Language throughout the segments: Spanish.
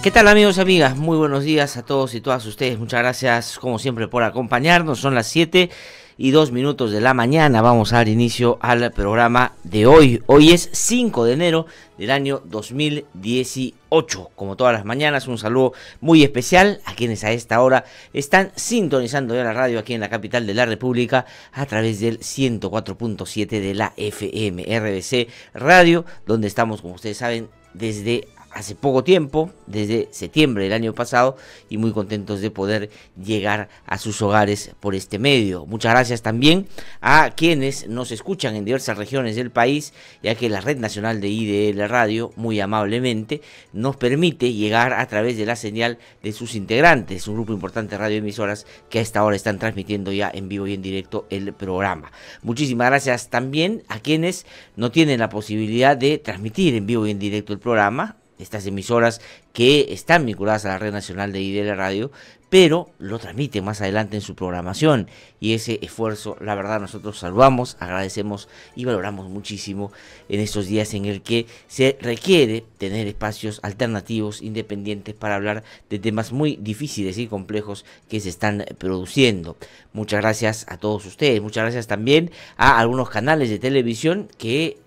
¿Qué tal, amigos y amigas? Muy buenos días a todos y todas ustedes. Muchas gracias como siempre por acompañarnos. Son las 7:02 de la mañana. Vamos a dar inicio al programa de hoy. Hoy es 5 de enero del año 2018. Como todas las mañanas, un saludo muy especial a quienes a esta hora están sintonizando ya la radio aquí en la capital de la República a través del 104.7 de la FM RBC Radio, donde estamos, como ustedes saben, desde hace poco tiempo, desde septiembre del año pasado, y muy contentos de poder llegar a sus hogares por este medio. Muchas gracias también a quienes nos escuchan en diversas regiones del país, ya que la Red Nacional de IDL Radio muy amablemente nos permite llegar a través de la señal de sus integrantes, un grupo importante de radioemisoras que a esta hora están transmitiendo ya en vivo y en directo el programa. Muchísimas gracias también a quienes no tienen la posibilidad de transmitir en vivo y en directo el programa, estas emisoras que están vinculadas a la Red Nacional de IDL Radio, pero lo transmiten más adelante en su programación, y ese esfuerzo, la verdad, nosotros saludamos, agradecemos y valoramos muchísimo en estos días en el que se requiere tener espacios alternativos, independientes, para hablar de temas muy difíciles y complejos que se están produciendo. Muchas gracias a todos ustedes, muchas gracias también a algunos canales de televisión que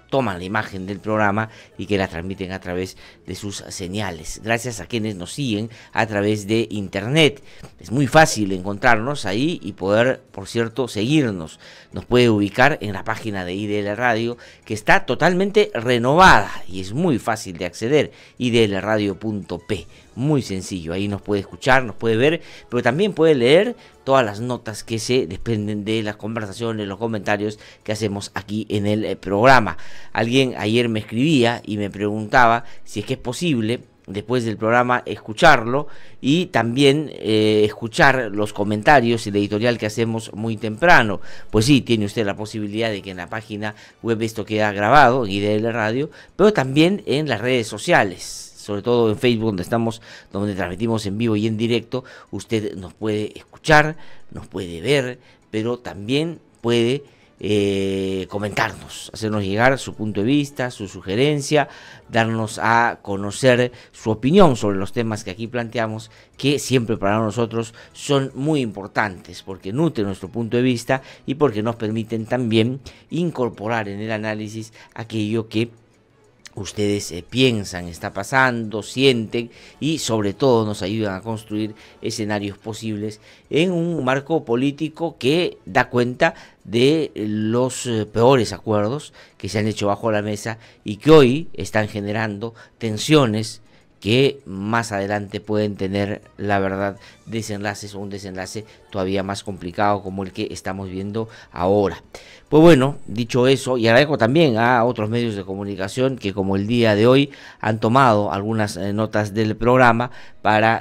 toman la imagen del programa y que la transmiten a través de sus señales. Gracias a quienes nos siguen a través de internet. Es muy fácil encontrarnos ahí y poder, por cierto, seguirnos. Nos puede ubicar en la página de IDL Radio, que está totalmente renovada y es muy fácil de acceder, idlradio.p. Muy sencillo, ahí nos puede escuchar, nos puede ver, pero también puede leer todas las notas que se desprenden de las conversaciones, los comentarios que hacemos aquí en el programa. Alguien ayer me escribía y me preguntaba si es que es posible, después del programa, escucharlo y también escuchar los comentarios y el editorial que hacemos muy temprano. Pues sí, tiene usted la posibilidad de que en la página web esto queda grabado, en IDL Radio, pero también en las redes sociales, sobre todo en Facebook, donde transmitimos en vivo y en directo. Usted nos puede escuchar, nos puede ver, pero también puede comentarnos, hacernos llegar su punto de vista, su sugerencia, darnos a conocer su opinión sobre los temas que aquí planteamos, que siempre para nosotros son muy importantes, porque nutren nuestro punto de vista y porque nos permiten también incorporar en el análisis aquello que ustedes piensan, está pasando, sienten, y sobre todo nos ayudan a construir escenarios posibles en un marco político que da cuenta de los peores acuerdos que se han hecho bajo la mesa y que hoy están generando tensiones que más adelante pueden tener, la verdad, desenlaces o un desenlace todavía más complicado como el que estamos viendo ahora. Pues bueno, dicho eso, y agradezco también a otros medios de comunicación que, como el día de hoy, han tomado algunas notas del programa para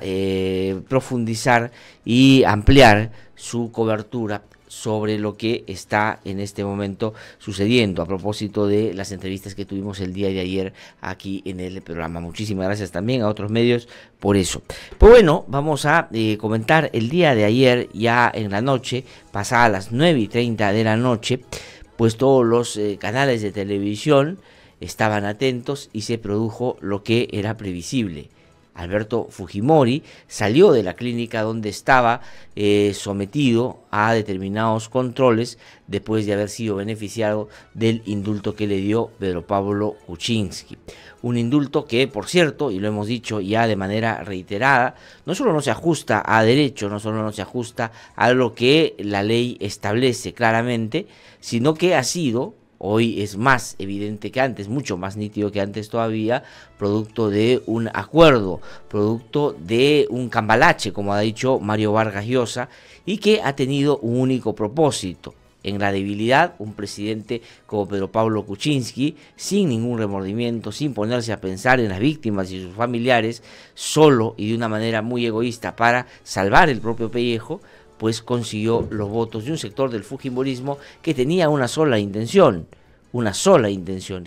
profundizar y ampliar su cobertura sobre lo que está en este momento sucediendo a propósito de las entrevistas que tuvimos el día de ayer aquí en el programa. Muchísimas gracias también a otros medios por eso. Pues bueno, vamos a comentar el día de ayer, ya en la noche, pasada las 9:30 de la noche, pues todos los canales de televisión estaban atentos y se produjo lo que era previsible. Alberto Fujimori salió de la clínica donde estaba sometido a determinados controles después de haber sido beneficiado del indulto que le dio Pedro Pablo Kuczynski. Un indulto que, por cierto, y lo hemos dicho ya de manera reiterada, no solo no se ajusta a derecho, no solo no se ajusta a lo que la ley establece claramente, sino que ha sido, hoy es más evidente que antes, mucho más nítido que antes todavía, producto de un acuerdo, producto de un cambalache, como ha dicho Mario Vargas Llosa, y que ha tenido un único propósito: en la debilidad, un presidente como Pedro Pablo Kuczynski, sin ningún remordimiento, sin ponerse a pensar en las víctimas y sus familiares, solo y de una manera muy egoísta para salvar el propio pellejo, pues consiguió los votos de un sector del fujimorismo que tenía una sola intención,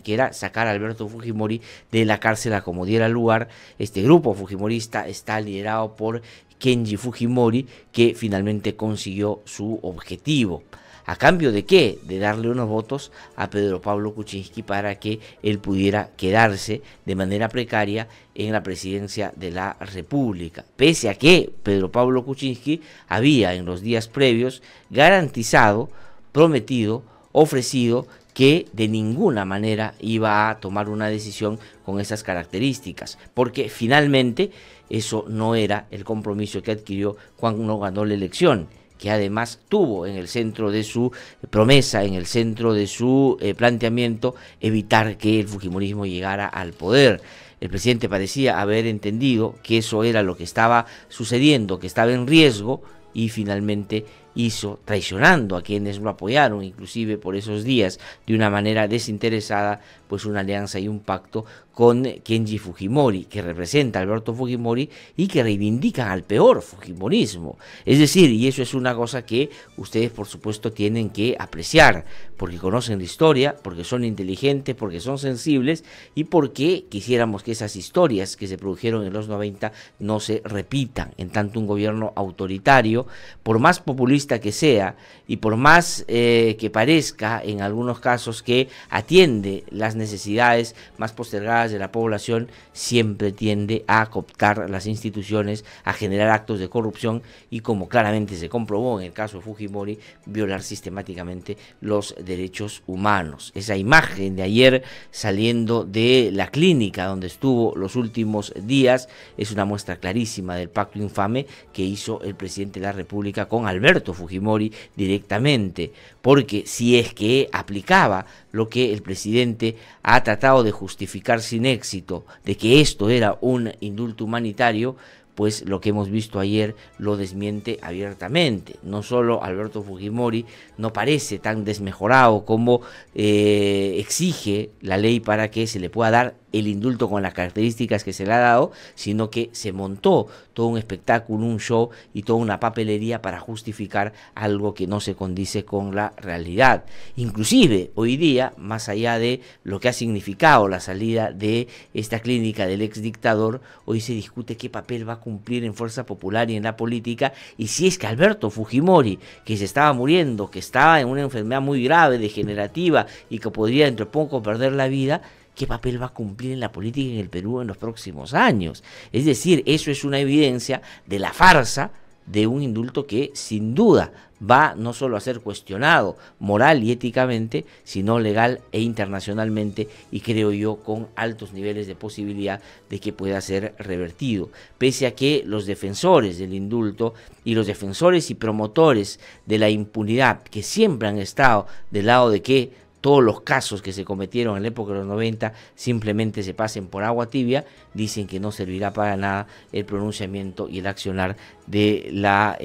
que era sacar a Alberto Fujimori de la cárcel a como diera lugar. Este grupo fujimorista está liderado por Kenji Fujimori, que finalmente consiguió su objetivo. ¿A cambio de qué? De darle unos votos a Pedro Pablo Kuczynski para que él pudiera quedarse de manera precaria en la presidencia de la República. Pese a que Pedro Pablo Kuczynski había en los días previos garantizado, prometido, ofrecido que de ninguna manera iba a tomar una decisión con esas características, porque finalmente eso no era el compromiso que adquirió cuando ganó la elección, que además tuvo en el centro de su promesa, en el centro de su planteamiento, evitar que el fujimorismo llegara al poder. El presidente parecía haber entendido que eso era lo que estaba sucediendo, que estaba en riesgo, y finalmente hizo, traicionando a quienes lo apoyaron, inclusive por esos días, de una manera desinteresada, pues una alianza y un pacto con Kenji Fujimori, que representa a Alberto Fujimori y que reivindican al peor fujimorismo. Es decir, y eso es una cosa que ustedes por supuesto tienen que apreciar, porque conocen la historia, porque son inteligentes, porque son sensibles y porque quisiéramos que esas historias que se produjeron en los 90 no se repitan, en tanto un gobierno autoritario, por más populista que sea y por más que parezca en algunos casos que atiende las necesidades más postergadas de la población, siempre tiende a cooptar las instituciones, a generar actos de corrupción y, como claramente se comprobó en el caso de Fujimori, violar sistemáticamente los derechos humanos. Esa imagen de ayer saliendo de la clínica donde estuvo los últimos días es una muestra clarísima del pacto infame que hizo el presidente de la República con Alberto Fujimori directamente, porque si es que aplicaba lo que el presidente ha tratado de justificar sin éxito, de que esto era un indulto humanitario, pues lo que hemos visto ayer lo desmiente abiertamente. No solo Alberto Fujimori no parece tan desmejorado como exige la ley para que se le pueda dar el indulto con las características que se le ha dado, sino que se montó todo un espectáculo, un show y toda una papelería para justificar algo que no se condice con la realidad. Inclusive hoy día, más allá de lo que ha significado la salida de esta clínica del ex dictador, hoy se discute qué papel va a cumplir en fuerza popular y en la política, y si es que Alberto Fujimori, que se estaba muriendo, que estaba en una enfermedad muy grave, degenerativa, y que podría dentro de poco perder la vida, ¿qué papel va a cumplir en la política en el Perú en los próximos años? Es decir, eso es una evidencia de la farsa de un indulto que sin duda va no solo a ser cuestionado moral y éticamente, sino legal e internacionalmente, y creo yo con altos niveles de posibilidad de que pueda ser revertido, pese a que los defensores del indulto y los defensores y promotores de la impunidad, que siempre han estado del lado de que todos los casos que se cometieron en la época de los 90 simplemente se pasen por agua tibia, dicen que no servirá para nada el pronunciamiento y el accionar de la,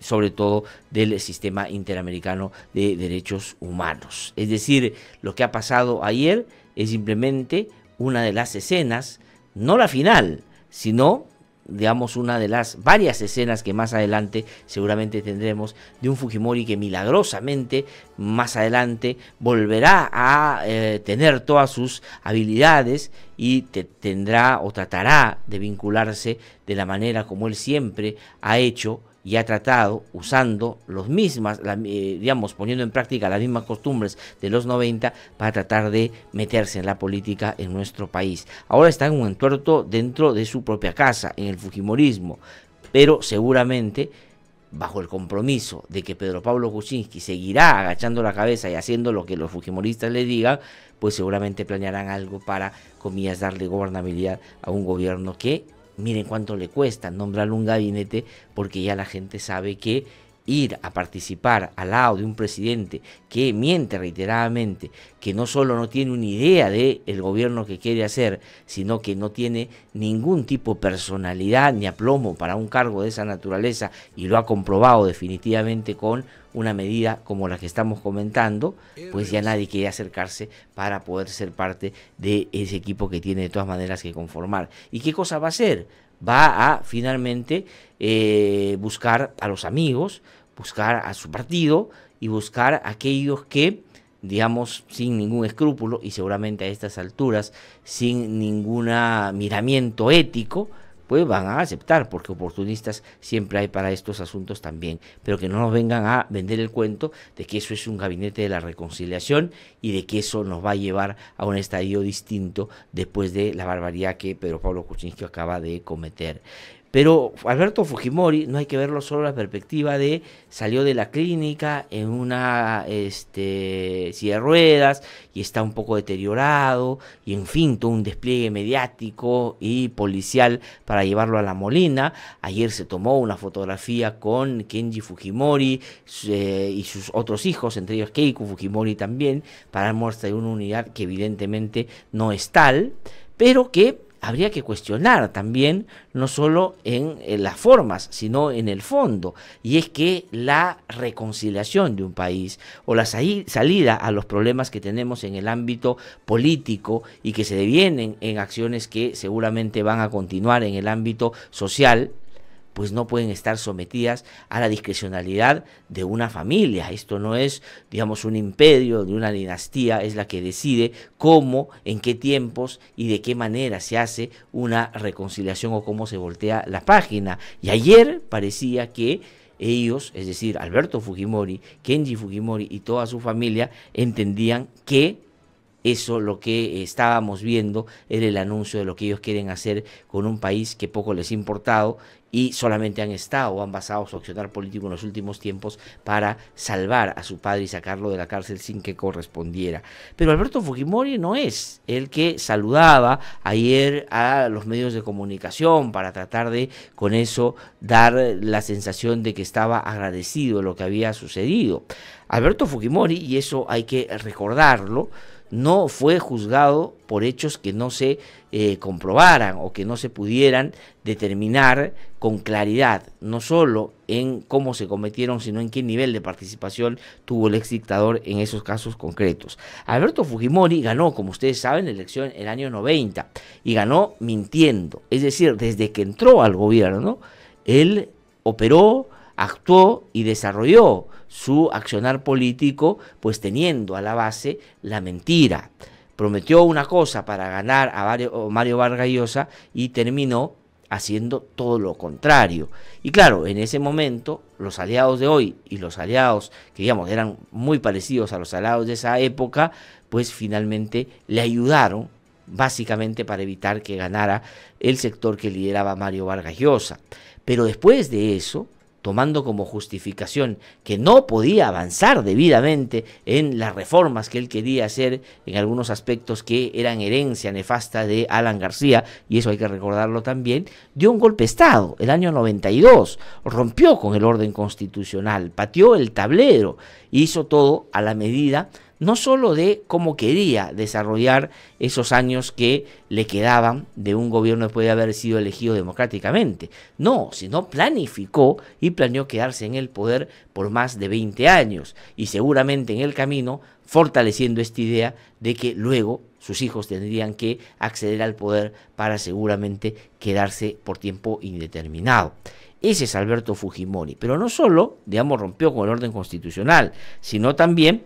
sobre todo del sistema interamericano de derechos humanos. Es decir, lo que ha pasado ayer es simplemente una de las escenas, no la final, sino digamos una de las varias escenas que más adelante seguramente tendremos de un Fujimori que milagrosamente más adelante volverá a tener todas sus habilidades y tendrá o tratará de vincularse de la manera como él siempre ha hecho y ha tratado, usando los mismas, digamos, poniendo en práctica las mismas costumbres de los 90 para tratar de meterse en la política en nuestro país. Ahora está en un entuerto dentro de su propia casa, en el fujimorismo, pero seguramente bajo el compromiso de que Pedro Pablo Kuczynski seguirá agachando la cabeza y haciendo lo que los fujimoristas le digan, pues seguramente planearán algo para, comillas, darle gobernabilidad a un gobierno que, miren cuánto le cuesta nombrar un gabinete, porque ya la gente sabe que ir a participar al lado de un presidente que miente reiteradamente, que no solo no tiene una idea del gobierno que quiere hacer, sino que no tiene ningún tipo de personalidad ni aplomo para un cargo de esa naturaleza, y lo ha comprobado definitivamente con una medida como la que estamos comentando, pues ya nadie quiere acercarse para poder ser parte de ese equipo que tiene de todas maneras que conformar. ¿Y qué cosa va a hacer? Va a finalmente buscar a los amigos, buscar a su partido y buscar a aquellos que, digamos, sin ningún escrúpulo y seguramente a estas alturas sin ningún miramiento ético, pues van a aceptar, porque oportunistas siempre hay para estos asuntos también, pero que no nos vengan a vender el cuento de que eso es un gabinete de la reconciliación y de que eso nos va a llevar a un estadio distinto después de la barbaridad que Pedro Pablo Kuczynski acaba de cometer. Pero Alberto Fujimori no hay que verlo solo la perspectiva de salió de la clínica en una silla de ruedas y está un poco deteriorado y en fin, todo un despliegue mediático y policial para llevarlo a la Molina. Ayer se tomó una fotografía con Kenji Fujimori y sus otros hijos, entre ellos Keiko Fujimori también, para muestra de una unidad que evidentemente no es tal, pero que habría que cuestionar también, no solo en las formas, sino en el fondo, y es que la reconciliación de un país o la salida a los problemas que tenemos en el ámbito político y que se devienen en acciones que seguramente van a continuar en el ámbito social, pues no pueden estar sometidas a la discrecionalidad de una familia. Esto no es, digamos, un imperio de una dinastía, es la que decide cómo, en qué tiempos y de qué manera se hace una reconciliación o cómo se voltea la página. Y ayer parecía que ellos, es decir, Alberto Fujimori, Kenji Fujimori y toda su familia, entendían que eso, lo que estábamos viendo, era el anuncio de lo que ellos quieren hacer con un país que poco les ha importado y solamente han estado o han basado su accionar político en los últimos tiempos para salvar a su padre y sacarlo de la cárcel sin que correspondiera. Pero Alberto Fujimori no es el que saludaba ayer a los medios de comunicación para tratar de, con eso, dar la sensación de que estaba agradecido de lo que había sucedido. Alberto Fujimori, y eso hay que recordarlo, no fue juzgado por hechos que no se comprobaran o que no se pudieran determinar con claridad, no solo en cómo se cometieron, sino en qué nivel de participación tuvo el exdictador en esos casos concretos. Alberto Fujimori ganó, como ustedes saben, la elección en el año 90 y ganó mintiendo, es decir, desde que entró al gobierno, él operó, actuó y desarrolló su accionar político, pues teniendo a la base la mentira. Prometió una cosa para ganar a Mario Vargas Llosa y terminó haciendo todo lo contrario. Y claro, en ese momento, los aliados de hoy y los aliados que, digamos, eran muy parecidos a los aliados de esa época, pues finalmente le ayudaron básicamente para evitar que ganara el sector que lideraba Mario Vargas Llosa. Pero después de eso, tomando como justificación que no podía avanzar debidamente en las reformas que él quería hacer en algunos aspectos que eran herencia nefasta de Alan García, y eso hay que recordarlo también, dio un golpe de Estado el año 92, rompió con el orden constitucional, pateó el tablero, hizo todo a la medida no solo de cómo quería desarrollar esos años que le quedaban de un gobierno después de haber sido elegido democráticamente, no, sino planificó y planeó quedarse en el poder por más de 20 años y seguramente en el camino fortaleciendo esta idea de que luego sus hijos tendrían que acceder al poder para seguramente quedarse por tiempo indeterminado. Ese es Alberto Fujimori, pero no solo, digamos, rompió con el orden constitucional, sino también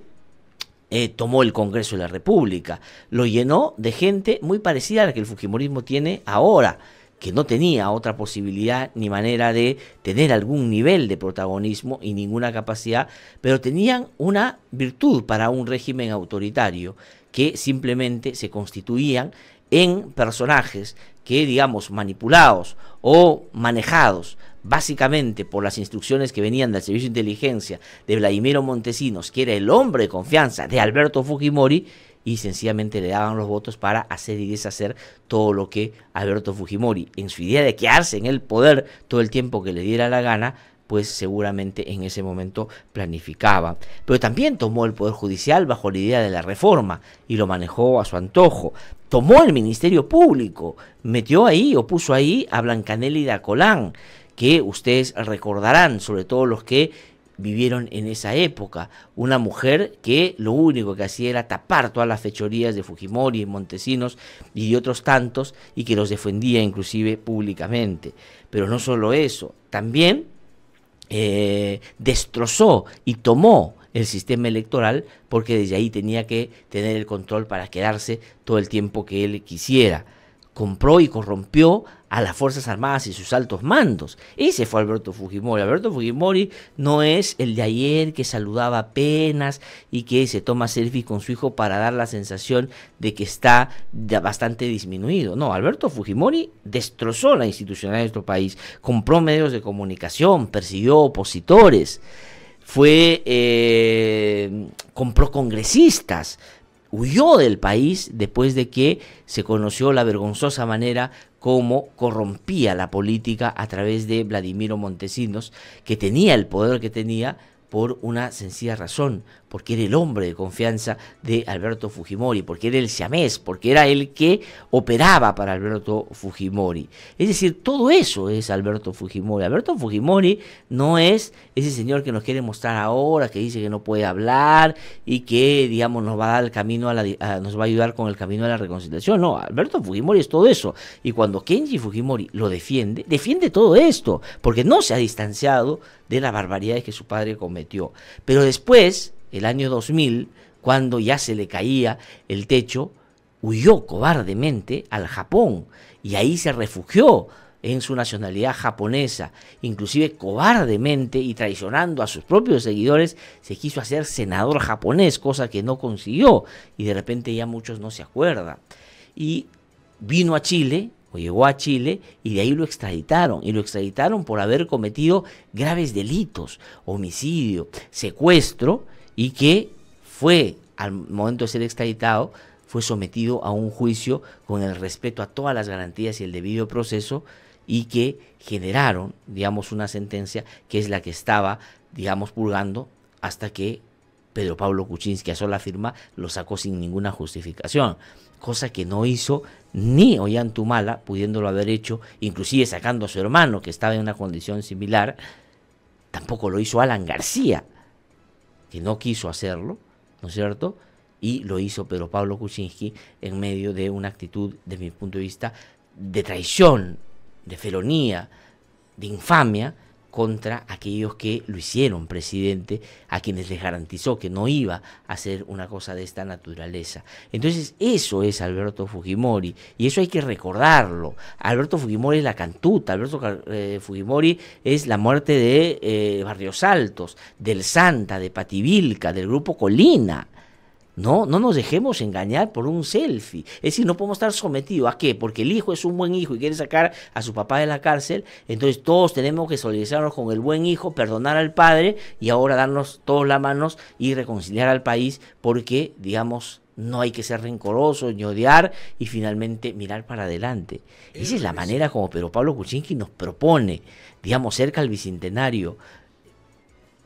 tomó el Congreso de la República, lo llenó de gente muy parecida a la que el fujimorismo tiene ahora, que no tenía otra posibilidad ni manera de tener algún nivel de protagonismo y ninguna capacidad, pero tenían una virtud para un régimen autoritario, que simplemente se constituían en personajes que, digamos, manipulados o manejados básicamente por las instrucciones que venían del Servicio de Inteligencia de Vladimiro Montesinos, que era el hombre de confianza de Alberto Fujimori, y sencillamente le daban los votos para hacer y deshacer todo lo que Alberto Fujimori, en su idea de quedarse en el poder todo el tiempo que le diera la gana, pues seguramente en ese momento planificaba. Pero también tomó el Poder Judicial bajo la idea de la reforma y lo manejó a su antojo. Tomó el Ministerio Público, metió ahí o puso ahí a Blancanélida Colán, que ustedes recordarán, sobre todo los que vivieron en esa época, una mujer que lo único que hacía era tapar todas las fechorías de Fujimori, Montesinos y de otros tantos, y que los defendía inclusive públicamente. Pero no solo eso, también destrozó y tomó el sistema electoral, porque desde ahí tenía que tener el control para quedarse todo el tiempo que él quisiera. compró y corrompió a las Fuerzas Armadas y sus altos mandos. Ese fue Alberto Fujimori. Alberto Fujimori no es el de ayer que saludaba apenas y que se toma selfie con su hijo para dar la sensación de que está bastante disminuido. No, Alberto Fujimori destrozó la institucionalidad de nuestro país, compró medios de comunicación, persiguió opositores, compró congresistas, huyó del país después de que se conoció la vergonzosa manera como corrompía la política a través de Vladimiro Montesinos, que tenía el poder que tenía por una sencilla razón, porque era el hombre de confianza de Alberto Fujimori, porque era el siamés, porque era el que operaba para Alberto Fujimori. Es decir, todo eso es Alberto Fujimori. Alberto Fujimori no es ese señor que nos quiere mostrar ahora, que dice que no puede hablar y que, digamos, nos va a dar el camino nos va a ayudar con el camino a la reconciliación. No, Alberto Fujimori es todo eso. Y cuando Kenji Fujimori lo defiende todo esto, porque no se ha distanciado de las barbaridades que su padre cometió. Pero después, el año 2000, cuando ya se le caía el techo, huyó cobardemente al Japón y ahí se refugió en su nacionalidad japonesa. Inclusive cobardemente y traicionando a sus propios seguidores, se quiso hacer senador japonés, cosa que no consiguió y de repente ya muchos no se acuerdan. Y vino a Chile, o llegó a Chile, y de ahí lo extraditaron por haber cometido graves delitos, homicidio, secuestro, y que fue, al momento de ser extraditado, fue sometido a un juicio con el respeto a todas las garantías y el debido proceso, y que generaron, digamos, una sentencia que es la que estaba, digamos, purgando hasta que Pedro Pablo Kuczynski, a sola firma, lo sacó sin ninguna justificación, cosa que no hizo ni Ollanta, pudiéndolo haber hecho, inclusive sacando a su hermano, que estaba en una condición similar. Tampoco lo hizo Alan García, que no quiso hacerlo, ¿no es cierto? Y lo hizo Pedro Pablo Kuczynski en medio de una actitud, desde mi punto de vista, de traición, de felonía, de infamia contra aquellos que lo hicieron presidente, a quienes les garantizó que no iba a hacer una cosa de esta naturaleza. Entonces eso es Alberto Fujimori, y eso hay que recordarlo. Alberto Fujimori es la cantuta, Alberto Fujimori es la muerte de Barrios Altos, del Santa, de Pativilca, del Grupo Colina. No nos dejemos engañar por un selfie. Es decir, no podemos estar sometidos a ¿qué? Porque el hijo es un buen hijo y quiere sacar a su papá de la cárcel, entonces todos tenemos que solidarizarnos con el buen hijo, perdonar al padre y ahora darnos todas las manos y reconciliar al país, porque, digamos, no hay que ser rencorosos ni odiar y finalmente mirar para adelante. Esa es la manera como Pedro Pablo Kuczynski nos propone, digamos, cerca al Bicentenario,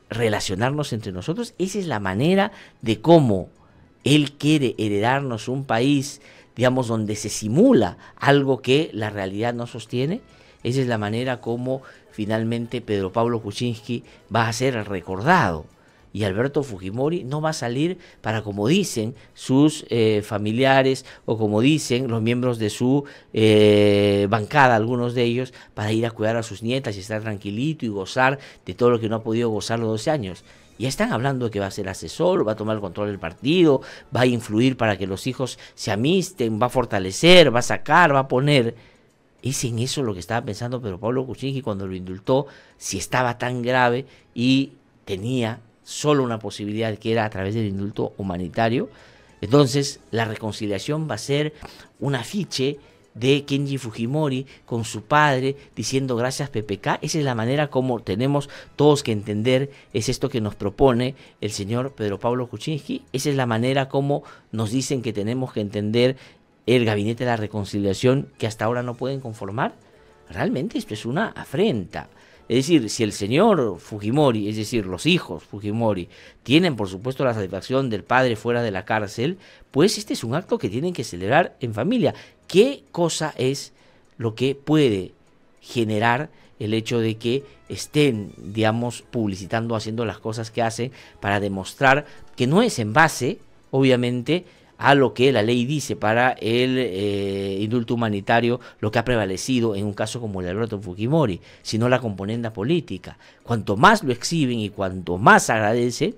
relacionarnos entre nosotros. Esa es la manera de cómo él quiere heredarnos un país, digamos, donde se simula algo que la realidad no sostiene. Esa es la manera como finalmente Pedro Pablo Kuczynski va a ser recordado. Y Alberto Fujimori no va a salir para, como dicen sus familiares o como dicen los miembros de su bancada, algunos de ellos, para ir a cuidar a sus nietas y estar tranquilito y gozar de todo lo que no ha podido gozar los 12 años. Ya están hablando de que va a ser asesor, va a tomar el control del partido, va a influir para que los hijos se amisten, va a fortalecer, va a sacar, va a poner. Es en eso lo que estaba pensando Pedro Pablo Kuczynski cuando lo indultó, si estaba tan grave y tenía solo una posibilidad, que era a través del indulto humanitario. Entonces la reconciliación va a ser un afiche de Kenji Fujimori con su padre diciendo gracias PPK. Esa es la manera como tenemos todos que entender, es esto que nos propone el señor Pedro Pablo Kuczynski. Esa es la manera como nos dicen que tenemos que entender el Gabinete de la Reconciliación, que hasta ahora no pueden conformar. Realmente esto es una afrenta. Es decir, si el señor Fujimori, es decir, los hijos Fujimori, tienen por supuesto la satisfacción del padre fuera de la cárcel, pues este es un acto que tienen que celebrar en familia. ¿Qué cosa es lo que puede generar el hecho de que estén, digamos, publicitando, haciendo las cosas que hacen para demostrar que no es en base, obviamente, a lo que la ley dice para el indulto humanitario, lo que ha prevalecido en un caso como el de Alberto Fujimori, sino la componenda política? Cuanto más lo exhiben y cuanto más agradecen,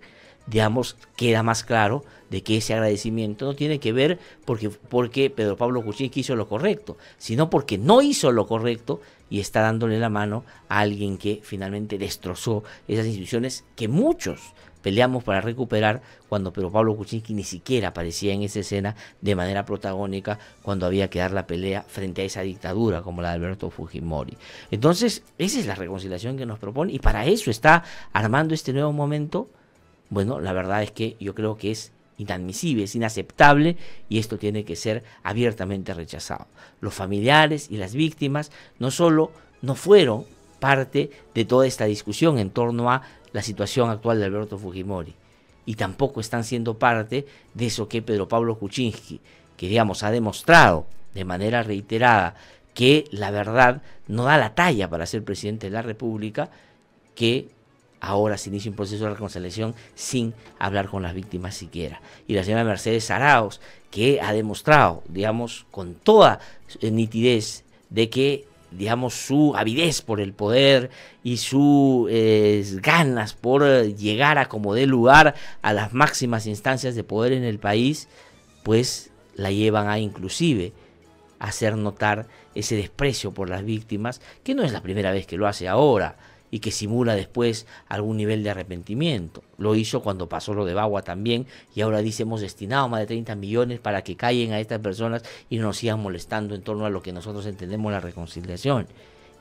digamos, queda más claro de que ese agradecimiento no tiene que ver porque Pedro Pablo Kuczynski hizo lo correcto, sino porque no hizo lo correcto y está dándole la mano a alguien que finalmente destrozó esas instituciones que muchos peleamos para recuperar, cuando Pedro Pablo Kuczynski ni siquiera aparecía en esa escena de manera protagónica, cuando había que dar la pelea frente a esa dictadura como la de Alberto Fujimori. Entonces, esa es la reconciliación que nos propone, y para eso está armando este nuevo momento. Bueno, la verdad es que yo creo que es inadmisible, es inaceptable, y esto tiene que ser abiertamente rechazado. Los familiares y las víctimas no solo no fueron parte de toda esta discusión en torno a la situación actual de Alberto Fujimori, y tampoco están siendo parte de eso que Pedro Pablo Kuczynski, que digamos ha demostrado de manera reiterada que la verdad no da la talla para ser presidente de la República, que ahora se inicia un proceso de reconciliación sin hablar con las víctimas siquiera. Y la señora Mercedes Arauz, que ha demostrado, digamos, con toda nitidez de que, digamos, su avidez por el poder y sus ganas por llegar a como dé lugar a las máximas instancias de poder en el país, pues la llevan a inclusive hacer notar ese desprecio por las víctimas, que no es la primera vez que lo hace ahora, y que simula después algún nivel de arrepentimiento. Lo hizo cuando pasó lo de Bagua también, y ahora dice: hemos destinado más de 30 millones para que callen a estas personas y no nos sigan molestando en torno a lo que nosotros entendemos la reconciliación.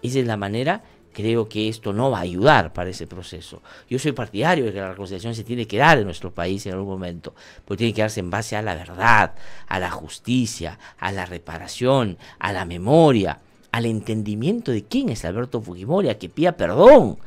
Esa es la manera. Creo que esto no va a ayudar para ese proceso. Yo soy partidario de que la reconciliación se tiene que dar en nuestro país en algún momento, pero tiene que darse en base a la verdad, a la justicia, a la reparación, a la memoria, al entendimiento de quién es Alberto Fujimori, a que pida perdón,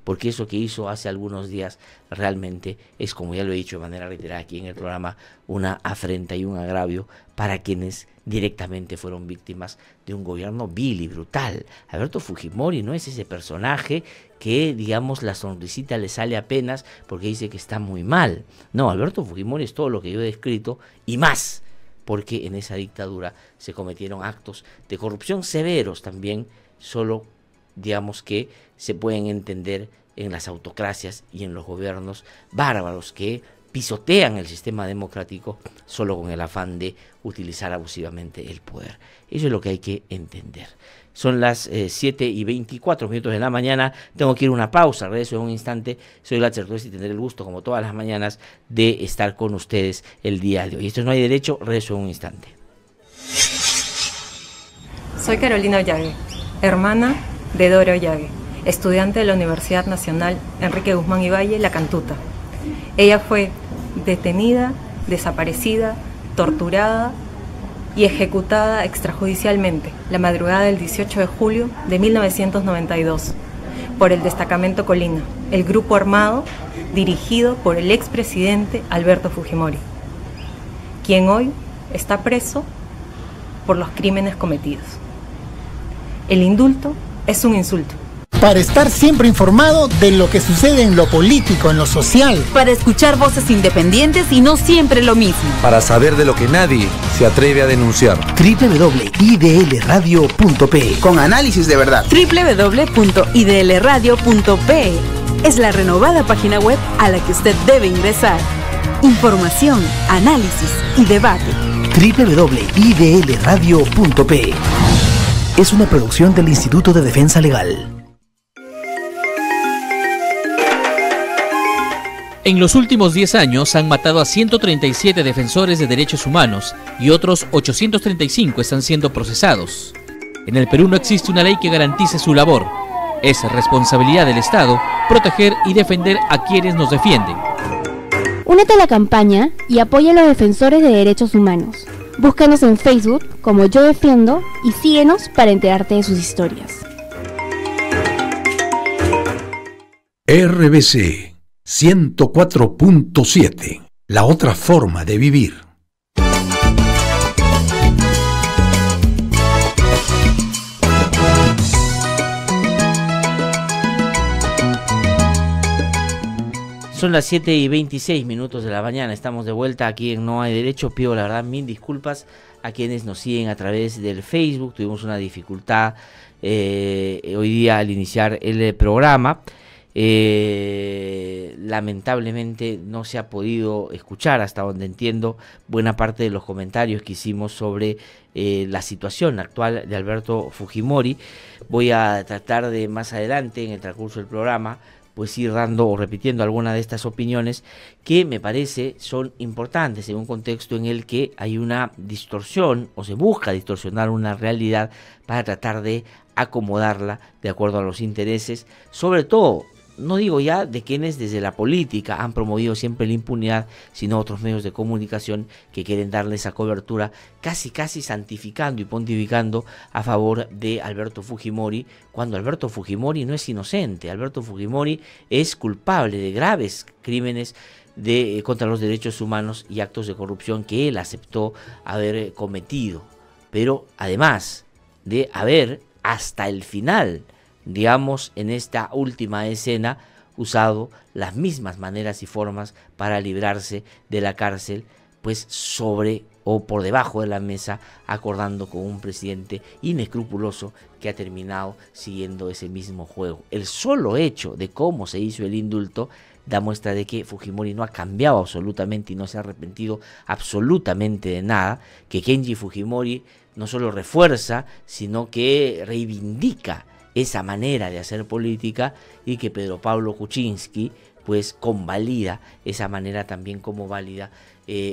porque eso que hizo hace algunos días realmente es, como ya lo he dicho de manera reiterada aquí en el programa, una afrenta y un agravio para quienes directamente fueron víctimas de un gobierno vil y brutal. Alberto Fujimori no es ese personaje que, digamos, la sonrisita le sale apenas porque dice que está muy mal. No, Alberto Fujimori es todo lo que yo he descrito y más, porque en esa dictadura se cometieron actos de corrupción severos también, solo, digamos, que se pueden entender en las autocracias y en los gobiernos bárbaros que pisotean el sistema democrático solo con el afán de utilizar abusivamente el poder. Eso es lo que hay que entender. Son las 7:24 de la mañana. Tengo que ir a una pausa. Regreso en un instante. Soy Glatzer Torres y tendré el gusto, como todas las mañanas, de estar con ustedes el día de hoy. Esto es No hay derecho. Regreso en un instante. Soy Carolina Ollague, hermana de Dora Ollague, estudiante de la Universidad Nacional Enrique Guzmán y Valle, La Cantuta. Ella fue detenida, desaparecida, torturada y ejecutada extrajudicialmente la madrugada del 18 de julio de 1992 por el Destacamento Colina, el grupo armado dirigido por el expresidente Alberto Fujimori, quien hoy está preso por los crímenes cometidos. El indulto es un insulto. Para estar siempre informado de lo que sucede en lo político, en lo social. Para escuchar voces independientes y no siempre lo mismo. Para saber de lo que nadie se atreve a denunciar. www.idlradio.pe. Con análisis de verdad. www.idlradio.pe es la renovada página web a la que usted debe ingresar. Información, análisis y debate. www.idlradio.pe es una producción del Instituto de Defensa Legal. En los últimos 10 años han matado a 137 defensores de derechos humanos y otros 835 están siendo procesados. En el Perú no existe una ley que garantice su labor. Es responsabilidad del Estado proteger y defender a quienes nos defienden. Únete a la campaña y apoya a los defensores de derechos humanos. Búscanos en Facebook como Yo Defiendo y síguenos para enterarte de sus historias. RBC 104.7, la otra forma de vivir. Son las 7:26 de la mañana. Estamos de vuelta aquí en No hay derecho. Pido la verdad mil disculpas a quienes nos siguen a través del Facebook. Tuvimos una dificultad hoy día al iniciar el programa. Lamentablemente no se ha podido escuchar, hasta donde entiendo, buena parte de los comentarios que hicimos sobre la situación actual de Alberto Fujimori. Voy a tratar de más adelante, en el transcurso del programa, pues ir dando o repitiendo algunas de estas opiniones que me parece son importantes en un contexto en el que hay una distorsión o se busca distorsionar una realidad para tratar de acomodarla de acuerdo a los intereses, sobre todo, no digo ya de quienes desde la política han promovido siempre la impunidad, sino otros medios de comunicación que quieren darle esa cobertura casi santificando y pontificando a favor de Alberto Fujimori, cuando Alberto Fujimori no es inocente. Alberto Fujimori es culpable de graves crímenes contra los derechos humanos y actos de corrupción que él aceptó haber cometido, pero además de haber hasta el final, digamos, en esta última escena, usado las mismas maneras y formas para librarse de la cárcel, pues sobre o por debajo de la mesa, acordando con un presidente inescrupuloso que ha terminado siguiendo ese mismo juego. El solo hecho de cómo se hizo el indulto da muestra de que Fujimori no ha cambiado absolutamente y no se ha arrepentido absolutamente de nada, que Kenji Fujimori no solo refuerza, sino que reivindica esa manera de hacer política, y que Pedro Pablo Kuczynski pues convalida esa manera también como válida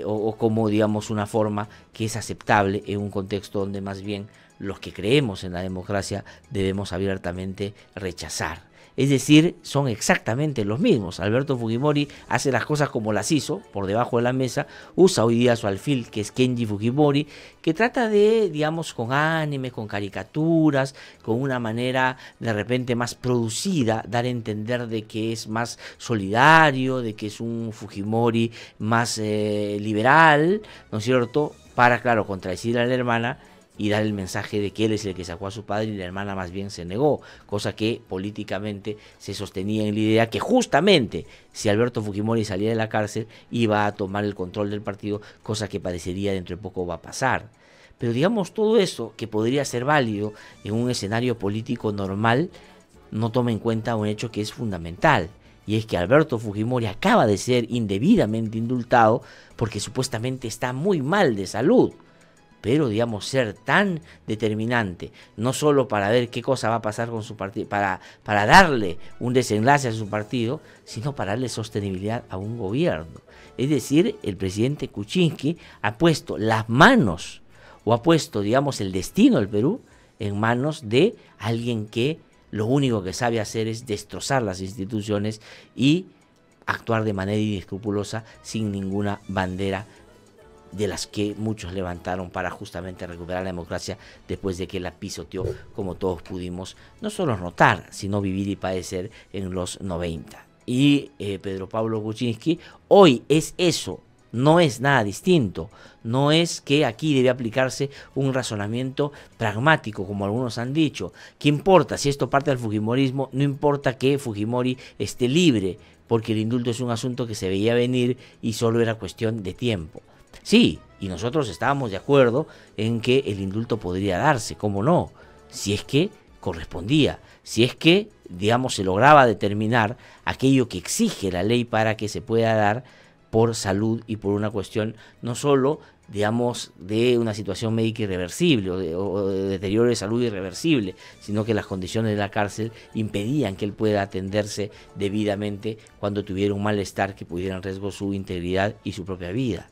o como, digamos, una forma que es aceptable en un contexto donde más bien los que creemos en la democracia debemos abiertamente rechazar. Es decir, son exactamente los mismos. Alberto Fujimori hace las cosas como las hizo, por debajo de la mesa, usa hoy día su alfil, que es Kenji Fujimori, que trata de, digamos, con anime, con caricaturas, con una manera de repente más producida, dar a entender de que es más solidario, de que es un Fujimori más liberal, ¿no es cierto?, para, claro, contradecir a la hermana y dar el mensaje de que él es el que sacó a su padre y la hermana más bien se negó, cosa que políticamente se sostenía en la idea que justamente si Alberto Fujimori salía de la cárcel iba a tomar el control del partido, cosa que parecería dentro de poco va a pasar. Pero digamos, todo eso que podría ser válido en un escenario político normal no toma en cuenta un hecho que es fundamental, y es que Alberto Fujimori acaba de ser indebidamente indultado porque supuestamente está muy mal de salud. Pero, digamos, ser tan determinante, no solo para ver qué cosa va a pasar con su partido, para darle un desenlace a su partido, sino para darle sostenibilidad a un gobierno. Es decir, el presidente Kuczynski ha puesto las manos, o ha puesto, digamos, el destino del Perú en manos de alguien que lo único que sabe hacer es destrozar las instituciones y actuar de manera inescrupulosa sin ninguna bandera de las que muchos levantaron para justamente recuperar la democracia después de que la pisoteó, como todos pudimos no solo notar, sino vivir y padecer en los 90. Y Pedro Pablo Kuczynski hoy es eso, no es nada distinto. No es que aquí debe aplicarse un razonamiento pragmático, como algunos han dicho. ¿Qué importa si esto parte del fujimorismo? No importa que Fujimori esté libre, porque el indulto es un asunto que se veía venir y solo era cuestión de tiempo. Sí, y nosotros estábamos de acuerdo en que el indulto podría darse, ¿cómo no? Si es que correspondía, si es que, digamos, se lograba determinar aquello que exige la ley para que se pueda dar por salud y por una cuestión no solo, digamos, de una situación médica irreversible o de deterioro de salud irreversible, sino que las condiciones de la cárcel impedían que él pueda atenderse debidamente cuando tuviera un malestar que pudiera en riesgo su integridad y su propia vida.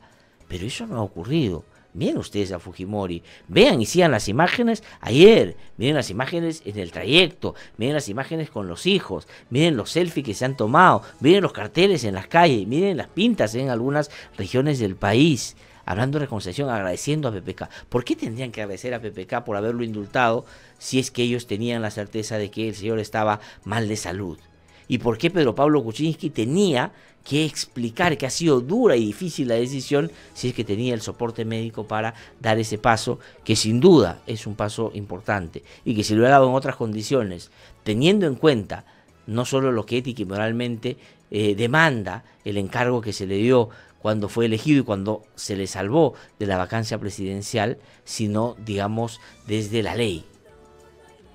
Pero eso no ha ocurrido. Miren ustedes a Fujimori, vean y sigan las imágenes ayer, miren las imágenes en el trayecto, miren las imágenes con los hijos, miren los selfies que se han tomado, miren los carteles en las calles, miren las pintas en algunas regiones del país, hablando de reconciliación, agradeciendo a PPK. ¿Por qué tendrían que agradecer a PPK por haberlo indultado si es que ellos tenían la certeza de que el señor estaba mal de salud? ¿Y por qué Pedro Pablo Kuczynski tenía que explicar que ha sido dura y difícil la decisión si es que tenía el soporte médico para dar ese paso, que sin duda es un paso importante y que si lo hubiera dado en otras condiciones, teniendo en cuenta no solo lo que ética y moralmente demanda el encargo que se le dio cuando fue elegido y cuando se le salvó de la vacancia presidencial, sino, digamos, desde la ley?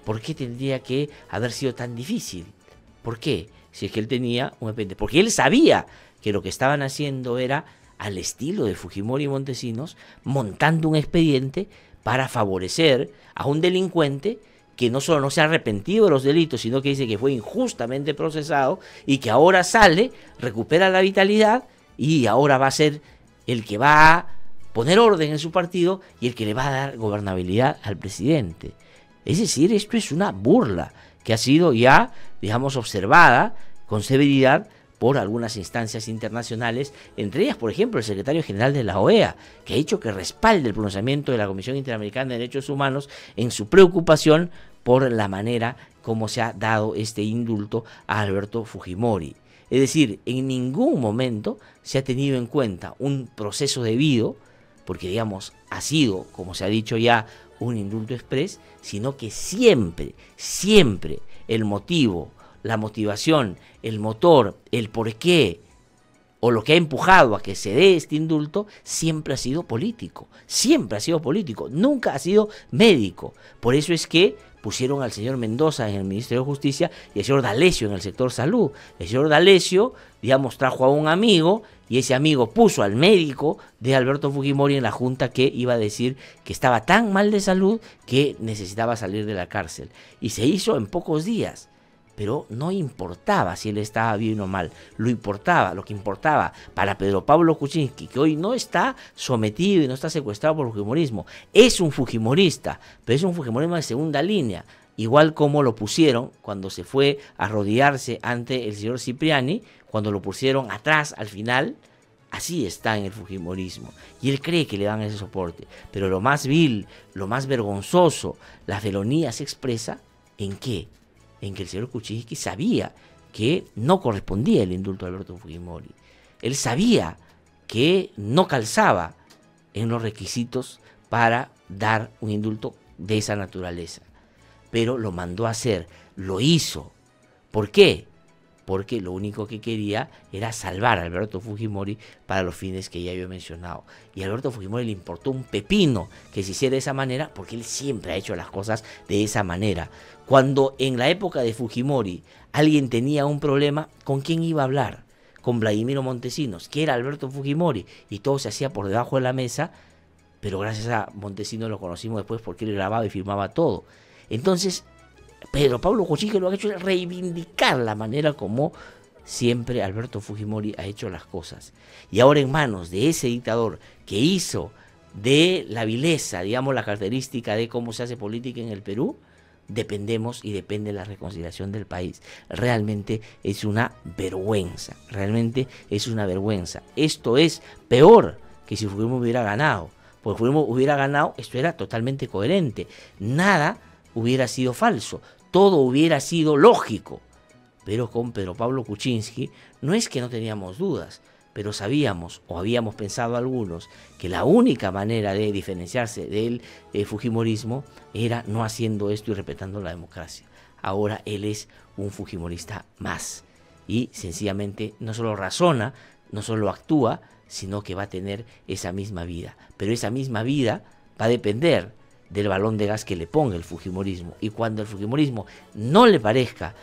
¿Por qué tendría que haber sido tan difícil? ¿Por qué? si es que él tenía un expediente, porque él sabía que lo que estaban haciendo era al estilo de Fujimori y Montesinos, montando un expediente para favorecer a un delincuente que no solo no se ha arrepentido de los delitos, sino que dice que fue injustamente procesado y que ahora sale, recupera la vitalidad y ahora va a ser el que va a poner orden en su partido y el que le va a dar gobernabilidad al presidente. Es decir, esto es una burla que ha sido ya, digamos, observada con severidad por algunas instancias internacionales, entre ellas, por ejemplo, el secretario general de la OEA, que ha dicho que respalde el pronunciamiento de la Comisión Interamericana de Derechos Humanos en su preocupación por la manera como se ha dado este indulto a Alberto Fujimori. Es decir, en ningún momento se ha tenido en cuenta un proceso debido, porque digamos, ha sido, como se ha dicho ya, un indulto exprés, sino que siempre el motivo, la motivación, el motor, el porqué o lo que ha empujado a que se dé este indulto siempre ha sido político, nunca ha sido médico. Por eso es que pusieron al señor Mendoza en el Ministerio de Justicia y al señor D'Alessio en el sector salud. El señor D'Alessio, digamos, trajo a un amigo y ese amigo puso al médico de Alberto Fujimori en la junta que iba a decir que estaba tan mal de salud que necesitaba salir de la cárcel. Y se hizo en pocos días. Pero no importaba si él estaba bien o mal, lo que importaba para Pedro Pablo Kuczynski, que hoy no está sometido y no está secuestrado por el fujimorismo, es un fujimorista, pero es un fujimorismo de segunda línea, igual como lo pusieron cuando se fue a arrodillarse ante el señor Cipriani, cuando lo pusieron atrás al final. Así está en el fujimorismo, y él cree que le dan ese soporte, pero lo más vil, lo más vergonzoso, la felonía se expresa ¿en qué? En que el señor Kuczynski sabía que no correspondía el indulto a Alberto Fujimori. Él sabía que no calzaba en los requisitos para dar un indulto de esa naturaleza. Pero lo mandó a hacer, lo hizo. ¿Por qué? Porque lo único que quería era salvar a Alberto Fujimori para los fines que ya había mencionado. Y a Alberto Fujimori le importó un pepino que se hiciera de esa manera, porque él siempre ha hecho las cosas de esa manera. Cuando en la época de Fujimori alguien tenía un problema, ¿con quién iba a hablar? Con Vladimiro Montesinos, que era Alberto Fujimori, y todo se hacía por debajo de la mesa, pero gracias a Montesinos lo conocimos después porque él grababa y firmaba todo. Entonces, Pedro Pablo Kuczynski lo que ha hecho es reivindicar la manera como siempre Alberto Fujimori ha hecho las cosas. Y ahora en manos de ese dictador que hizo de la vileza, digamos, la característica de cómo se hace política en el Perú, dependemos y depende la reconciliación del país. Realmente es una vergüenza, Esto es peor que si Fujimori hubiera ganado, porque si Fujimori hubiera ganado, esto era totalmente coherente, nada hubiera sido falso, todo hubiera sido lógico. Pero con Pedro Pablo Kuczynski no es que no teníamos dudas, pero sabíamos, o habíamos pensado algunos, que la única manera de diferenciarse del fujimorismo era no haciendo esto y respetando la democracia. Ahora él es un fujimorista más, y sencillamente no solo razona, no solo actúa, sino que va a tener esa misma vida. Pero esa misma vida va a depender del balón de gas que le ponga el fujimorismo, y cuando el fujimorismo no le parezca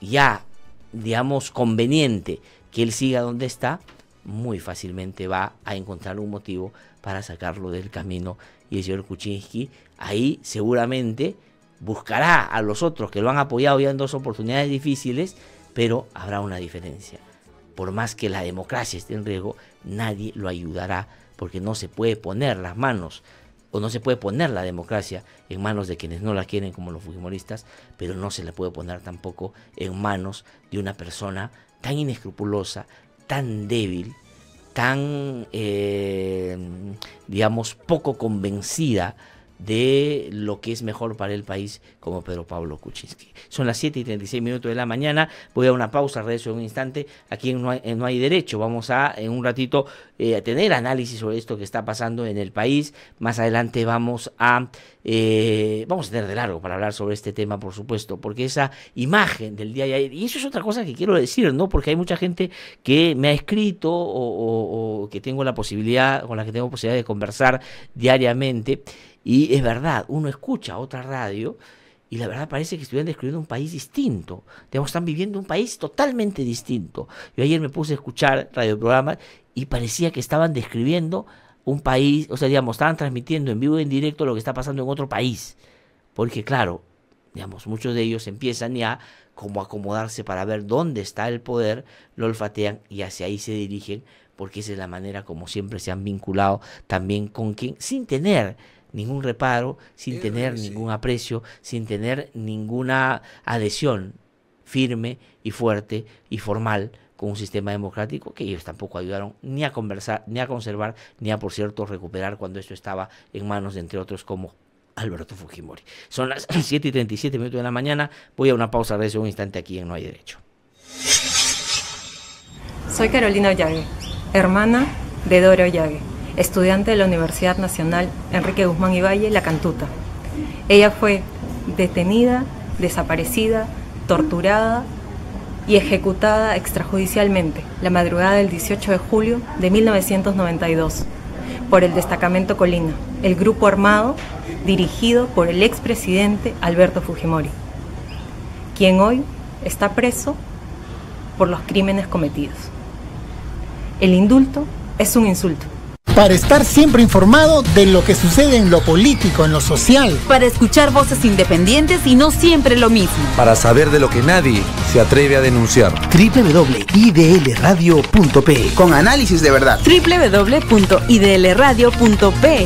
ya, digamos, conveniente que él siga donde está, muy fácilmente va a encontrar un motivo para sacarlo del camino, y el señor Kuczynski ahí seguramente buscará a los otros que lo han apoyado ya en dos oportunidades difíciles, pero habrá una diferencia. Por más que la democracia esté en riesgo, nadie lo ayudará, porque no se puede poner las manos, o no se puede poner la democracia en manos de quienes no la quieren, como los fujimoristas, pero no se la puede poner tampoco en manos de una persona tan inescrupulosa, tan débil, tan, digamos, poco convencida de lo que es mejor para el país, como Pedro Pablo Kuczynski. Son las 7:36 de la mañana. Voy a una pausa, regreso en un instante. Aquí en No Hay Derecho vamos a, en un ratito, tener análisis sobre esto que está pasando en el país. Más adelante vamos a tener de largo para hablar sobre este tema, por supuesto, porque esa imagen del día de ayer, y eso es otra cosa que quiero decir, ¿no? Porque hay mucha gente que me ha escrito o que tengo la posibilidad, con la que tengo posibilidad de conversar diariamente. Y es verdad, uno escucha otra radio y la verdad parece que estuvieran describiendo un país distinto. Digamos, están viviendo un país totalmente distinto. Yo ayer me puse a escuchar radioprogramas y parecía que estaban describiendo un país, o sea, digamos, estaban transmitiendo en vivo y en directo lo que está pasando en otro país. Porque claro, digamos, muchos de ellos empiezan ya como a acomodarse para ver dónde está el poder, lo olfatean y hacia ahí se dirigen, porque esa es la manera como siempre se han vinculado también con quien, sin tener ningún reparo, sin tener ningún aprecio, sin tener ninguna adhesión firme y fuerte y formal con un sistema democrático que ellos tampoco ayudaron ni a conversar, ni a conservar, ni a, por cierto, recuperar cuando esto estaba en manos de, entre otros, como Alberto Fujimori. Son las 7:37 de la mañana. Voy a una pausa, regreso un instante aquí en No Hay Derecho. Soy Carolina Ollague, hermana de Dora Ollague, estudiante de la Universidad Nacional Enrique Guzmán y Valle, La Cantuta. Ella fue detenida, desaparecida, torturada y ejecutada extrajudicialmente la madrugada del 18 de julio de 1992 por el Destacamento Colina, el grupo armado dirigido por el expresidente Alberto Fujimori, quien hoy está preso por los crímenes cometidos. El indulto es un insulto. Para estar siempre informado de lo que sucede en lo político, en lo social. Para escuchar voces independientes y no siempre lo mismo. Para saber de lo que nadie se atreve a denunciar. www.idlradio.pe con análisis de verdad. www.idlradio.pe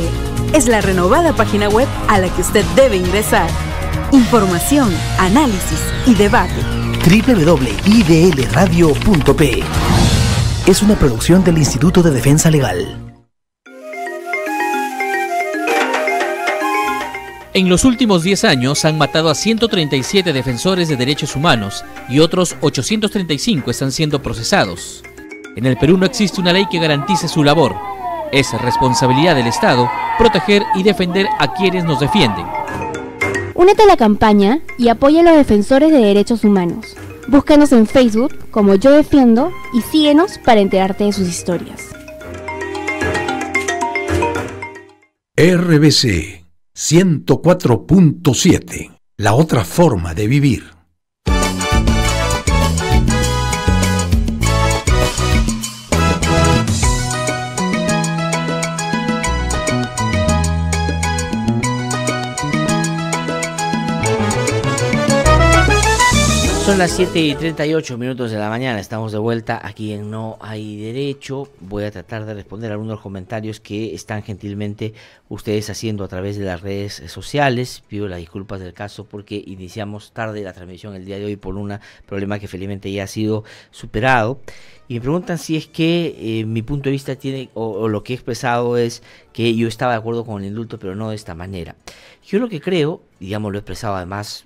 es la renovada página web a la que usted debe ingresar. Información, análisis y debate. www.idlradio.pe es una producción del Instituto de Defensa Legal. En los últimos 10 años han matado a 137 defensores de derechos humanos y otros 835 están siendo procesados. En el Perú no existe una ley que garantice su labor. Es responsabilidad del Estado proteger y defender a quienes nos defienden. Únete a la campaña y apoya a los defensores de derechos humanos. Búscanos en Facebook como Yo Defiendo y síguenos para enterarte de sus historias. RBC 104.7, la otra forma de vivir. Son las 7:38 de la mañana, estamos de vuelta aquí en No Hay Derecho. Voy a tratar de responder a algunos comentarios que están gentilmente ustedes haciendo a través de las redes sociales. Pido las disculpas del caso porque iniciamos tarde la transmisión el día de hoy por un problema que felizmente ya ha sido superado. Y me preguntan si es que mi punto de vista tiene, o lo que he expresado es que yo estaba de acuerdo con el indulto, pero no de esta manera. Yo lo que creo, digamos, lo he expresado además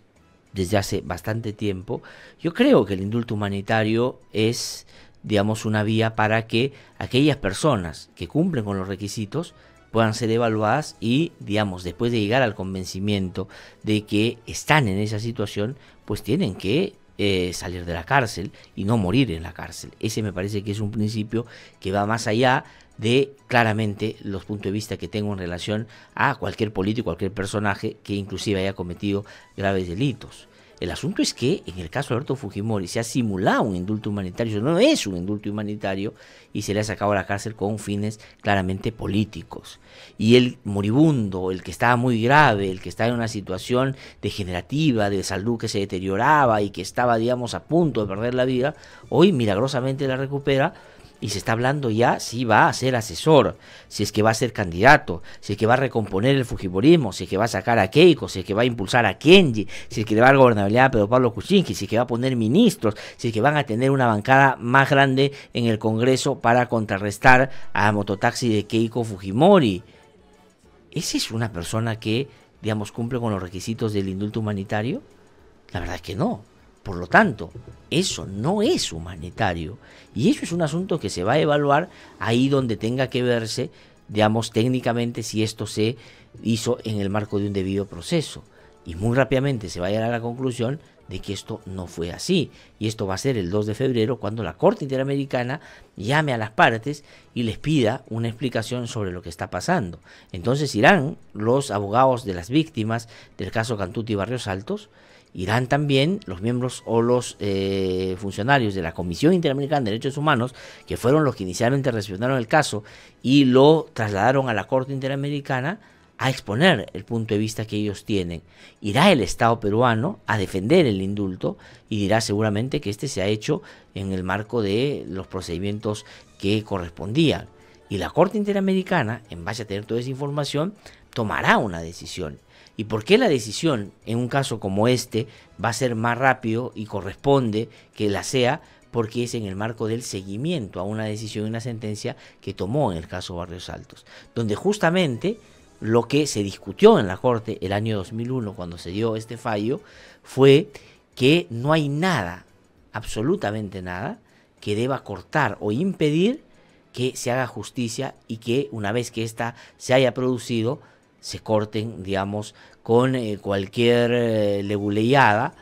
desde hace bastante tiempo, yo creo que el indulto humanitario es, digamos, una vía para que aquellas personas que cumplen con los requisitos puedan ser evaluadas y, digamos, después de llegar al convencimiento de que están en esa situación, pues tienen que salir de la cárcel y no morir en la cárcel. Ese me parece que es un principio que va más allá de claramente los puntos de vista que tengo en relación a cualquier político, cualquier personaje que inclusive haya cometido graves delitos. El asunto es que en el caso de Alberto Fujimori se ha simulado un indulto humanitario, no es un indulto humanitario, y se le ha sacado a la cárcel con fines claramente políticos. Y el moribundo, el que estaba muy grave, el que estaba en una situación degenerativa, de salud que se deterioraba y que estaba, digamos, a punto de perder la vida, hoy milagrosamente la recupera. Y se está hablando ya si va a ser asesor, si es que va a ser candidato, si es que va a recomponer el fujimorismo, si es que va a sacar a Keiko, si es que va a impulsar a Kenji, si es que le va a dar gobernabilidad a Pedro Pablo Kuczynski, si es que va a poner ministros, si es que van a tener una bancada más grande en el Congreso para contrarrestar a mototaxi de Keiko Fujimori. ¿Esa es una persona que, digamos, cumple con los requisitos del indulto humanitario? La verdad es que no. Por lo tanto, eso no es humanitario y eso es un asunto que se va a evaluar ahí donde tenga que verse, digamos, técnicamente si esto se hizo en el marco de un debido proceso. y muy rápidamente se va a llegar a la conclusión de que esto no fue así. Y esto va a ser el 2 de febrero cuando la Corte Interamericana llame a las partes y les pida una explicación sobre lo que está pasando. Entonces irán los abogados de las víctimas del caso Cantuta y Barrios Altos, irán también los miembros o los funcionarios de la Comisión Interamericana de Derechos Humanos, que fueron los que inicialmente recepcionaron el caso y lo trasladaron a la Corte Interamericana a exponer el punto de vista que ellos tienen. Irá el Estado peruano a defender el indulto y dirá seguramente que este se ha hecho en el marco de los procedimientos que correspondían. Y la Corte Interamericana, en base a tener toda esa información, tomará una decisión. ¿Y por qué la decisión en un caso como este va a ser más rápido y corresponde que la sea? Porque es en el marco del seguimiento a una decisión y una sentencia que tomó en el caso Barrios Altos, donde justamente lo que se discutió en la Corte el año 2001 cuando se dio este fallo fue que no hay nada, absolutamente nada, que deba cortar o impedir que se haga justicia y que una vez que ésta se haya producido se corten, digamos, con cualquier leguleyada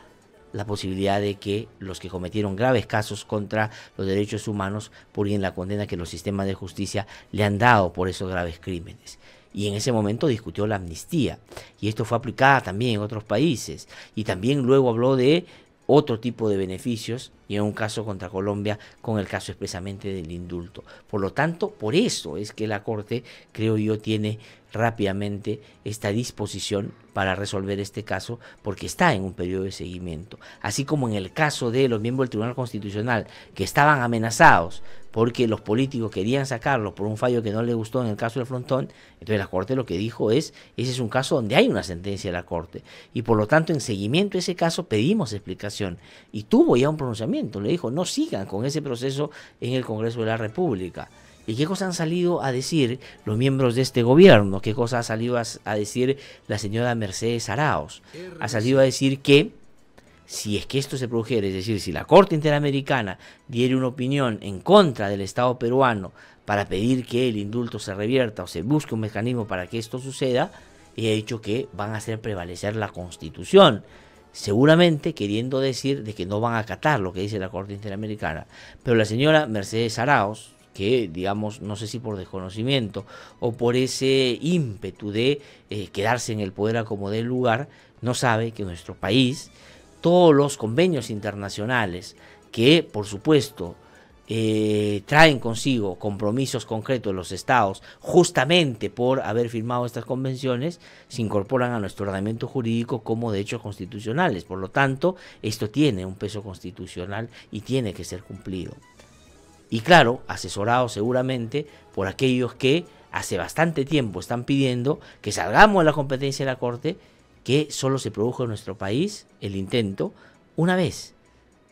la posibilidad de que los que cometieron graves casos contra los derechos humanos purguen la condena que los sistemas de justicia le han dado por esos graves crímenes. Y en ese momento discutió la amnistía, y esto fue aplicada también en otros países, y también luego habló de otro tipo de beneficios, y en un caso contra Colombia, con el caso expresamente del indulto. Por lo tanto, por eso es que la Corte, creo yo, tiene rápidamente esta disposición para resolver este caso, porque está en un periodo de seguimiento. Así como en el caso de los miembros del Tribunal Constitucional, que estaban amenazados porque los políticos querían sacarlo por un fallo que no les gustó en el caso del Frontón, entonces la Corte lo que dijo es, ese es un caso donde hay una sentencia de la Corte, y por lo tanto en seguimiento a ese caso pedimos explicación, y tuvo ya un pronunciamiento, le dijo, no sigan con ese proceso en el Congreso de la República. ¿Y qué cosas han salido a decir los miembros de este gobierno? ¿Qué cosas ha salido a decir la señora Mercedes Arauz? Ha salido a decir que si es que esto se produjera, es decir, si la Corte Interamericana diera una opinión en contra del Estado peruano para pedir que el indulto se revierta o se busque un mecanismo para que esto suceda, ella ha dicho que van a hacer prevalecer la Constitución, seguramente queriendo decir de que no van a acatar lo que dice la Corte Interamericana. Pero la señora Mercedes Arauz, que digamos, no sé si por desconocimiento o por ese ímpetu de quedarse en el poder a como dé lugar, no sabe que nuestro país, todos los convenios internacionales que por supuesto traen consigo compromisos concretos de los estados justamente por haber firmado estas convenciones, se incorporan a nuestro ordenamiento jurídico como derechos constitucionales. Por lo tanto, esto tiene un peso constitucional y tiene que ser cumplido. Y claro, asesorado seguramente por aquellos que hace bastante tiempo están pidiendo que salgamos de la competencia de la Corte, que solo se produjo en nuestro país el intento una vez.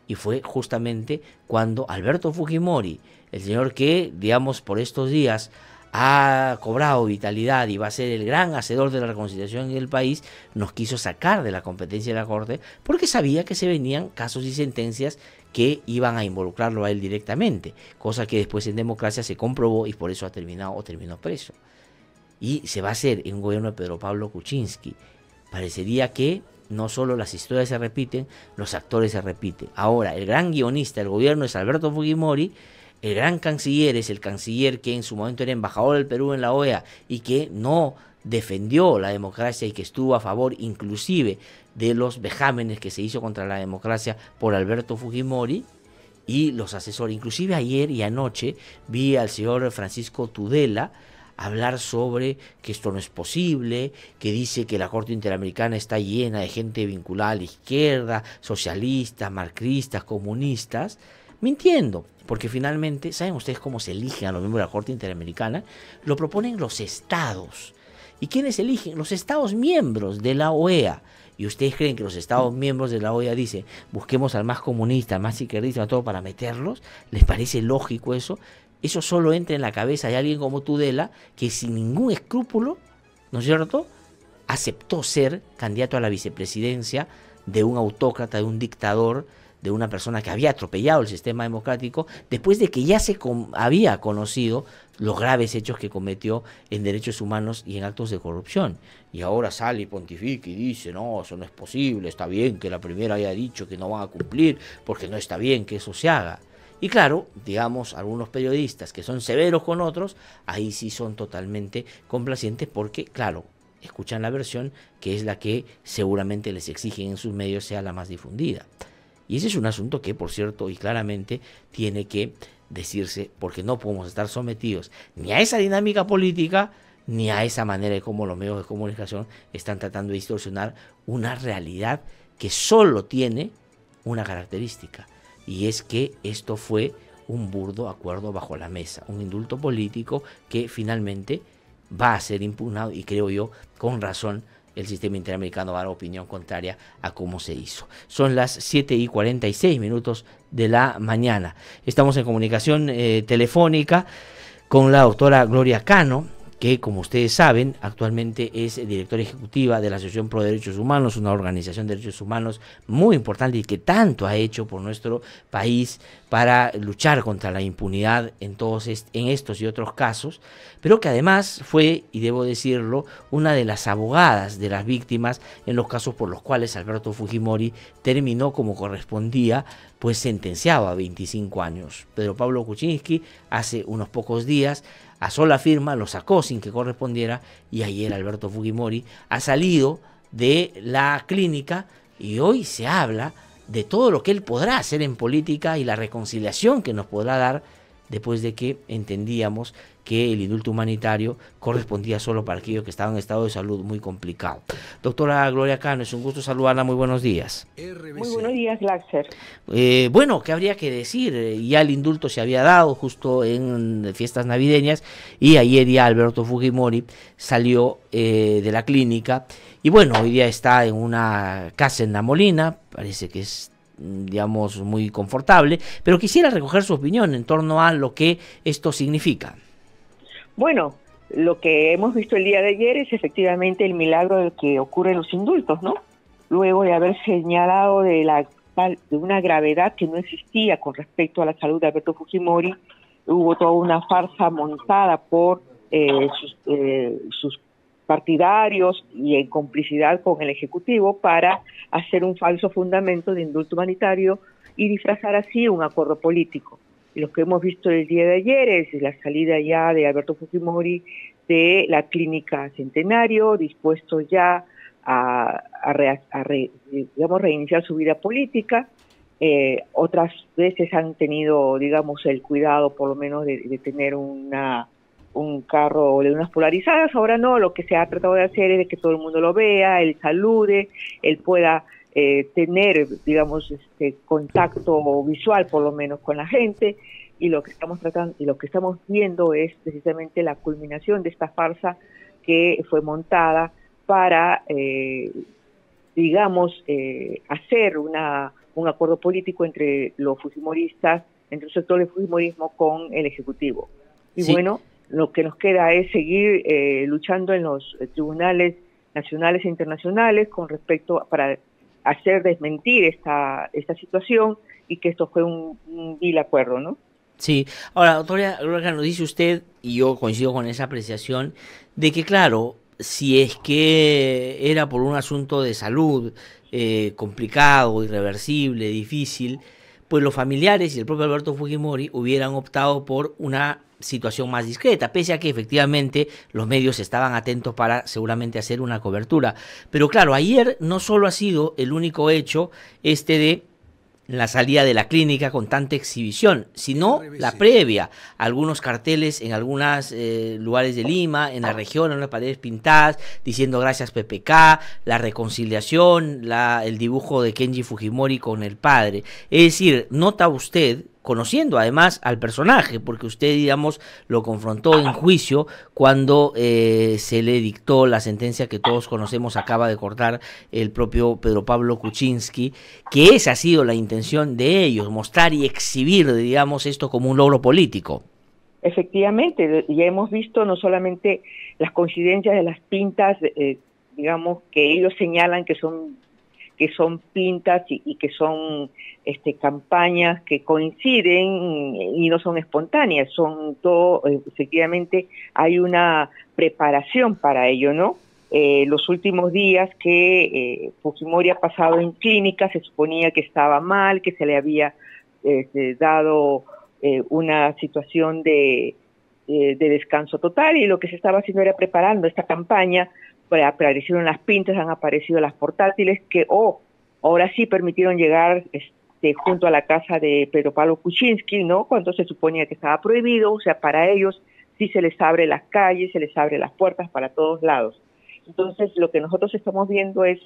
Y fue justamente cuando Alberto Fujimori, el señor que, digamos, por estos días ha cobrado vitalidad y va a ser el gran hacedor de la reconciliación en el país, nos quiso sacar de la competencia de la Corte porque sabía que se venían casos y sentencias que iban a involucrarlo a él directamente, cosa que después en democracia se comprobó y por eso terminó preso. Y se va a hacer en un gobierno de Pedro Pablo Kuczynski. Parecería que no solo las historias se repiten, los actores se repiten. Ahora, el gran guionista del gobierno es Alberto Fujimori, el gran canciller es el canciller que en su momento era embajador del Perú en la OEA y que no defendió la democracia y que estuvo a favor inclusive de los vejámenes que se hizo contra la democracia por Alberto Fujimori, y los asesores. Inclusive ayer y anoche vi al señor Francisco Tudela hablar sobre que esto no es posible, que dice que la Corte Interamericana está llena de gente vinculada a la izquierda, socialistas, marxistas, comunistas, mintiendo, porque finalmente, ¿saben ustedes cómo se eligen a los miembros de la Corte Interamericana? Lo proponen los estados. ¿Y quiénes eligen? Los estados miembros de la OEA. ¿Y ustedes creen que los estados miembros de la OEA dicen, busquemos al más comunista, al más izquierdista, todo para meterlos? ¿Les parece lógico eso? Eso solo entra en la cabeza de alguien como Tudela, que sin ningún escrúpulo, ¿no es cierto?, aceptó ser candidato a la vicepresidencia de un autócrata, de un dictador, de una persona que había atropellado el sistema democrático después de que ya había conocido los graves hechos que cometió en derechos humanos y en actos de corrupción. Y ahora sale y pontifica y dice, no, eso no es posible, está bien que la primera haya dicho que no van a cumplir, porque no está bien que eso se haga. Y claro, digamos, algunos periodistas que son severos con otros, ahí sí son totalmente complacientes porque, claro, escuchan la versión que es la que seguramente les exigen en sus medios sea la más difundida. Y ese es un asunto que, por cierto, y claramente tiene que decirse, porque no podemos estar sometidos ni a esa dinámica política, ni a esa manera de cómo los medios de comunicación están tratando de distorsionar una realidad que solo tiene una característica, y es que esto fue un burdo acuerdo bajo la mesa, un indulto político que finalmente va a ser impugnado, y creo yo, con razón, el sistema interamericano va a dar opinión contraria a cómo se hizo. Son las 7:46 de la mañana. Estamos en comunicación telefónica con la doctora Gloria Cano, que, como ustedes saben, actualmente es directora ejecutiva de la Asociación Pro Derechos Humanos, una organización de derechos humanos muy importante y que tanto ha hecho por nuestro país para luchar contra la impunidad en estos y otros casos, pero que además fue, y debo decirlo, una de las abogadas de las víctimas en los casos por los cuales Alberto Fujimori terminó como correspondía, pues sentenciado a 25 años. Pedro Pablo Kuczynski hace unos pocos días a sola firma lo sacó sin que correspondiera, y ayer Alberto Fujimori ha salido de la clínica y hoy se habla de todo lo que él podrá hacer en política y la reconciliación que nos podrá dar después de que entendíamos que el indulto humanitario correspondía solo para aquellos que estaban en estado de salud muy complicado. Doctora Gloria Cano, es un gusto saludarla, muy buenos días. Muy buenos días, Laxer. Bueno, ¿qué habría que decir? Ya el indulto se había dado justo en fiestas navideñas y ayer ya Alberto Fujimori salió de la clínica y bueno, hoy día está en una casa en La Molina, parece que es, digamos, muy confortable, pero quisiera recoger su opinión en torno a lo que esto significa. Bueno, lo que hemos visto el día de ayer es efectivamente el milagro del que ocurren los indultos, ¿no? Luego de haber señalado de una gravedad que no existía con respecto a la salud de Alberto Fujimori, hubo toda una farsa montada por sus partidarios y en complicidad con el Ejecutivo para hacer un falso fundamento de indulto humanitario y disfrazar así un acuerdo político. Y lo que hemos visto el día de ayer es la salida ya de Alberto Fujimori de la clínica Centenario, dispuesto ya a reiniciar su vida política. Otras veces han tenido, digamos, el cuidado por lo menos de tener un carro de unas polarizadas. Ahora no, lo que se ha tratado de hacer es de que todo el mundo lo vea, él salude, él pueda tener, digamos, contacto visual por lo menos con la gente, y lo que estamos tratando y lo que estamos viendo es precisamente la culminación de esta farsa que fue montada para, digamos, hacer un acuerdo político entre los fujimoristas, entre el sector del fujimorismo con el Ejecutivo. Y sí, bueno, lo que nos queda es seguir luchando en los tribunales nacionales e internacionales con respecto para hacer desmentir esta situación y que esto fue un vil acuerdo, ¿no? Sí. Ahora, doctora Gloria, nos dice usted, y yo coincido con esa apreciación, de que claro, si es que era por un asunto de salud complicado, irreversible, difícil, pues los familiares y el propio Alberto Fujimori hubieran optado por una situación más discreta, pese a que efectivamente los medios estaban atentos para seguramente hacer una cobertura. Pero claro, ayer no solo ha sido el único hecho de la salida de la clínica con tanta exhibición, sino la previa, algunos carteles en algunos lugares de Lima, en la región, en las paredes pintadas, diciendo gracias PPK, la reconciliación, el dibujo de Kenji Fujimori con el padre. Es decir, nota usted, conociendo además al personaje, porque usted, digamos, lo confrontó en juicio cuando se le dictó la sentencia que todos conocemos, acaba de cortar el propio Pedro Pablo Kuczynski, que esa ha sido la intención de ellos, mostrar y exhibir, digamos, esto como un logro político. Efectivamente, ya hemos visto no solamente las coincidencias de las pintas, digamos, que ellos señalan que que son pintas y que son campañas que coinciden y no son espontáneas, son todo, efectivamente hay una preparación para ello, ¿no? Los últimos días que Fujimori ha pasado en clínica, se suponía que estaba mal, que se le había dado una situación de descanso total, y lo que se estaba haciendo era preparando esta campaña. Aparecieron las pintas, han aparecido las portátiles que ahora sí permitieron llegar junto a la casa de Pedro Pablo Kuczynski, ¿no? Cuando se suponía que estaba prohibido. O sea, para ellos sí se les abre las calles, se les abre las puertas para todos lados. Entonces, lo que nosotros estamos viendo es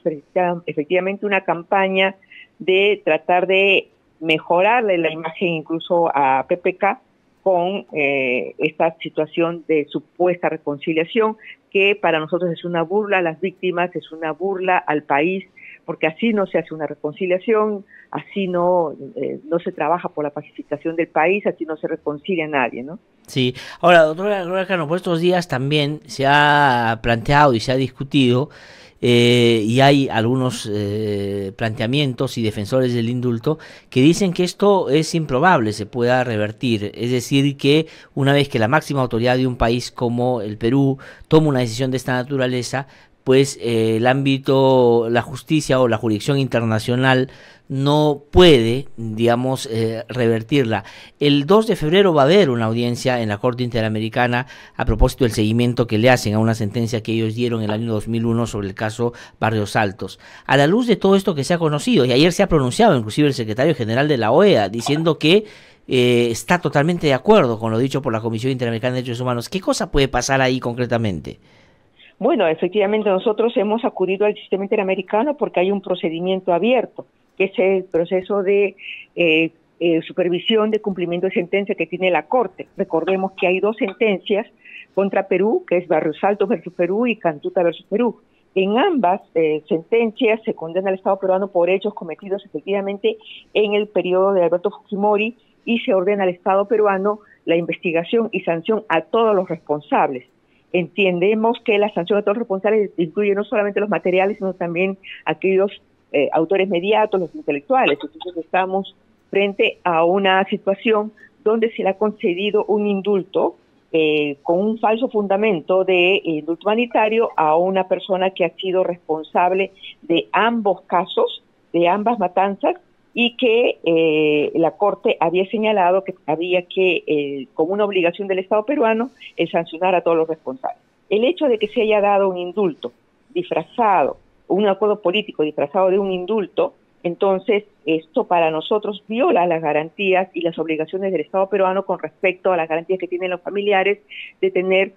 efectivamente una campaña de tratar de mejorarle la imagen incluso a PPK con esta situación de supuesta reconciliación, que para nosotros es una burla a las víctimas, es una burla al país, porque así no se hace una reconciliación, así no se trabaja por la pacificación del país, así no se reconcilia a nadie, ¿no? Sí. Ahora, doctora Gloria Cano, por estos días también se ha planteado y se ha discutido, y hay algunos planteamientos y defensores del indulto que dicen que esto es improbable, se pueda revertir. Es decir, que una vez que la máxima autoridad de un país como el Perú toma una decisión de esta naturaleza, pues el ámbito, la justicia o la jurisdicción internacional no puede, digamos, revertirla. El 2 de febrero va a haber una audiencia en la Corte Interamericana a propósito del seguimiento que le hacen a una sentencia que ellos dieron en el año 2001 sobre el caso Barrios Altos. A la luz de todo esto que se ha conocido, y ayer se ha pronunciado inclusive el secretario general de la OEA diciendo que está totalmente de acuerdo con lo dicho por la Comisión Interamericana de Derechos Humanos, ¿qué cosa puede pasar ahí concretamente? Bueno, efectivamente nosotros hemos acudido al sistema interamericano porque hay un procedimiento abierto, que es el proceso de supervisión de cumplimiento de sentencia que tiene la Corte. Recordemos que hay 2 sentencias contra Perú, que es Barrios Altos versus Perú y Cantuta versus Perú. En ambas sentencias se condena al Estado peruano por hechos cometidos efectivamente en el periodo de Alberto Fujimori, y se ordena al Estado peruano la investigación y sanción a todos los responsables. Entendemos que la sanción a todos los responsables incluye no solamente los materiales, sino también aquellos autores mediatos, los intelectuales. Entonces estamos frente a una situación donde se le ha concedido un indulto con un falso fundamento de indulto humanitario a una persona que ha sido responsable de ambos casos, de ambas matanzas, y que la Corte había señalado que había que, como una obligación del Estado peruano, sancionar a todos los responsables. El hecho de que se haya dado un indulto disfrazado, un acuerdo político disfrazado de un indulto, entonces esto para nosotros viola las garantías y las obligaciones del Estado peruano con respecto a las garantías que tienen los familiares de tener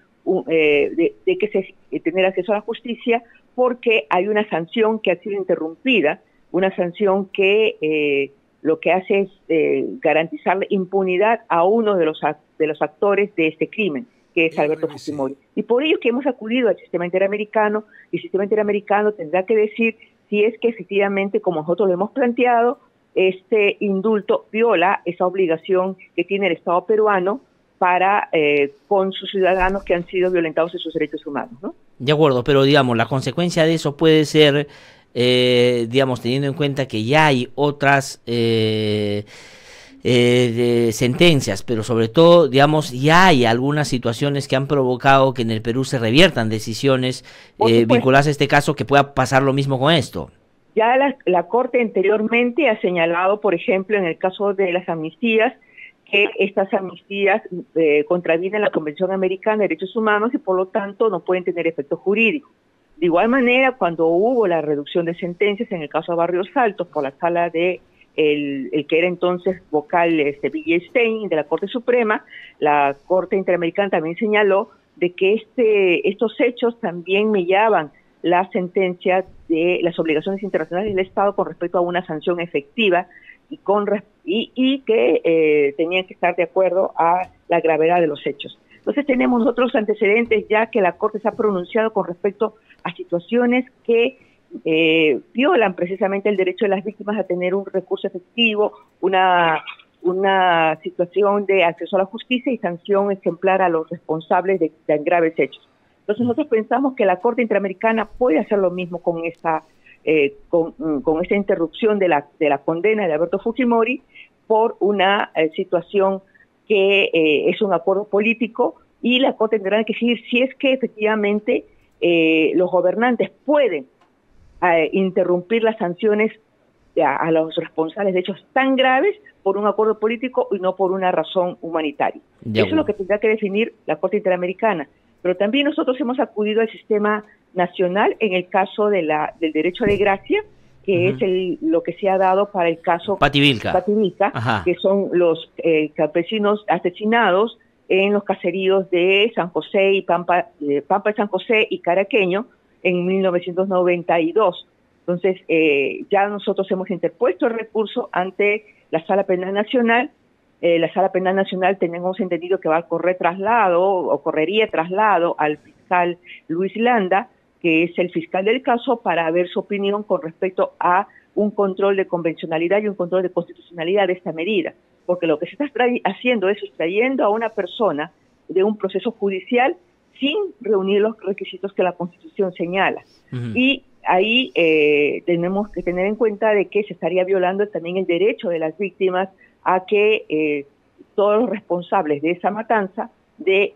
tener acceso a la justicia, porque hay una sanción que ha sido interrumpida, una sanción que lo que hace es garantizar impunidad a uno de los actores de este crimen, que es Alberto Fujimori. Y por ello que hemos acudido al sistema interamericano, y el sistema interamericano tendrá que decir si es que efectivamente, como nosotros lo hemos planteado, este indulto viola esa obligación que tiene el Estado peruano para con sus ciudadanos que han sido violentados en sus derechos humanos, ¿no? De acuerdo, pero digamos, la consecuencia de eso puede ser, digamos, teniendo en cuenta que ya hay otras sentencias, pero sobre todo, digamos, ya hay algunas situaciones que han provocado que en el Perú se reviertan decisiones vinculadas a este caso, que pueda pasar lo mismo con esto. Ya la Corte anteriormente ha señalado, por ejemplo, en el caso de las amnistías, que estas amnistías contravienen la Convención Americana de Derechos Humanos y por lo tanto no pueden tener efecto jurídico. De igual manera, cuando hubo la reducción de sentencias en el caso de Barrios Altos por la sala de el que era entonces vocal Bill Stein de la Corte Suprema, la Corte Interamericana también señaló de que estos hechos también mediaban la sentencia de las obligaciones internacionales del Estado con respecto a una sanción efectiva y que tenían que estar de acuerdo a la gravedad de los hechos. Entonces tenemos nosotros antecedentes ya que la Corte se ha pronunciado con respecto a situaciones que violan precisamente el derecho de las víctimas a tener un recurso efectivo, una situación de acceso a la justicia y sanción ejemplar a los responsables de tan graves hechos. Entonces nosotros pensamos que la Corte Interamericana puede hacer lo mismo con esta con esta interrupción de la condena de Alberto Fujimori por una situación que es un acuerdo político, y la Corte tendrá que decidir si es que efectivamente los gobernantes pueden interrumpir las sanciones a los responsables de hechos tan graves por un acuerdo político y no por una razón humanitaria. Eso es lo que tendrá que definir la Corte Interamericana. Pero también nosotros hemos acudido al sistema nacional en el caso del derecho de gracia, que es lo que se ha dado para el caso Pativilca, que son los campesinos asesinados en los caseríos de San José y Pampa de San José y Caraqueño en 1992. Entonces, ya nosotros hemos interpuesto el recurso ante la Sala Penal Nacional. La Sala Penal Nacional tenemos entendido que va a correría traslado al fiscal Luis Landa, que es el fiscal del caso, para ver su opinión con respecto a un control de convencionalidad y un control de constitucionalidad de esta medida. Porque lo que se está haciendo es extrayendo a una persona de un proceso judicial sin reunir los requisitos que la Constitución señala. Y ahí tenemos que tener en cuenta de que se estaría violando también el derecho de las víctimas a que todos los responsables de esa matanza que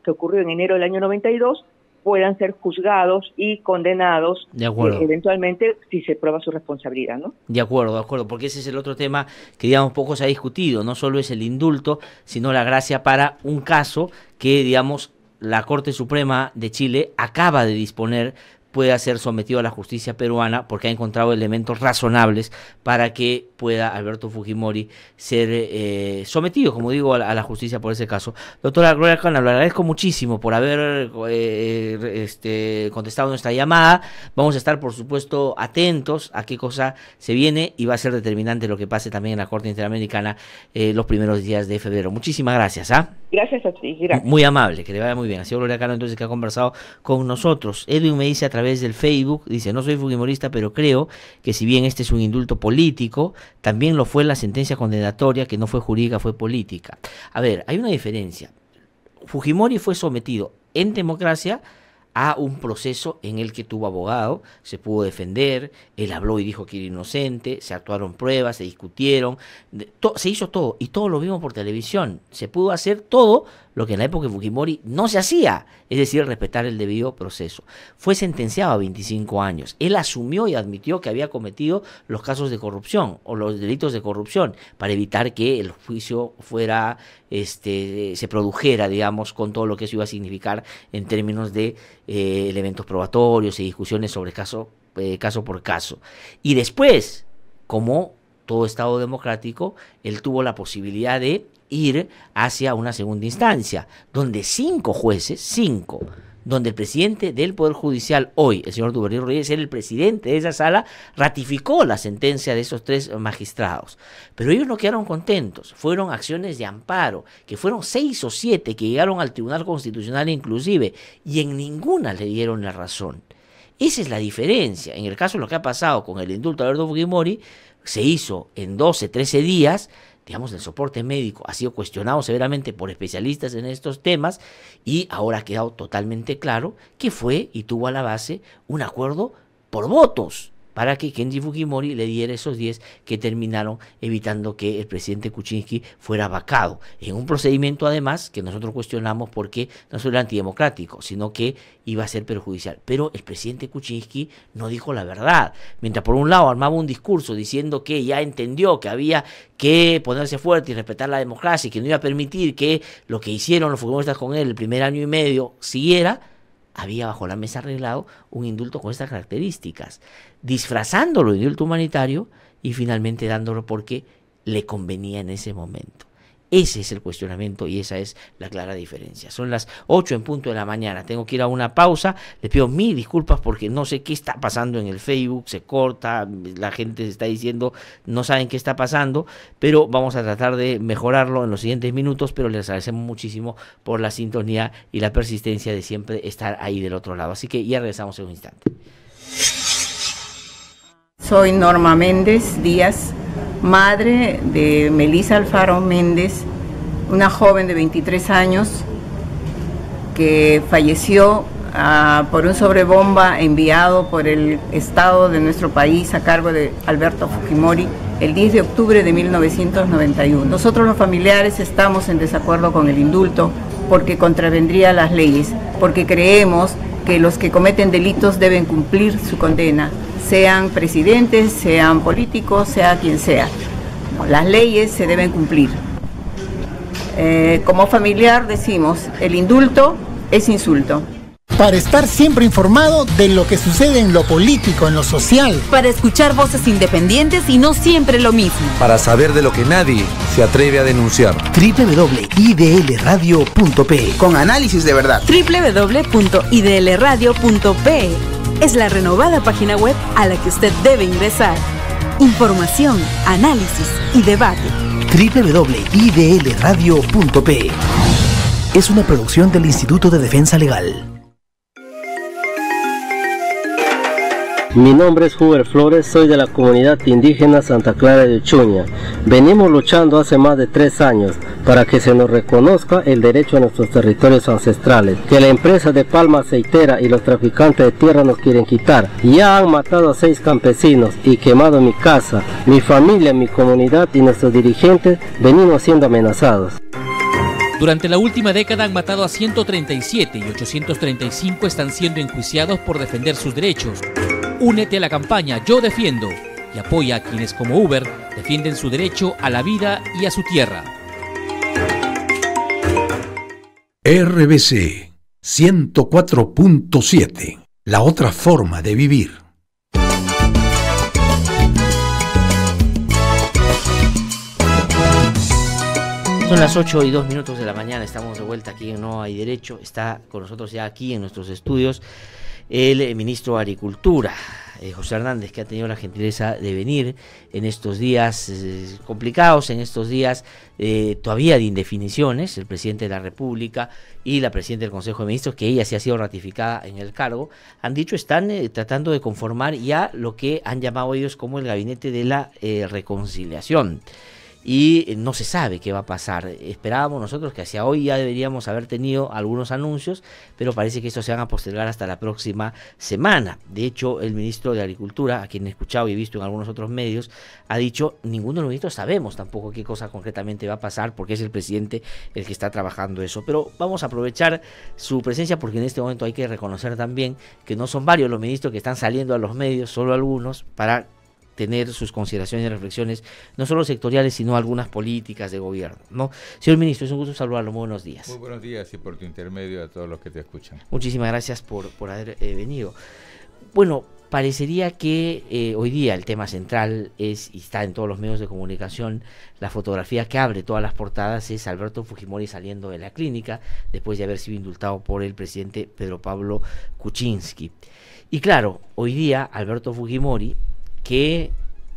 ocurrió en enero del año 92 puedan ser juzgados y condenados eventualmente si se prueba su responsabilidad, ¿no? De acuerdo, porque ese es el otro tema que, digamos, poco se ha discutido. No solo es el indulto, sino la gracia para un caso que, digamos, la Corte Suprema de Chile acaba de disponer pueda ser sometido a la justicia peruana, porque ha encontrado elementos razonables para que pueda Alberto Fujimori ser sometido, como digo, a la justicia por ese caso. Doctora Gloria Cana, le agradezco muchísimo por haber contestado nuestra llamada. Vamos a estar, por supuesto, atentos a qué cosa se viene, y va a ser determinante lo que pase también en la Corte Interamericana los primeros días de febrero. Muchísimas gracias. Gracias a ti, gracias. Muy amable, que le vaya muy bien. Ha sido Gloria Cano, entonces, que ha conversado con nosotros. Edwin me dice a través del Facebook, dice: no soy fujimorista, pero creo que si bien este es un indulto político, también lo fue la sentencia condenatoria, que no fue jurídica, fue política. A ver, hay una diferencia. Fujimori fue sometido en democracia a un proceso en el que tuvo abogado, se pudo defender, él habló y dijo que era inocente, se actuaron pruebas, se discutieron, se hizo todo, y todo lo vimos por televisión. Se pudo hacer todo lo que en la época de Fujimori no se hacía, es decir, respetar el debido proceso. Fue sentenciado a 25 años. Él asumió y admitió que había cometido los casos de corrupción o los delitos de corrupción para evitar que el juicio fuera, se produjera, digamos, con todo lo que eso iba a significar en términos de elementos probatorios y discusiones sobre caso por caso. Y después, como todo Estado democrático, él tuvo la posibilidad de ir hacia una segunda instancia, donde 5 jueces, donde el presidente del Poder Judicial hoy, el señor Duverger Rodríguez, era el presidente de esa sala, ratificó la sentencia de esos 3 magistrados. Pero ellos no quedaron contentos, fueron acciones de amparo, que fueron 6 o 7 que llegaron al Tribunal Constitucional inclusive, y en ninguna le dieron la razón. Esa es la diferencia. En el caso de lo que ha pasado con el indulto de Alberto Fujimori, se hizo en 12, 13 días, digamos, el soporte médico ha sido cuestionado severamente por especialistas en estos temas, y ahora ha quedado totalmente claro que fue y tuvo a la base un acuerdo por votos para que Kenji Fujimori le diera esos 10 que terminaron evitando que el presidente Kuczynski fuera vacado, en un procedimiento además que nosotros cuestionamos porque no solo era antidemocrático, sino que iba a ser perjudicial. Pero el presidente Kuczynski no dijo la verdad. Mientras por un lado armaba un discurso diciendo que ya entendió que había que ponerse fuerte y respetar la democracia y que no iba a permitir que lo que hicieron los fujimoristas con él el primer año y medio siguiera, había bajo la mesa arreglado un indulto con estas características, disfrazándolo de indulto humanitario y finalmente dándolo porque le convenía en ese momento. Ese es el cuestionamiento y esa es la clara diferencia. Son las 8 en punto de la mañana. Tengo que ir a una pausa. Les pido mil disculpas porque no sé qué está pasando en el Facebook. Se corta, la gente está diciendo no saben qué está pasando, pero vamos a tratar de mejorarlo en los siguientes minutos. Pero les agradecemos muchísimo por la sintonía y la persistencia de siempre estar ahí del otro lado. Así que ya regresamos en un instante. Soy Norma Méndez Díaz, madre de Melissa Alfaro Méndez, una joven de 23 años que falleció por un sobrebomba enviado por el Estado de nuestro país a cargo de Alberto Fujimori el 10 de octubre de 1991. Nosotros los familiares estamos en desacuerdo con el indulto porque contravendría las leyes, porque creemos que los que cometen delitos deben cumplir su condena, sean presidentes, sean políticos, sea quien sea. Las leyes se deben cumplir. Como familiar decimos, el indulto es insulto. Para estar siempre informado de lo que sucede en lo político, en lo social. Para escuchar voces independientes y no siempre lo mismo. Para saber de lo que nadie se atreve a denunciar. www.idlradio.pe. Con análisis de verdad. www.idlradio.pe. Es la renovada página web a la que usted debe ingresar. Información, análisis y debate. www.idlradio.pe. Es una producción del Instituto de Defensa Legal. Mi nombre es Huber Flores, soy de la comunidad indígena Santa Clara de Uchuña. Venimos luchando hace más de 3 años para que se nos reconozca el derecho a nuestros territorios ancestrales, que la empresa de palma aceitera y los traficantes de tierra nos quieren quitar. Ya han matado a 6 campesinos y quemado mi casa, mi familia, mi comunidad y nuestros dirigentes venimos siendo amenazados. Durante la última década han matado a 137 y 835 están siendo enjuiciados por defender sus derechos. Únete a la campaña Yo Defiendo y apoya a quienes como Uber defienden su derecho a la vida y a su tierra. RBC 104.7, la otra forma de vivir. Son las 8:02 de la mañana, estamos de vuelta aquí en No Hay Derecho. Está con nosotros ya aquí en nuestros estudios el ministro de Agricultura, José Hernández, que ha tenido la gentileza de venir en estos días complicados, en estos días todavía de indefiniciones. El presidente de la República y la presidenta del Consejo de Ministros, que ella sí ha sido ratificada en el cargo, han dicho están tratando de conformar ya lo que han llamado ellos como el gabinete de la reconciliación. Y no se sabe qué va a pasar. Esperábamos nosotros que hacia hoy ya deberíamos haber tenido algunos anuncios, pero parece que estos se van a postergar hasta la próxima semana. De hecho, el ministro de Agricultura, a quien he escuchado y he visto en algunos otros medios, ha dicho, ninguno de los ministros sabemos tampoco qué cosa concretamente va a pasar, porque es el presidente el que está trabajando eso. Pero vamos a aprovechar su presencia, porque en este momento hay que reconocer también que no son varios los ministros que están saliendo a los medios, solo algunos, para tener sus consideraciones y reflexiones, no solo sectoriales, sino algunas políticas de gobierno, ¿no? Señor ministro, es un gusto saludarlo, muy buenos días. Muy buenos días y por tu intermedio a todos los que te escuchan. Muchísimas gracias por haber venido. Bueno, parecería que hoy día el tema central es, y está en todos los medios de comunicación, la fotografía que abre todas las portadas es Alberto Fujimori saliendo de la clínica después de haber sido indultado por el presidente Pedro Pablo Kuczynski. Y claro, hoy día Alberto Fujimori, que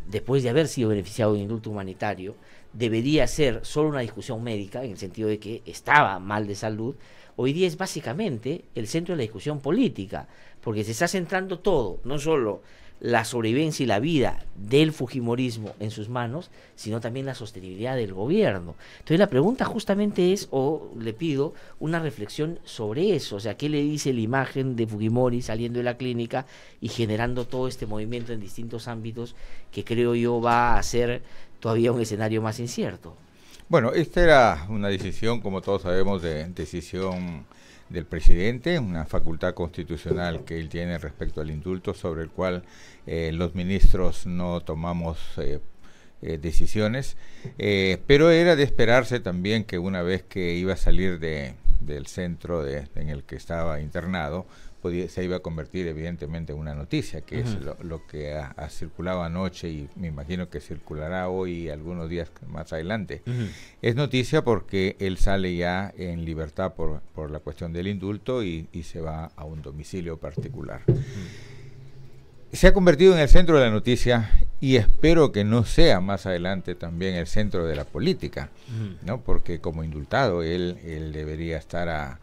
después de haber sido beneficiado de un indulto humanitario, debería ser solo una discusión médica, en el sentido de que estaba mal de salud, hoy día es básicamente el centro de la discusión política, porque se está centrando todo, no solo la sobrevivencia y la vida del fujimorismo en sus manos, sino también la sostenibilidad del gobierno. Entonces la pregunta justamente es, o le pido una reflexión sobre eso, o sea, ¿qué le dice la imagen de Fujimori saliendo de la clínica y generando todo este movimiento en distintos ámbitos que creo yo va a ser todavía un escenario más incierto? Bueno, esta era una decisión, como todos sabemos, de decisión del presidente, una facultad constitucional que él tiene respecto al indulto, sobre el cual los ministros no tomamos decisiones, pero era de esperarse también que una vez que iba a salir del centro en el que estaba internado, se iba a convertir evidentemente en una noticia, que es lo que ha circulado anoche y me imagino que circulará hoy y algunos días más adelante. Es noticia porque él sale ya en libertad por la cuestión del indulto y se va a un domicilio particular. Se ha convertido en el centro de la noticia y espero que no sea más adelante también el centro de la política, ¿no? Porque como indultado él debería estar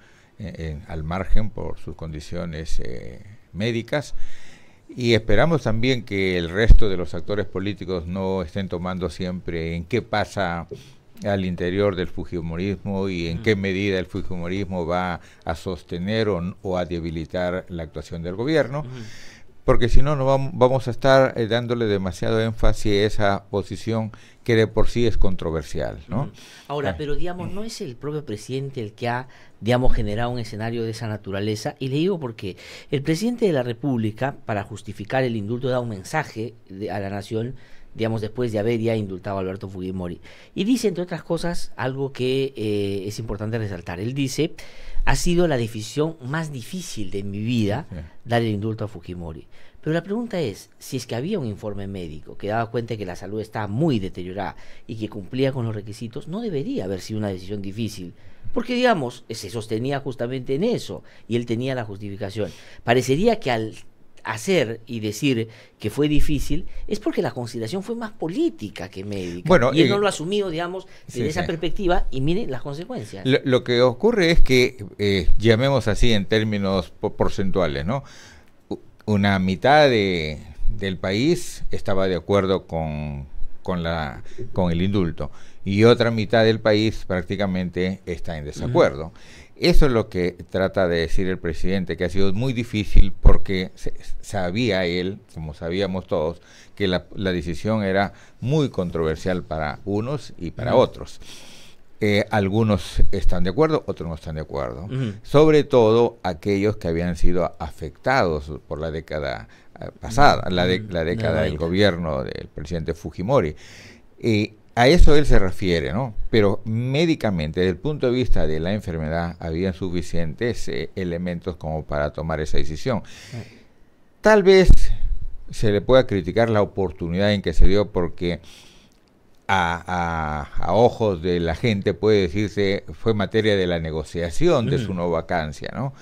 al margen por sus condiciones médicas, y esperamos también que el resto de los actores políticos no estén tomando siempre en qué pasa al interior del fujimorismo y en qué medida el fujimorismo va a sostener o a debilitar la actuación del gobierno, porque si no, vamos a estar dándole demasiado énfasis a esa posición que de por sí es controversial, ¿no? Ahora, pero digamos, ¿no es el propio presidente el que ha, digamos, generado un escenario de esa naturaleza? Y le digo porque el presidente de la República, para justificar el indulto, da un mensaje a la nación, digamos, después de haber ya indultado a Alberto Fujimori. Y dice, entre otras cosas, algo que es importante resaltar. Él dice, ha sido la decisión más difícil de mi vida dar el indulto a Fujimori. Pero la pregunta es, si es que había un informe médico que daba cuenta de que la salud estaba muy deteriorada y que cumplía con los requisitos, no debería haber sido una decisión difícil. Porque, digamos, se sostenía justamente en eso y él tenía la justificación. Parecería que al hacer y decir que fue difícil es porque la consideración fue más política que médica. Bueno, y él no lo ha asumido, digamos, desde esa perspectiva, y miren las consecuencias. Lo que ocurre es que, llamemos así en términos porcentuales, ¿no? Una mitad del país estaba de acuerdo con el indulto y otra mitad del país prácticamente está en desacuerdo. Eso es lo que trata de decir el presidente, que ha sido muy difícil porque sabía él, como sabíamos todos, que la decisión era muy controversial para unos y para otros. Algunos están de acuerdo, otros no están de acuerdo. Sobre todo aquellos que habían sido afectados por la década pasada, la década del gobierno del presidente Fujimori. A eso él se refiere, ¿no? Pero médicamente, desde el punto de vista de la enfermedad, había suficientes elementos como para tomar esa decisión. Tal vez se le pueda criticar la oportunidad en que se dio porque a ojos de la gente puede decirse fue materia de la negociación de su no vacancia, ¿no?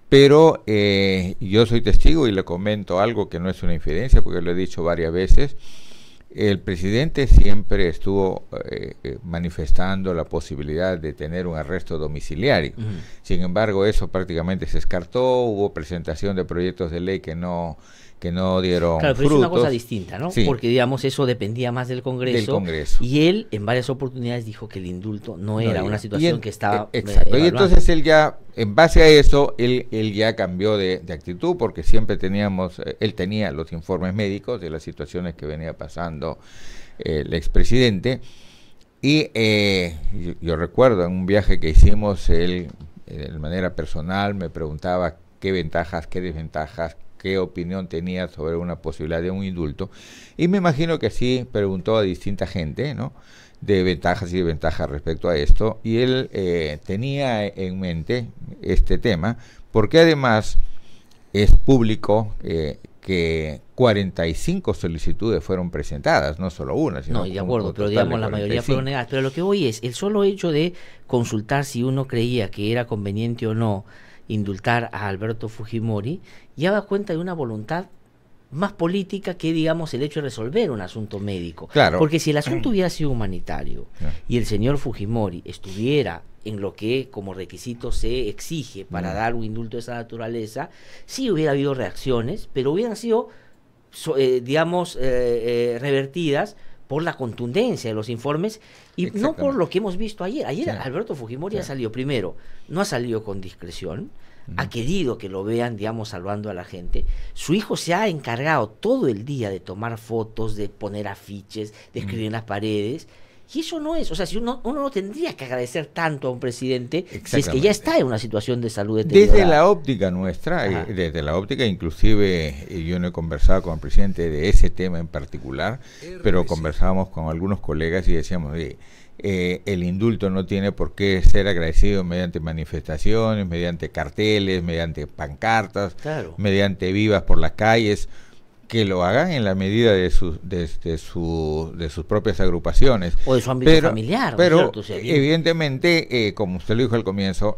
Pero yo soy testigo y le comento algo que no es una infidencia porque lo he dicho varias veces. El presidente siempre estuvo manifestando la posibilidad de tener un arresto domiciliario. Sin embargo, eso prácticamente se descartó, hubo presentación de proyectos de ley que no dieron pero frutos. Es una cosa distinta, ¿no? Sí. Porque, digamos, eso dependía más del Congreso. Y él, en varias oportunidades, dijo que el indulto no era una situación que estaba exacto. evaluando. Y entonces él ya, en base a eso, él ya cambió de actitud, porque siempre él tenía los informes médicos de las situaciones que venía pasando el expresidente. Y yo recuerdo en un viaje que hicimos, él, de manera personal, me preguntaba qué ventajas, qué desventajas, qué opinión tenía sobre una posibilidad de un indulto, y me imagino que sí preguntó a distinta gente, ¿no?, de ventajas y desventajas respecto a esto, y él tenía en mente este tema, porque además es público que 45 solicitudes fueron presentadas, no solo una, sino de acuerdo, pero digamos la mayoría fueron negadas. Pero lo que voy es, el solo hecho de consultar si uno creía que era conveniente o no indultar a Alberto Fujimori, ya da cuenta de una voluntad más política que, digamos, el hecho de resolver un asunto médico. Claro. Porque si el asunto hubiera sido humanitario y el señor Fujimori estuviera en lo que como requisito se exige para dar un indulto de esa naturaleza, sí hubiera habido reacciones, pero hubieran sido, revertidas por la contundencia de los informes y no por lo que hemos visto ayer. Ayer Alberto Fujimori ha salido, primero, no ha salido con discreción, ha querido que lo vean, digamos, salvando a la gente. Su hijo se ha encargado todo el día de tomar fotos, de poner afiches, de escribir en las paredes. Y eso no es, o sea, si uno no tendría que agradecer tanto a un presidente si es que ya está en una situación de salud deteriorada. Desde la óptica nuestra, desde la óptica, inclusive yo no he conversado con el presidente de ese tema en particular, pero conversábamos con algunos colegas y decíamos, el indulto no tiene por qué ser agradecido mediante manifestaciones, mediante carteles, mediante pancartas, mediante vivas por las calles. Que lo hagan en la medida de sus propias agrupaciones. O de su ámbito familiar. Pero evidentemente, como usted lo dijo al comienzo,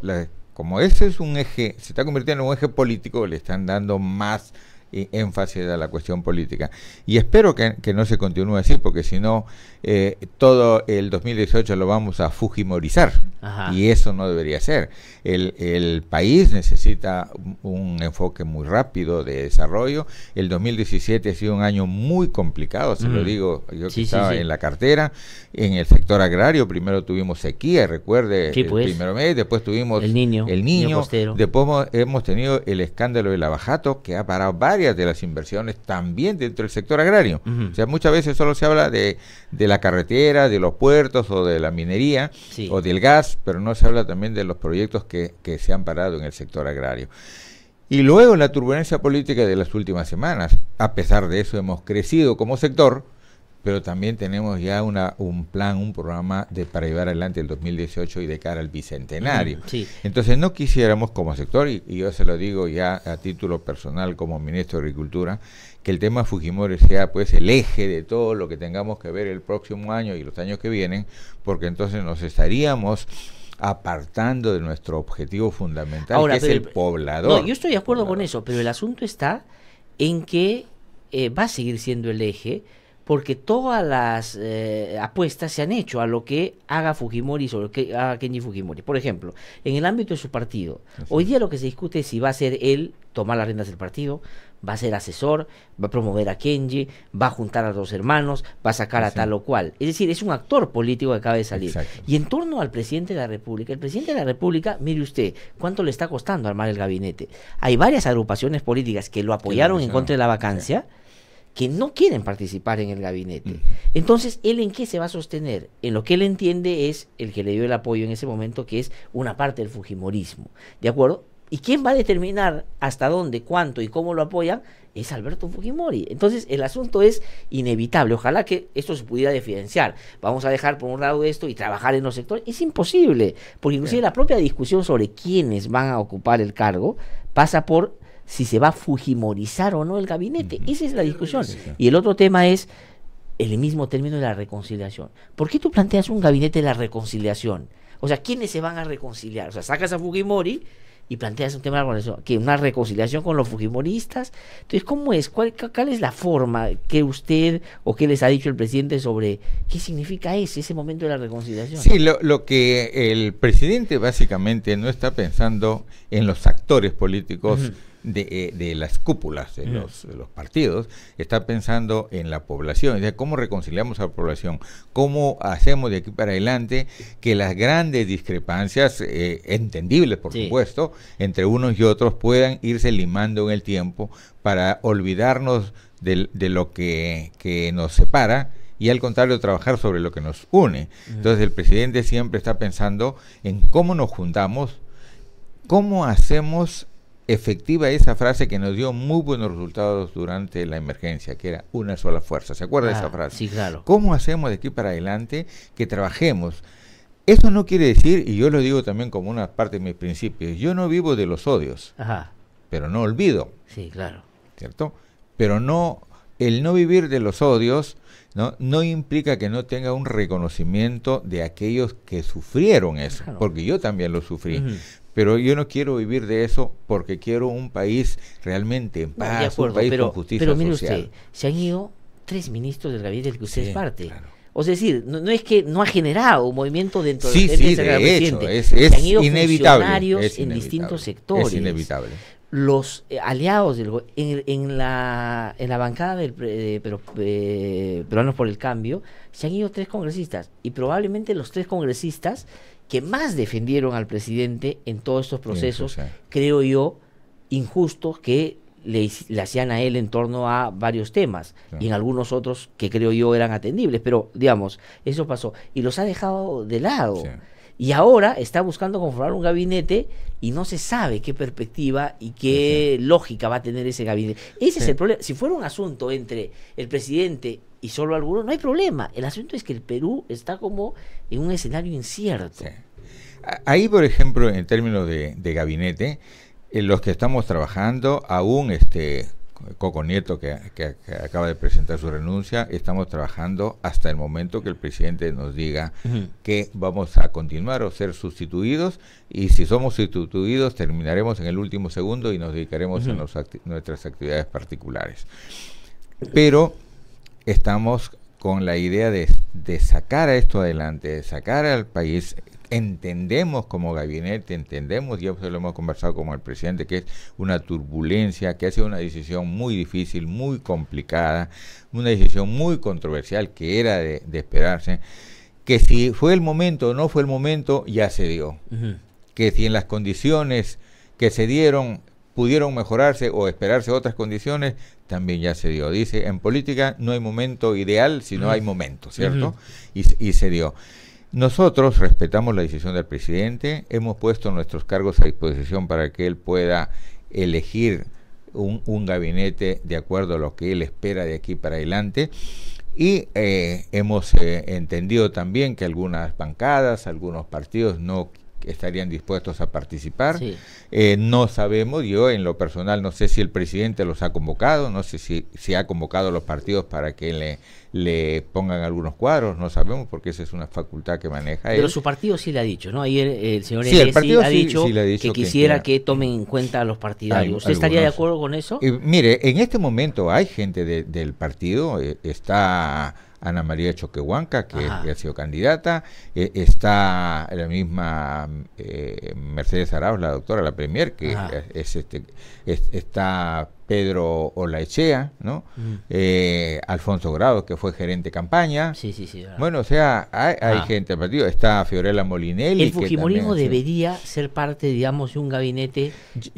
como ese es un eje, se está convirtiendo en un eje político, le están dando más énfasis a la cuestión política. Y espero que no se continúe así, porque si no, todo el 2018 lo vamos a fujimorizar. Ajá. Y eso no debería ser. El país necesita un enfoque muy rápido de desarrollo. El 2017 ha sido un año muy complicado, se lo digo yo que estaba en la cartera. En el sector agrario, primero tuvimos sequía, recuerde, el primer mes, después tuvimos el niño después hemos tenido el escándalo del abajato, que ha parado varias de las inversiones también dentro del sector agrario. O sea, muchas veces solo se habla de la carretera, de los puertos o de la minería o del gas, pero no se habla también de los proyectos que se han parado en el sector agrario. Y luego la turbulencia política de las últimas semanas. A pesar de eso hemos crecido como sector, pero también tenemos ya un plan, un programa para llevar adelante el 2018 y de cara al bicentenario. Entonces no quisiéramos como sector, y yo se lo digo ya a título personal como ministro de Agricultura, que el tema Fujimori sea pues el eje de todo lo que tengamos que ver el próximo año y los años que vienen, porque entonces nos estaríamos apartando de nuestro objetivo fundamental, ahora, que es el poblador. No, yo estoy de acuerdo con eso, pero el asunto está en que va a seguir siendo el eje, porque todas las apuestas se han hecho a lo que haga Fujimori sobre lo que haga Kenji Fujimori. Por ejemplo, en el ámbito de su partido, hoy día lo que se discute es si va a ser él tomar las riendas del partido, va a ser asesor, va a promover a Kenji, va a juntar a los hermanos, va a sacar a tal o cual. Es decir, es un actor político que acaba de salir. Y en torno al presidente de la República, el presidente de la República, mire usted, ¿cuánto le está costando armar el gabinete? Hay varias agrupaciones políticas que lo apoyaron en contra de la vacancia, que no quieren participar en el gabinete. Entonces, ¿él en qué se va a sostener? En lo que él entiende es el que le dio el apoyo en ese momento, que es una parte del fujimorismo, ¿de acuerdo? ¿Y quién va a determinar hasta dónde, cuánto y cómo lo apoyan? Es Alberto Fujimori. Entonces, el asunto es inevitable. Ojalá que esto se pudiera diferenciar. Vamos a dejar por un lado esto y trabajar en los sectores. Es imposible, porque inclusive la propia discusión sobre quiénes van a ocupar el cargo pasa por si se va a fujimorizar o no el gabinete. Esa es la discusión. Y el otro tema es el mismo término de la reconciliación. ¿Por qué tú planteas un gabinete de la reconciliación? O sea, ¿quiénes se van a reconciliar? O sea, sacas a Fujimori y planteas un tema de la reconciliación, que una reconciliación con los fujimoristas. Entonces, ¿cómo es? ¿Cuál es la forma que usted o que les ha dicho el presidente sobre qué significa ese momento de la reconciliación? Sí, lo que el presidente básicamente no está pensando en los actores políticos de las cúpulas de los partidos, está pensando en la población, es decir, cómo reconciliamos a la población, cómo hacemos de aquí para adelante que las grandes discrepancias, entendibles por supuesto, entre unos y otros puedan irse limando en el tiempo para olvidarnos de lo que nos separa y al contrario trabajar sobre lo que nos une. Entonces el presidente siempre está pensando en cómo nos juntamos, cómo hacemos efectiva esa frase que nos dio muy buenos resultados durante la emergencia, que era una sola fuerza. ¿Se acuerda de esa frase? Sí, claro. ¿Cómo hacemos de aquí para adelante que trabajemos? Eso no quiere decir, y yo lo digo también como una parte de mis principios, yo no vivo de los odios, pero no olvido. Sí, claro. ¿Cierto? Pero no, el no vivir de los odios no implica que no tenga un reconocimiento de aquellos que sufrieron eso, porque yo también lo sufrí. Pero yo no quiero vivir de eso porque quiero un país realmente en paz, un país con justicia social. Pero mire usted, se han ido 3 ministros del gabinete del que usted es parte. Claro. O sea, es decir, no es que no ha generado un movimiento dentro del presidente. Es se han ido inevitable, funcionarios en distintos sectores. Es inevitable. Los aliados en la bancada del Peruanos por el Cambio se han ido 3 congresistas, y probablemente los 3 congresistas que más defendieron al presidente en todos estos procesos, creo yo, injustos, que le hacían a él en torno a varios temas, y en algunos otros que creo yo eran atendibles, pero digamos, eso pasó, y los ha dejado de lado. Y ahora está buscando conformar un gabinete y no se sabe qué perspectiva y qué lógica va a tener ese gabinete. Ese es el problema. Si fuera un asunto entre el presidente y solo algunos, no hay problema. El asunto es que el Perú está como en un escenario incierto. Ahí, por ejemplo, en términos de gabinete, los que estamos trabajando aún Coco Nieto, que acaba de presentar su renuncia, estamos trabajando hasta el momento que el presidente nos diga que vamos a continuar o ser sustituidos, y si somos sustituidos terminaremos en el último segundo y nos dedicaremos a nuestras actividades particulares. Pero estamos con la idea de sacar a esto adelante, de sacar al país. Entendemos como gabinete, entendemos, ya lo hemos conversado con el presidente, que es una turbulencia, que ha sido una decisión muy difícil, muy complicada, una decisión muy controversial, que era de esperarse, que si fue el momento o no fue el momento, ya se dio. Que si en las condiciones que se dieron pudieron mejorarse o esperarse otras condiciones, también ya se dio. Dice, en política no hay momento ideal, sino hay momento, ¿cierto? Y se dio. Nosotros respetamos la decisión del presidente, hemos puesto nuestros cargos a disposición para que él pueda elegir un gabinete de acuerdo a lo que él espera de aquí para adelante, y hemos entendido también que algunas bancadas, algunos partidos no estarían dispuestos a participar. No sabemos, yo en lo personal no sé si el presidente los ha convocado, no sé si ha convocado a los partidos para que le pongan algunos cuadros, no sabemos, porque esa es una facultad que maneja él. Pero su partido sí le ha dicho, ¿no? Ayer el señor Elesi ha dicho que quisiera que tomen en cuenta a los partidarios. ¿Usted estaría de acuerdo con eso? Mire, en este momento hay gente del partido, está Ana María Choquehuanca, que ha sido candidata, está la misma Mercedes Arauz, la doctora, la premier, que está Pedro Olaechea, ¿no? Alfonso Grado, que fue gerente de campaña. Bueno, o sea, hay gente del partido, está Fiorella Molinelli. ¿El fujimorismo debería ser parte, digamos, de un gabinete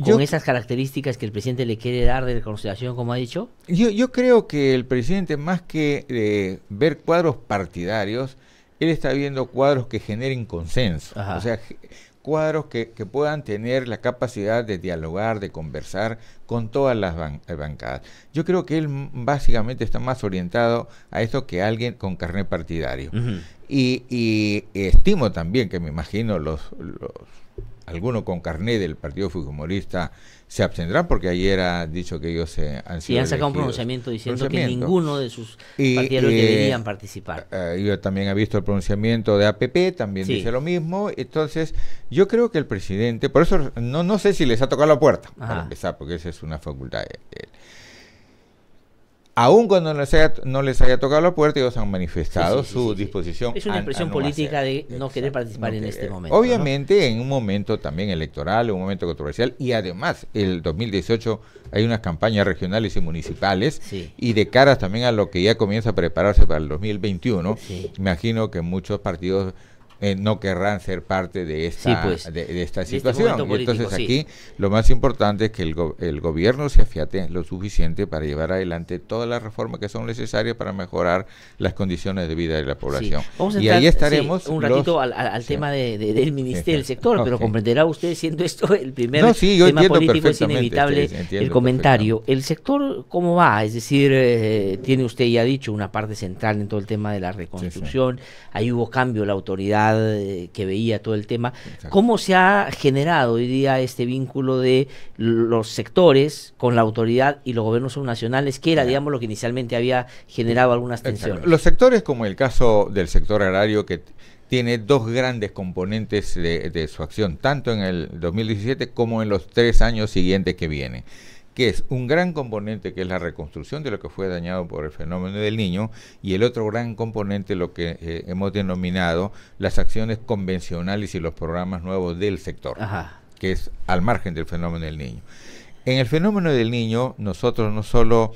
con esas características que el presidente le quiere dar de reconciliación, como ha dicho? Yo creo que el presidente, más que ver cuadros partidarios, él está viendo cuadros que generen consenso. O sea, cuadros que puedan tener la capacidad de dialogar, de conversar con todas las bancadas. Yo creo que él básicamente está más orientado a esto que alguien con carnet partidario. Y estimo también que, me imagino, algunos con carnet del Partido Fujimorista se abstendrán, porque ayer ha dicho que ellos han sido han sacado un pronunciamiento diciendo que ninguno de sus partidarios deberían participar. Yo también he visto el pronunciamiento de APP, también dice lo mismo. Entonces, yo creo que el presidente, por eso no sé si les ha tocado la puerta, para empezar, porque esa es una facultad de él. Aún cuando no les haya tocado la puerta, ellos han manifestado su disposición. Es una expresión política de no querer participar en este momento. Obviamente, en un momento también electoral, un momento controversial, y además el 2018 hay unas campañas regionales y municipales, y de cara también a lo que ya comienza a prepararse para el 2021, imagino que muchos partidos no querrán ser parte de esta situación. Y entonces aquí lo más importante es que el gobierno se afiate lo suficiente para llevar adelante todas las reformas que son necesarias para mejorar las condiciones de vida de la población. Y ahí estaremos un ratito al tema del ministerio del sector, pero comprenderá usted, siendo esto el primer tema político, es inevitable el comentario. ¿El sector cómo va? Es decir, tiene usted ya dicho una parte central en todo el tema de la reconstrucción, ahí hubo cambio en la autoridad que veía todo el tema. ¿Cómo se ha generado hoy día este vínculo de los sectores con la autoridad y los gobiernos subnacionales, que era, digamos, lo que inicialmente había generado algunas tensiones? Los sectores, como el caso del sector agrario, que tiene dos grandes componentes de su acción, tanto en el 2017 como en los 3 años siguientes que vienen, que es un gran componente, que es la reconstrucción de lo que fue dañado por el fenómeno del Niño, y el otro gran componente, lo que hemos denominado las acciones convencionales y los programas nuevos del sector, que es al margen del fenómeno del Niño. En el fenómeno del Niño, nosotros no solo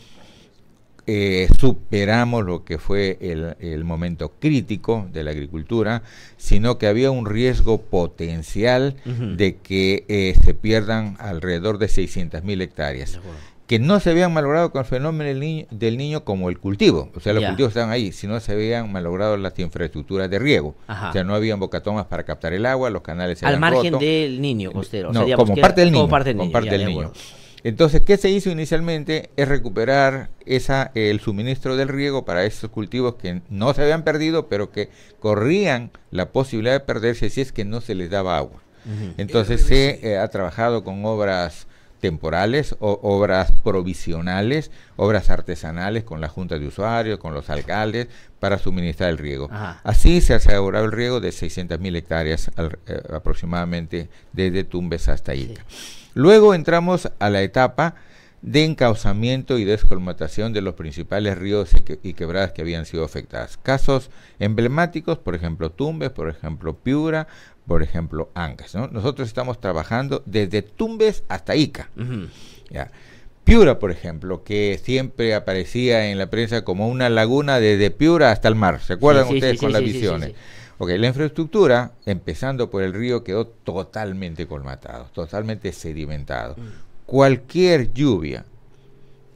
superamos lo que fue el momento crítico de la agricultura, sino que había un riesgo potencial de que se pierdan alrededor de 600.000 hectáreas, que no se habían malogrado con el fenómeno del niño como el cultivo, o sea, los cultivos estaban ahí, sino se habían malogrado las infraestructuras de riego, o sea, no habían bocatomas para captar el agua, los canales se habían roto. Al margen del Niño costero, no, o sea, como parte del niño. Entonces, ¿qué se hizo inicialmente? Es recuperar el suministro del riego para esos cultivos que no se habían perdido, pero que corrían la posibilidad de perderse si es que no se les daba agua. Entonces, se ha trabajado con obras temporales, obras provisionales, obras artesanales con la junta de usuarios, con los alcaldes, para suministrar el riego. Ajá. Así se ha asegurado el riego de 600.000 hectáreas aproximadamente desde Tumbes hasta Ica. Sí. Luego entramos a la etapa de encauzamiento y descolmatación de los principales ríos y quebradas que habían sido afectadas. Casos emblemáticos, por ejemplo, Tumbes, por ejemplo, Piura, por ejemplo, Ancash, ¿no? Nosotros estamos trabajando desde Tumbes hasta Ica. ¿Ya? Piura, por ejemplo, que siempre aparecía en la prensa como una laguna desde Piura hasta el mar. ¿Se acuerdan ustedes con las visiones? Sí. Ok, la infraestructura, empezando por el río, quedó totalmente colmatado, totalmente sedimentado. Cualquier lluvia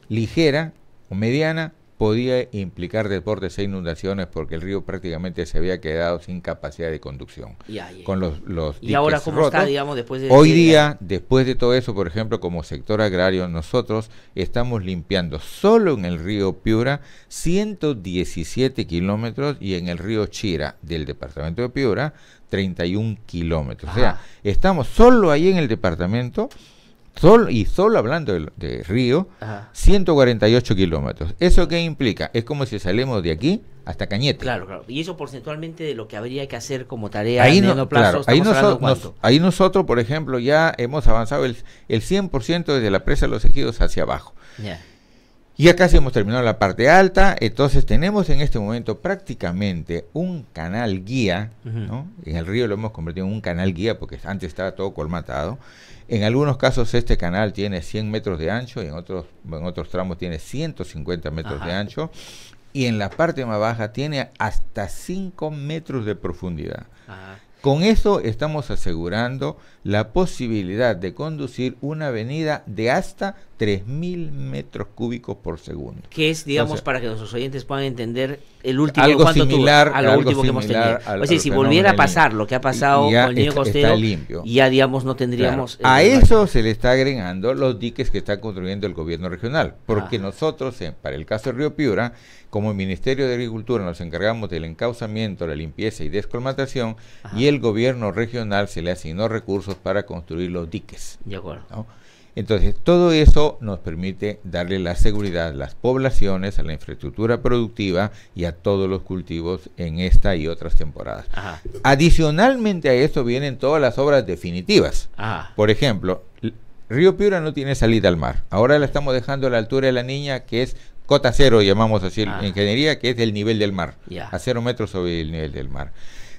ligera o mediana podía implicar desbordes e inundaciones porque el río prácticamente se había quedado sin capacidad de conducción. Con los ¿Y ahora cómo rotos. Está, digamos, después de... Hoy día, después de todo eso, por ejemplo, como sector agrario, nosotros estamos limpiando solo en el río Piura 117 kilómetros y en el río Chira del departamento de Piura 31 kilómetros. O sea, estamos solo ahí en el departamento... Solo hablando de río, 148 kilómetros. ¿Eso qué implica? Es como si salimos de aquí hasta Cañete. Claro. Y eso porcentualmente de lo que habría que hacer como tarea ahí a mediano plazo, ahí nosotros, por ejemplo, ya hemos avanzado el 100% desde la presa de los Ejidos hacia abajo. Ya casi hemos terminado la parte alta, entonces tenemos en este momento prácticamente un canal guía, ¿no? En el río lo hemos convertido en un canal guía porque antes estaba todo colmatado. En algunos casos este canal tiene 100 metros de ancho y en otros tramos tiene 150 metros de ancho y en la parte más baja tiene hasta 5 metros de profundidad. Con eso estamos asegurando la posibilidad de conducir una avenida de hasta 3.000 metros cúbicos por segundo. Que es, digamos, para que nuestros oyentes puedan entender el último algo similar a lo último que hemos tenido. O sea, si volviera a pasar lo que ha pasado con el niño costero, ya, digamos, no tendríamos... Claro. A eso se le está agregando los diques que está construyendo el gobierno regional, porque nosotros, para el caso de Río Piura, como Ministerio de Agricultura nos encargamos del encauzamiento, la limpieza y descolmatación, y el gobierno regional se le asignó recursos para construir los diques. De acuerdo. ¿No? Entonces, todo eso nos permite darle la seguridad a las poblaciones, a la infraestructura productiva y a todos los cultivos en esta y otras temporadas. Adicionalmente a esto vienen todas las obras definitivas. Por ejemplo, Río Piura no tiene salida al mar. Ahora la estamos dejando a la altura de la Niña, que es cota cero, llamamos así en ingeniería, que es el nivel del mar, a 0 metros sobre el nivel del mar.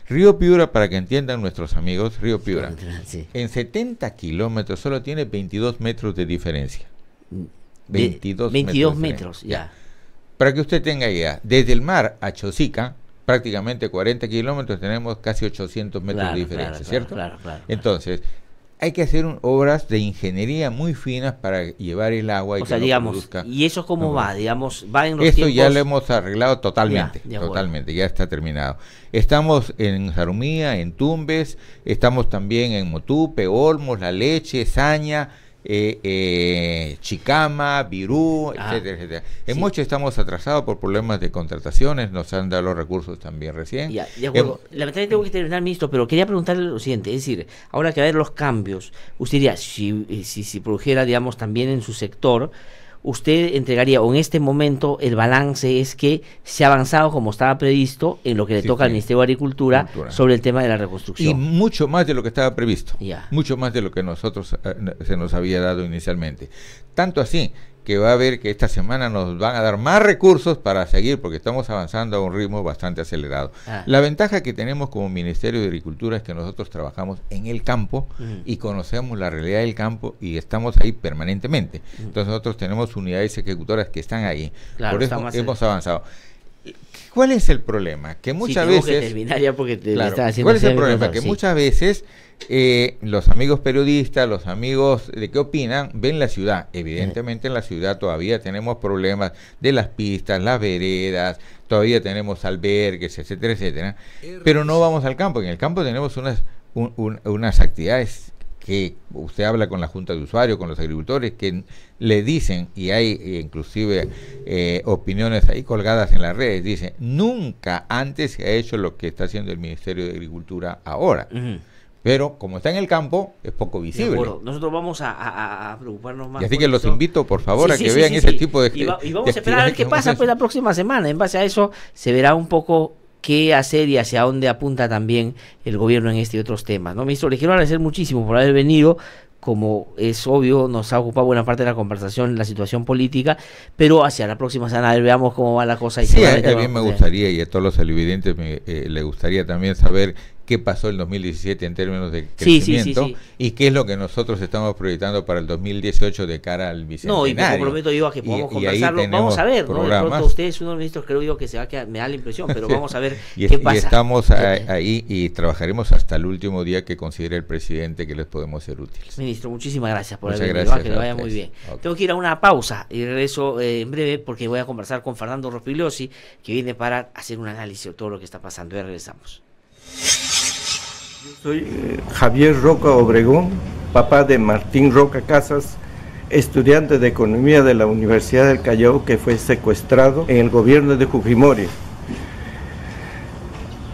Río Piura, para que entiendan nuestros amigos, Río Piura, en 70 kilómetros solo tiene 22 metros de diferencia. 22 metros, ya. Para que usted tenga idea, desde el mar a Chosica, prácticamente 40 kilómetros, tenemos casi 800 metros de diferencia, ¿cierto? Claro. Entonces, hay que hacer obras de ingeniería muy finas para llevar el agua y o sea, que digamos, no produzca. ¿Y eso cómo va? Digamos, va en los Esto tiempos... ya lo hemos arreglado totalmente, bueno. ya está terminado. Estamos en Zarumía, en Tumbes, estamos también en Motupe, Olmos, La Leche, Saña, Chicama, Virú, etcétera, etcétera. En Moche estamos atrasados por problemas de contrataciones, nos han dado los recursos también recién. De acuerdo. Lamentablemente tengo que terminar, ministro, pero quería preguntarle lo siguiente, es decir, ahora que va a haber los cambios, usted diría, si produjera, digamos, también en su sector, usted entregaría, o en este momento el balance es que se ha avanzado como estaba previsto en lo que le toca al Ministerio de Agricultura sobre el tema de la reconstrucción. Y mucho más de lo que estaba previsto, mucho más de lo que nosotros se nos había dado inicialmente. Tanto así que va a haber que esta semana nos van a dar más recursos para seguir, porque estamos avanzando a un ritmo bastante acelerado. La ventaja que tenemos como Ministerio de Agricultura es que nosotros trabajamos en el campo y conocemos la realidad del campo y estamos ahí permanentemente. Entonces nosotros tenemos unidades ejecutoras que están ahí. Por eso hemos avanzado. ¿Cuál es el problema? Que muchas veces... que terminar ya porque ¿cuál es el problema? Que muchas veces los amigos periodistas, los amigos de qué opinan, ven la ciudad. Evidentemente en la ciudad todavía tenemos problemas de las pistas, las veredas, todavía tenemos albergues, etcétera, etcétera. Pero no vamos al campo. En el campo tenemos unas actividades que usted habla con la Junta de Usuarios, con los agricultores, que le dicen, y hay inclusive opiniones ahí colgadas en las redes, dicen, nunca antes se ha hecho lo que está haciendo el Ministerio de Agricultura ahora. Pero como está en el campo, es poco visible. Nosotros vamos a preocuparnos más. Y así que los invito, por favor, a que vean ese tipo de... Y vamos a esperar a ver qué pasa pues la próxima semana. En base a eso se verá un poco qué hacer y hacia dónde apunta también el gobierno en este y otros temas, ¿no? Ministro, le quiero agradecer muchísimo por haber venido. Como es obvio, nos ha ocupado buena parte de la conversación la situación política, pero hacia la próxima semana veamos cómo va la cosa. Y sí, a mí me gustaría, y a todos los televidentes le gustaría también saber qué pasó en 2017 en términos de crecimiento y qué es lo que nosotros estamos proyectando para el 2018 de cara al bicentenario. No, y me comprometo yo a que podamos conversarlo. Vamos a ver, ¿no? De pronto usted es uno de los ministros, creo yo, que se va a quedar, me da la impresión, pero vamos a ver qué pasa. Y estamos ahí y trabajaremos hasta el último día que considere el presidente que les podemos ser útiles. Ministro, muchísimas gracias por haber venido, que le vaya muy bien. Okay. Tengo que ir a una pausa y regreso en breve porque voy a conversar con Fernando Rospigliosi, que viene para hacer un análisis de todo lo que está pasando. Ya regresamos. Yo soy Javier Roca Obregón, papá de Martín Roca Casas, estudiante de Economía de la Universidad del Callao que fue secuestrado en el gobierno de Fujimori.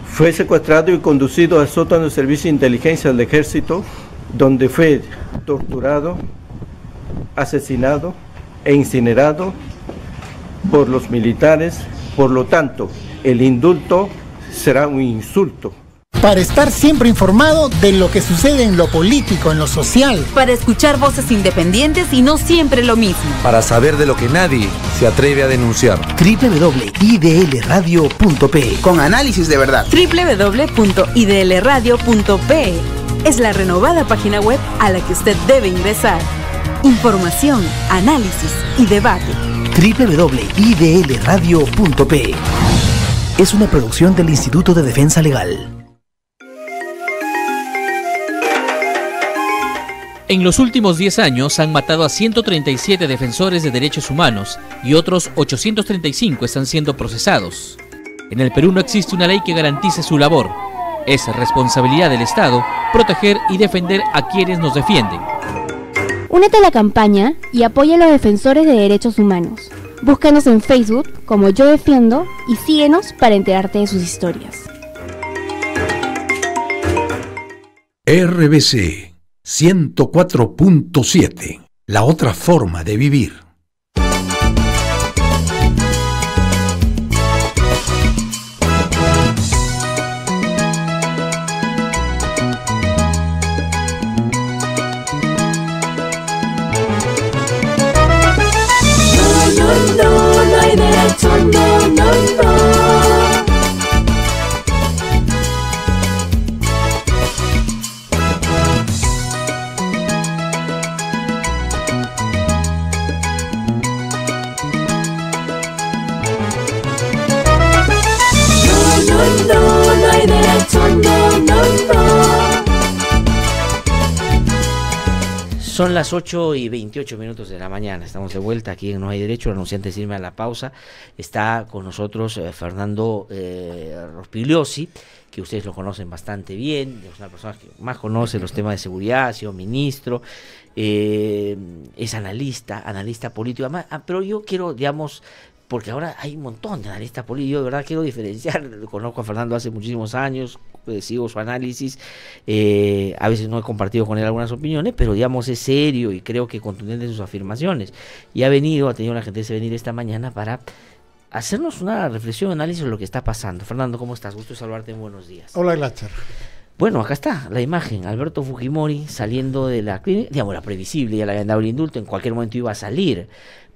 Fue secuestrado y conducido al sótano del Servicio de Inteligencia del Ejército, donde fue torturado, asesinado e incinerado por los militares. Por lo tanto, el indulto será un insulto. Para estar siempre informado de lo que sucede en lo político, en lo social. Para escuchar voces independientes y no siempre lo mismo. Para saber de lo que nadie se atreve a denunciar. www.idlradio.pe Con análisis de verdad. www.idlradio.pe es la renovada página web a la que usted debe ingresar. Información, análisis y debate. www.idlradio.pe es una producción del Instituto de Defensa Legal. En los últimos 10 años han matado a 137 defensores de derechos humanos y otros 835 están siendo procesados. En el Perú no existe una ley que garantice su labor. Es responsabilidad del Estado proteger y defender a quienes nos defienden. Únete a la campaña y apoya a los defensores de derechos humanos. Búscanos en Facebook como Yo Defiendo y síguenos para enterarte de sus historias. RBC 104.7, la otra forma de vivir. No hay derecho, no. Son las 8:28 de la mañana, estamos de vuelta aquí en No Hay Derecho. Anuncié antes de irme a la pausa, está con nosotros Fernando Rospigliosi, que ustedes lo conocen bastante bien, es una persona que más conoce los temas de seguridad, ha sido ministro, es analista político, además, pero yo quiero, digamos, porque ahora hay un montón de analistas políticos, yo de verdad quiero diferenciar, conozco a Fernando hace muchísimos años, sigo su análisis, a veces no he compartido con él algunas opiniones, pero digamos es serio y creo que contundente en sus afirmaciones, y ha tenido la gentileza de venir esta mañana para hacernos una reflexión, análisis de lo que está pasando. Fernando, ¿cómo estás? Gusto de saludarte, buenos días. Hola, Glacher. Bueno, acá está la imagen, Alberto Fujimori saliendo de la clínica, digamos, era previsible, ya le habían dado el indulto, en cualquier momento iba a salir.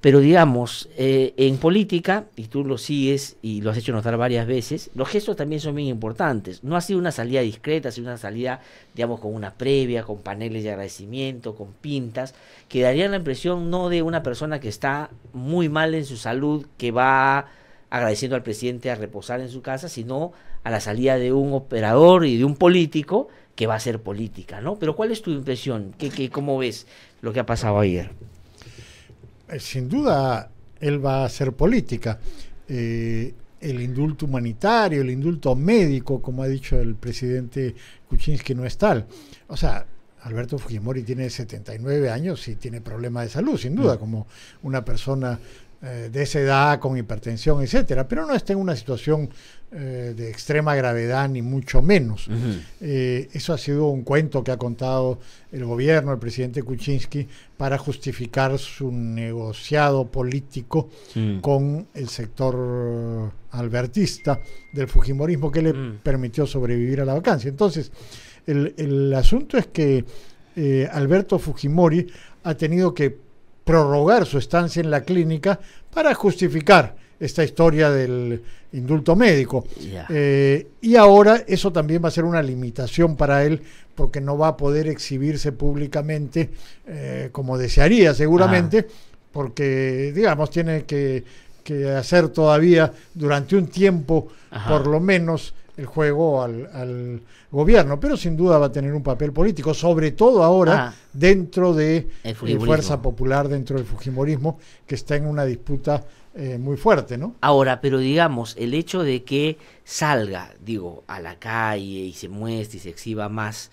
Pero digamos, en política, y tú lo sigues y lo has hecho notar varias veces, los gestos también son bien importantes. No ha sido una salida discreta, ha sido una salida, digamos, con una previa, con paneles de agradecimiento, con pintas, que darían la impresión no de una persona que está muy mal en su salud, que va agradeciendo al presidente a reposar en su casa, sino a la salida de un operador y de un político que va a hacer política, ¿no? Pero ¿cuál es tu impresión? ¿Cómo ves lo que ha pasado ayer? Sin duda, él va a hacer política. El indulto humanitario, el indulto médico, como ha dicho el presidente Kuczynski, no es tal. O sea, Alberto Fujimori tiene 79 años y tiene problemas de salud, sin duda, como una persona de esa edad con hipertensión, etcétera, pero no está en una situación de extrema gravedad ni mucho menos. Eso ha sido un cuento que ha contado el gobierno, el presidente Kuczynski, para justificar su negociado político con el sector albertista del fujimorismo que le permitió sobrevivir a la vacancia. Entonces, el asunto es que Alberto Fujimori ha tenido que prorrogar su estancia en la clínica para justificar esta historia del indulto médico. Y ahora eso también va a ser una limitación para él, porque no va a poder exhibirse públicamente como desearía seguramente, porque digamos tiene que hacer todavía durante un tiempo por lo menos el juego al gobierno, pero sin duda va a tener un papel político, sobre todo ahora dentro de Fuerza Popular, dentro del fujimorismo, que está en una disputa muy fuerte, ¿no? Ahora, pero digamos, el hecho de que salga, digo, a la calle y se muestre y se exhiba más,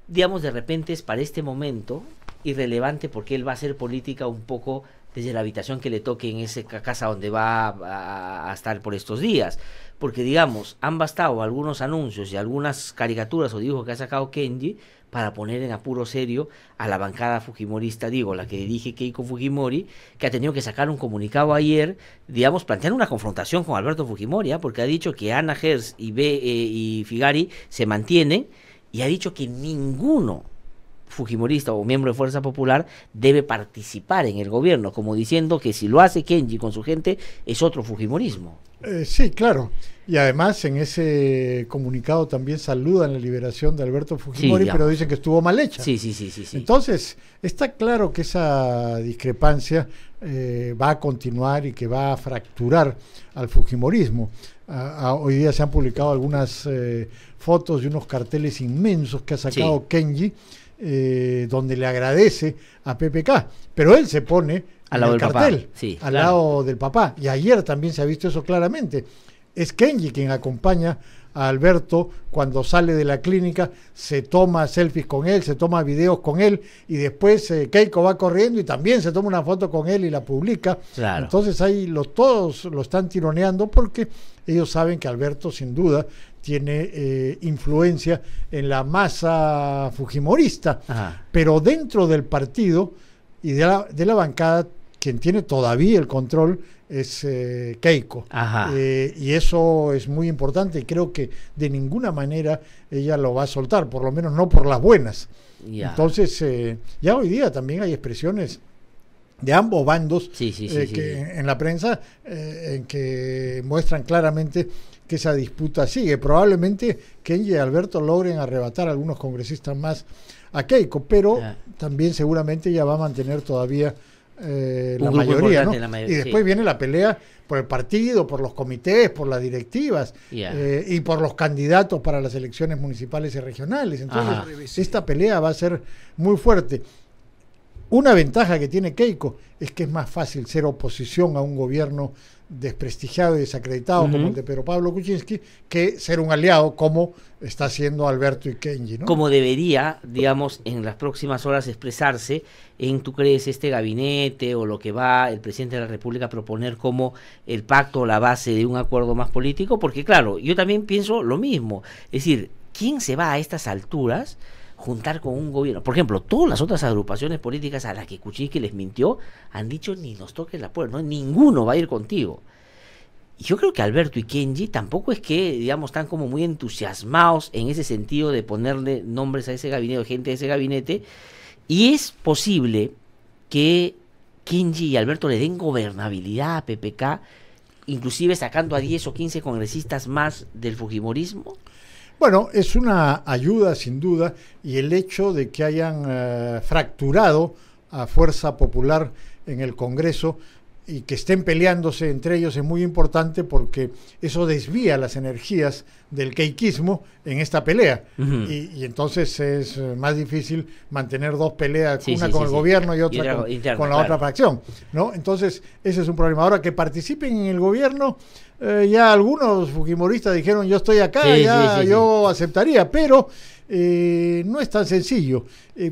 digamos, de repente es para este momento irrelevante, porque él va a hacer política un poco desde la habitación que le toque en esa casa donde va a estar por estos días, porque digamos, han bastado algunos anuncios y algunas caricaturas o dibujos que ha sacado Kenji para poner en apuro serio a la bancada fujimorista, digo, la que dirige Keiko Fujimori, que ha tenido que sacar un comunicado ayer, digamos, planteando una confrontación con Alberto Fujimori, porque ha dicho que Ana Herz y Figari se mantienen, y ha dicho que ninguno fujimorista o miembro de Fuerza Popular debe participar en el gobierno, como diciendo que si lo hace Kenji con su gente es otro fujimorismo. Sí, claro. Y además en ese comunicado también saludan la liberación de Alberto Fujimori, pero dicen que estuvo mal hecha. Sí. Entonces, está claro que esa discrepancia va a continuar y que va a fracturar al fujimorismo. Hoy día se han publicado algunas fotos de unos carteles inmensos que ha sacado Kenji, donde le agradece a PPK, pero él se pone en el cartel, al lado del papá, y ayer también se ha visto eso claramente. Es Kenji quien acompaña a Alberto cuando sale de la clínica, se toma selfies con él, se toma videos con él, y después Keiko va corriendo y también se toma una foto con él y la publica. Entonces ahí todos lo están tironeando, porque ellos saben que Alberto sin duda tiene influencia en la masa fujimorista, pero dentro del partido y de la bancada, quien tiene todavía el control es Keiko, y eso es muy importante, y creo que de ninguna manera ella lo va a soltar, por lo menos no por las buenas. Entonces ya hoy día también hay expresiones de ambos bandos en la prensa en que muestran claramente que esa disputa sigue. Probablemente Kenji y Alberto logren arrebatar a algunos congresistas más a Keiko, pero también seguramente ella va a mantener todavía la mayoría, ¿no? Y después viene la pelea por el partido, por los comités, por las directivas y por los candidatos para las elecciones municipales y regionales. Entonces esta pelea va a ser muy fuerte. Una ventaja que tiene Keiko es que es más fácil ser oposición a un gobierno desprestigiado y desacreditado como el de Pedro Pablo Kuczynski, que ser un aliado como está haciendo Alberto y Kenji, ¿no? Como debería, digamos, en las próximas horas expresarse en, ¿tú crees, este gabinete o lo que va el presidente de la República a proponer como el pacto o la base de un acuerdo más político? Porque claro, yo también pienso lo mismo, es decir, ¿quién se va a estas alturas juntar con un gobierno? Por ejemplo, todas las otras agrupaciones políticas a las que Kuczynski les mintió han dicho ni nos toques la puerta, ¿no? Ninguno va a ir contigo. Y yo creo que Alberto y Kenji tampoco es que, digamos, están como muy entusiasmados en ese sentido de ponerle nombres a ese gabinete o gente de ese gabinete, y es posible que Kenji y Alberto le den gobernabilidad a PPK, inclusive sacando a 10 o 15 congresistas más del fujimorismo. Bueno, es una ayuda sin duda, y el hecho de que hayan fracturado a Fuerza Popular en el Congreso y que estén peleándose entre ellos es muy importante, porque eso desvía las energías del keikismo en esta pelea, y entonces es más difícil mantener dos peleas, una con el gobierno y otra con la otra facción, ¿no? Entonces ese es un problema. Ahora, que participen en el gobierno, ya algunos fujimoristas dijeron yo estoy acá, yo aceptaría, pero no es tan sencillo.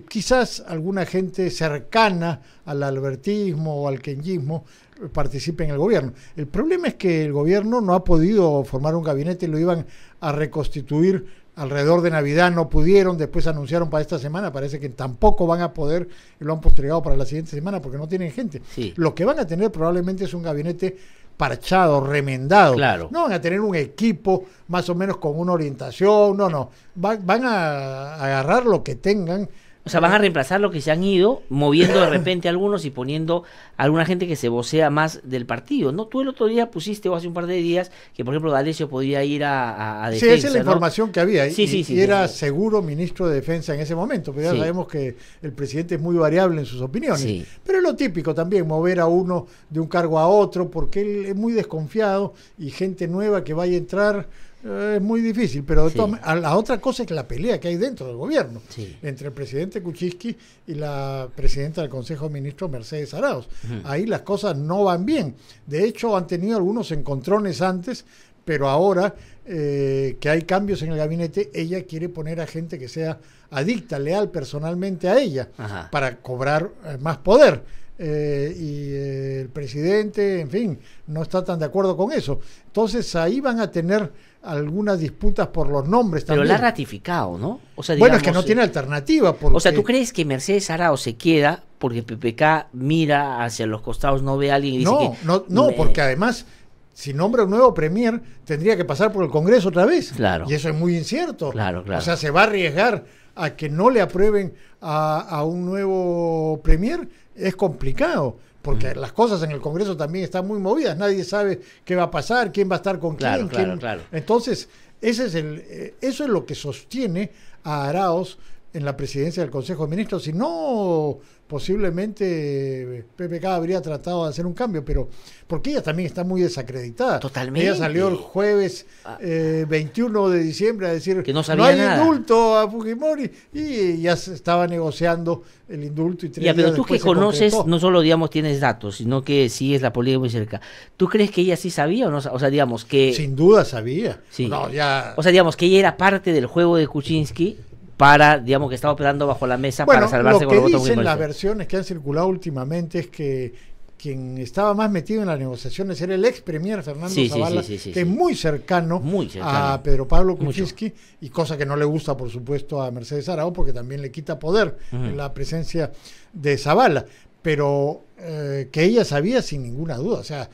Quizás alguna gente cercana al albertismo o al kenyismo participe en el gobierno. El problema es que el gobierno no ha podido formar un gabinete, lo iban a reconstituir alrededor de Navidad, no pudieron, después anunciaron para esta semana, parece que tampoco van a poder, y lo han postergado para la siguiente semana porque no tienen gente. Sí. Lo que van a tener probablemente es un gabinete parchado, remendado. Claro. No van a tener un equipo más o menos con una orientación, no. Van a agarrar lo que tengan. O sea, van a reemplazar lo que se han ido, moviendo de repente algunos y poniendo a alguna gente que se vocea más del partido, ¿no? Tú el otro día pusiste, o hace un par de días, que por ejemplo D'Alessio podía ir a defensa. Sí, esa es la información que había. Sí, y era seguro ministro de defensa en ese momento, pero ya sabemos que el presidente es muy variable en sus opiniones. Sí. Pero es lo típico también, mover a uno de un cargo a otro, porque él es muy desconfiado y gente nueva que vaya a entrar... es muy difícil, pero la otra cosa es la pelea que hay dentro del gobierno entre el presidente Kuczynski y la presidenta del Consejo de Ministros, Mercedes Arauz. Ahí las cosas no van bien. De hecho, han tenido algunos encontrones antes, pero ahora que hay cambios en el gabinete, ella quiere poner a gente que sea adicta, leal personalmente a ella, para cobrar más poder. Y el presidente, en fin, no está tan de acuerdo con eso. Entonces ahí van a tener algunas disputas por los nombres también. Pero la ha ratificado, ¿no? O sea, digamos, bueno, es que no tiene alternativa. Porque... O sea, ¿tú crees que Mercedes Arauz se queda porque PPK mira hacia los costados, no ve a alguien y dice que... No, porque además, si nombra un nuevo premier, tendría que pasar por el Congreso otra vez. Claro. Y eso es muy incierto. Claro. O sea, se va a arriesgar a que no le aprueben a un nuevo premier. Es complicado, porque las cosas en el Congreso también están muy movidas, nadie sabe qué va a pasar, quién va a estar con quién. Claro. Entonces, eso es lo que sostiene a Arauz en la presidencia del Consejo de Ministros. Si no, posiblemente PPK habría tratado de hacer un cambio, pero porque ella también está muy desacreditada. Totalmente. Ella salió el jueves 21 de diciembre a decir que no hay nada. Indulto a Fujimori, y ya se estaba negociando el indulto. Y pero tú que conoces, no solo digamos tienes datos, sino que sigues la política muy cerca. ¿Tú crees que ella sí sabía o no? O sea, digamos que... Sin duda sabía. Sí. O sea, digamos que ella era parte del juego de Kuczynski para, digamos, que estaba operando bajo la mesa para salvarse con el voto. Lo que dicen las versiones que han circulado últimamente es que quien estaba más metido en las negociaciones era el ex premier Fernando Zavala, que es muy cercano a Pedro Pablo Kuczynski, y cosa que no le gusta, por supuesto, a Mercedes Arauz, porque también le quita poder en la presencia de Zavala, pero que ella sabía sin ninguna duda. O sea,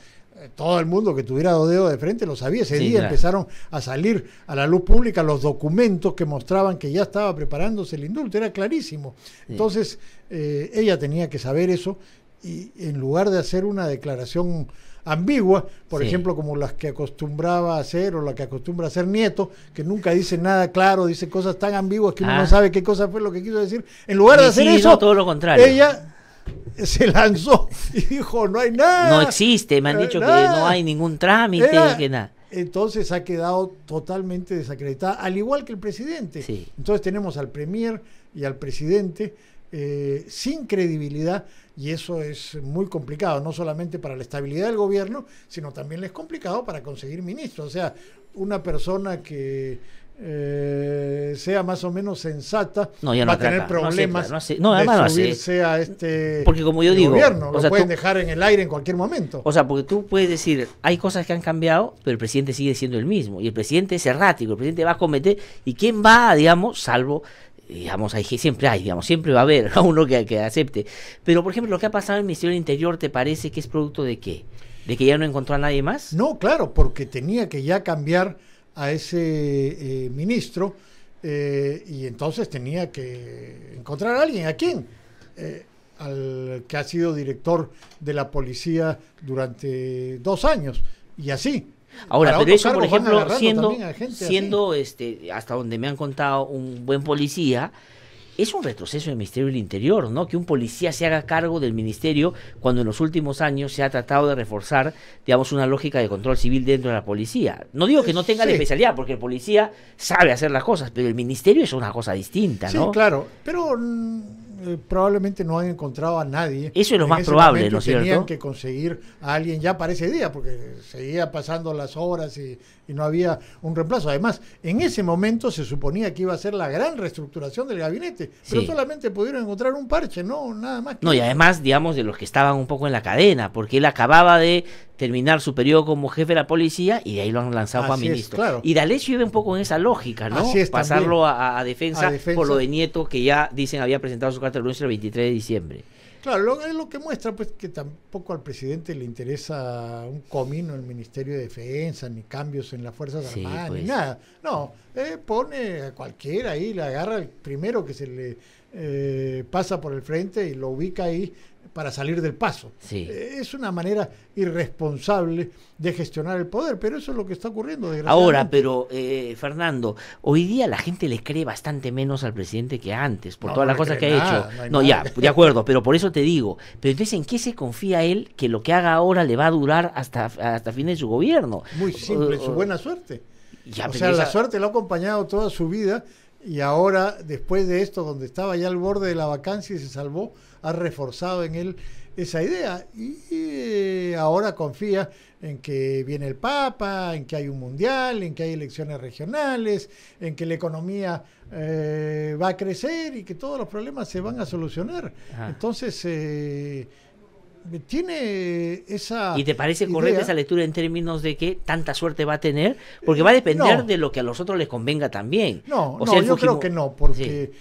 todo el mundo que tuviera dos dedos de frente lo sabía. Ese día empezaron a salir a la luz pública los documentos que mostraban que ya estaba preparándose el indulto, era clarísimo. Entonces, ella tenía que saber eso, y en lugar de hacer una declaración ambigua, por ejemplo, como las que acostumbraba a hacer, o la que acostumbra a hacer Nieto, que nunca dice nada claro, dice cosas tan ambiguas que uno no sabe qué cosa fue lo que quiso decir. En lugar de hacer eso, todo lo contrario. Ella se lanzó y dijo, no hay nada. No existe, me han dicho que no hay ningún trámite, que nada. Entonces ha quedado totalmente desacreditada, al igual que el presidente. Entonces tenemos al premier y al presidente sin credibilidad, y eso es muy complicado, no solamente para la estabilidad del gobierno, sino también es complicado para conseguir ministros. O sea, una persona que sea más o menos sensata va a tener problemas de subirse a este porque como yo digo, gobierno. Lo pueden dejar en el aire en cualquier momento. O sea, porque tú puedes decir, hay cosas que han cambiado, pero el presidente sigue siendo el mismo, y el presidente es errático, el presidente va a cometer, y quién va, digamos, salvo... digamos, siempre va a haber a uno que acepte. Pero, por ejemplo, lo que ha pasado en el Ministerio del Interior, ¿te parece que es producto de qué? ¿De que ya no encontró a nadie más? No, claro, porque tenía que ya cambiar a ese ministro, y entonces tenía que encontrar a alguien. ¿A quién? Al que ha sido director de la policía durante 2 años, y así. Ahora, pero eso, por ejemplo, siendo hasta donde me han contado, un buen policía, es un retroceso del Ministerio del Interior, ¿no? Que un policía se haga cargo del ministerio cuando en los últimos años se ha tratado de reforzar, digamos, una lógica de control civil dentro de la policía. No digo que no tenga la especialidad, porque el policía sabe hacer las cosas, pero el ministerio es una cosa distinta, ¿no? Sí, claro, pero probablemente no han encontrado a nadie. Eso es lo en más ese probable, momento ¿no es cierto? Tenían que conseguir a alguien ya para ese día, porque seguía pasando las horas y no había un reemplazo. Además, en ese momento se suponía que iba a ser la gran reestructuración del gabinete, pero Sí. solamente pudieron encontrar un parche, no nada más. No, y además, digamos, de los que estaban un poco en la cadena, porque él acababa de terminar su periodo como jefe de la policía y de ahí lo han lanzado para Así es, ministro. claro. Y D'Alessio iba un poco en esa lógica, ¿no? Así es, Pasarlo también. a defensa A defensa. por lo de Nieto, que ya dicen había presentado su carta de renuncia el 23 de diciembre. Claro, es lo que muestra pues que tampoco al presidente le interesa un comino en el Ministerio de Defensa, ni cambios en las Fuerzas Sí, Armadas, pues. ni nada. No, pone a cualquiera ahí, le agarra el primero que se le pasa por el frente y lo ubica ahí para salir del paso. Sí. Es una manera irresponsable de gestionar el poder, pero eso es lo que está ocurriendo, desgraciadamente. Ahora, pero Fernando, hoy día la gente le cree bastante menos al presidente que antes, por No, todas no las le cosas que cree ha nada, hecho. no hay No, nada. ya, de acuerdo, pero por eso te digo. Pero entonces, ¿en qué se confía él que lo que haga ahora le va a durar hasta fin de su gobierno? Muy simple, su buena suerte. Ya, O pero sea, la esa- suerte lo ha acompañado toda su vida y ahora, después de esto, donde estaba ya al borde de la vacancia y se salvó, ha reforzado en él esa idea y ahora confía en que viene el Papa, en que hay un mundial, en que hay elecciones regionales, en que la economía va a crecer y que todos los problemas se van a solucionar. Ajá. Entonces, tiene esa ¿Y te parece correcta idea. esa lectura en términos de que tanta suerte va a tener? Porque va a depender no. de lo que a los otros les convenga también. No, O no, sea, el yo creo Fujimo- que no, porque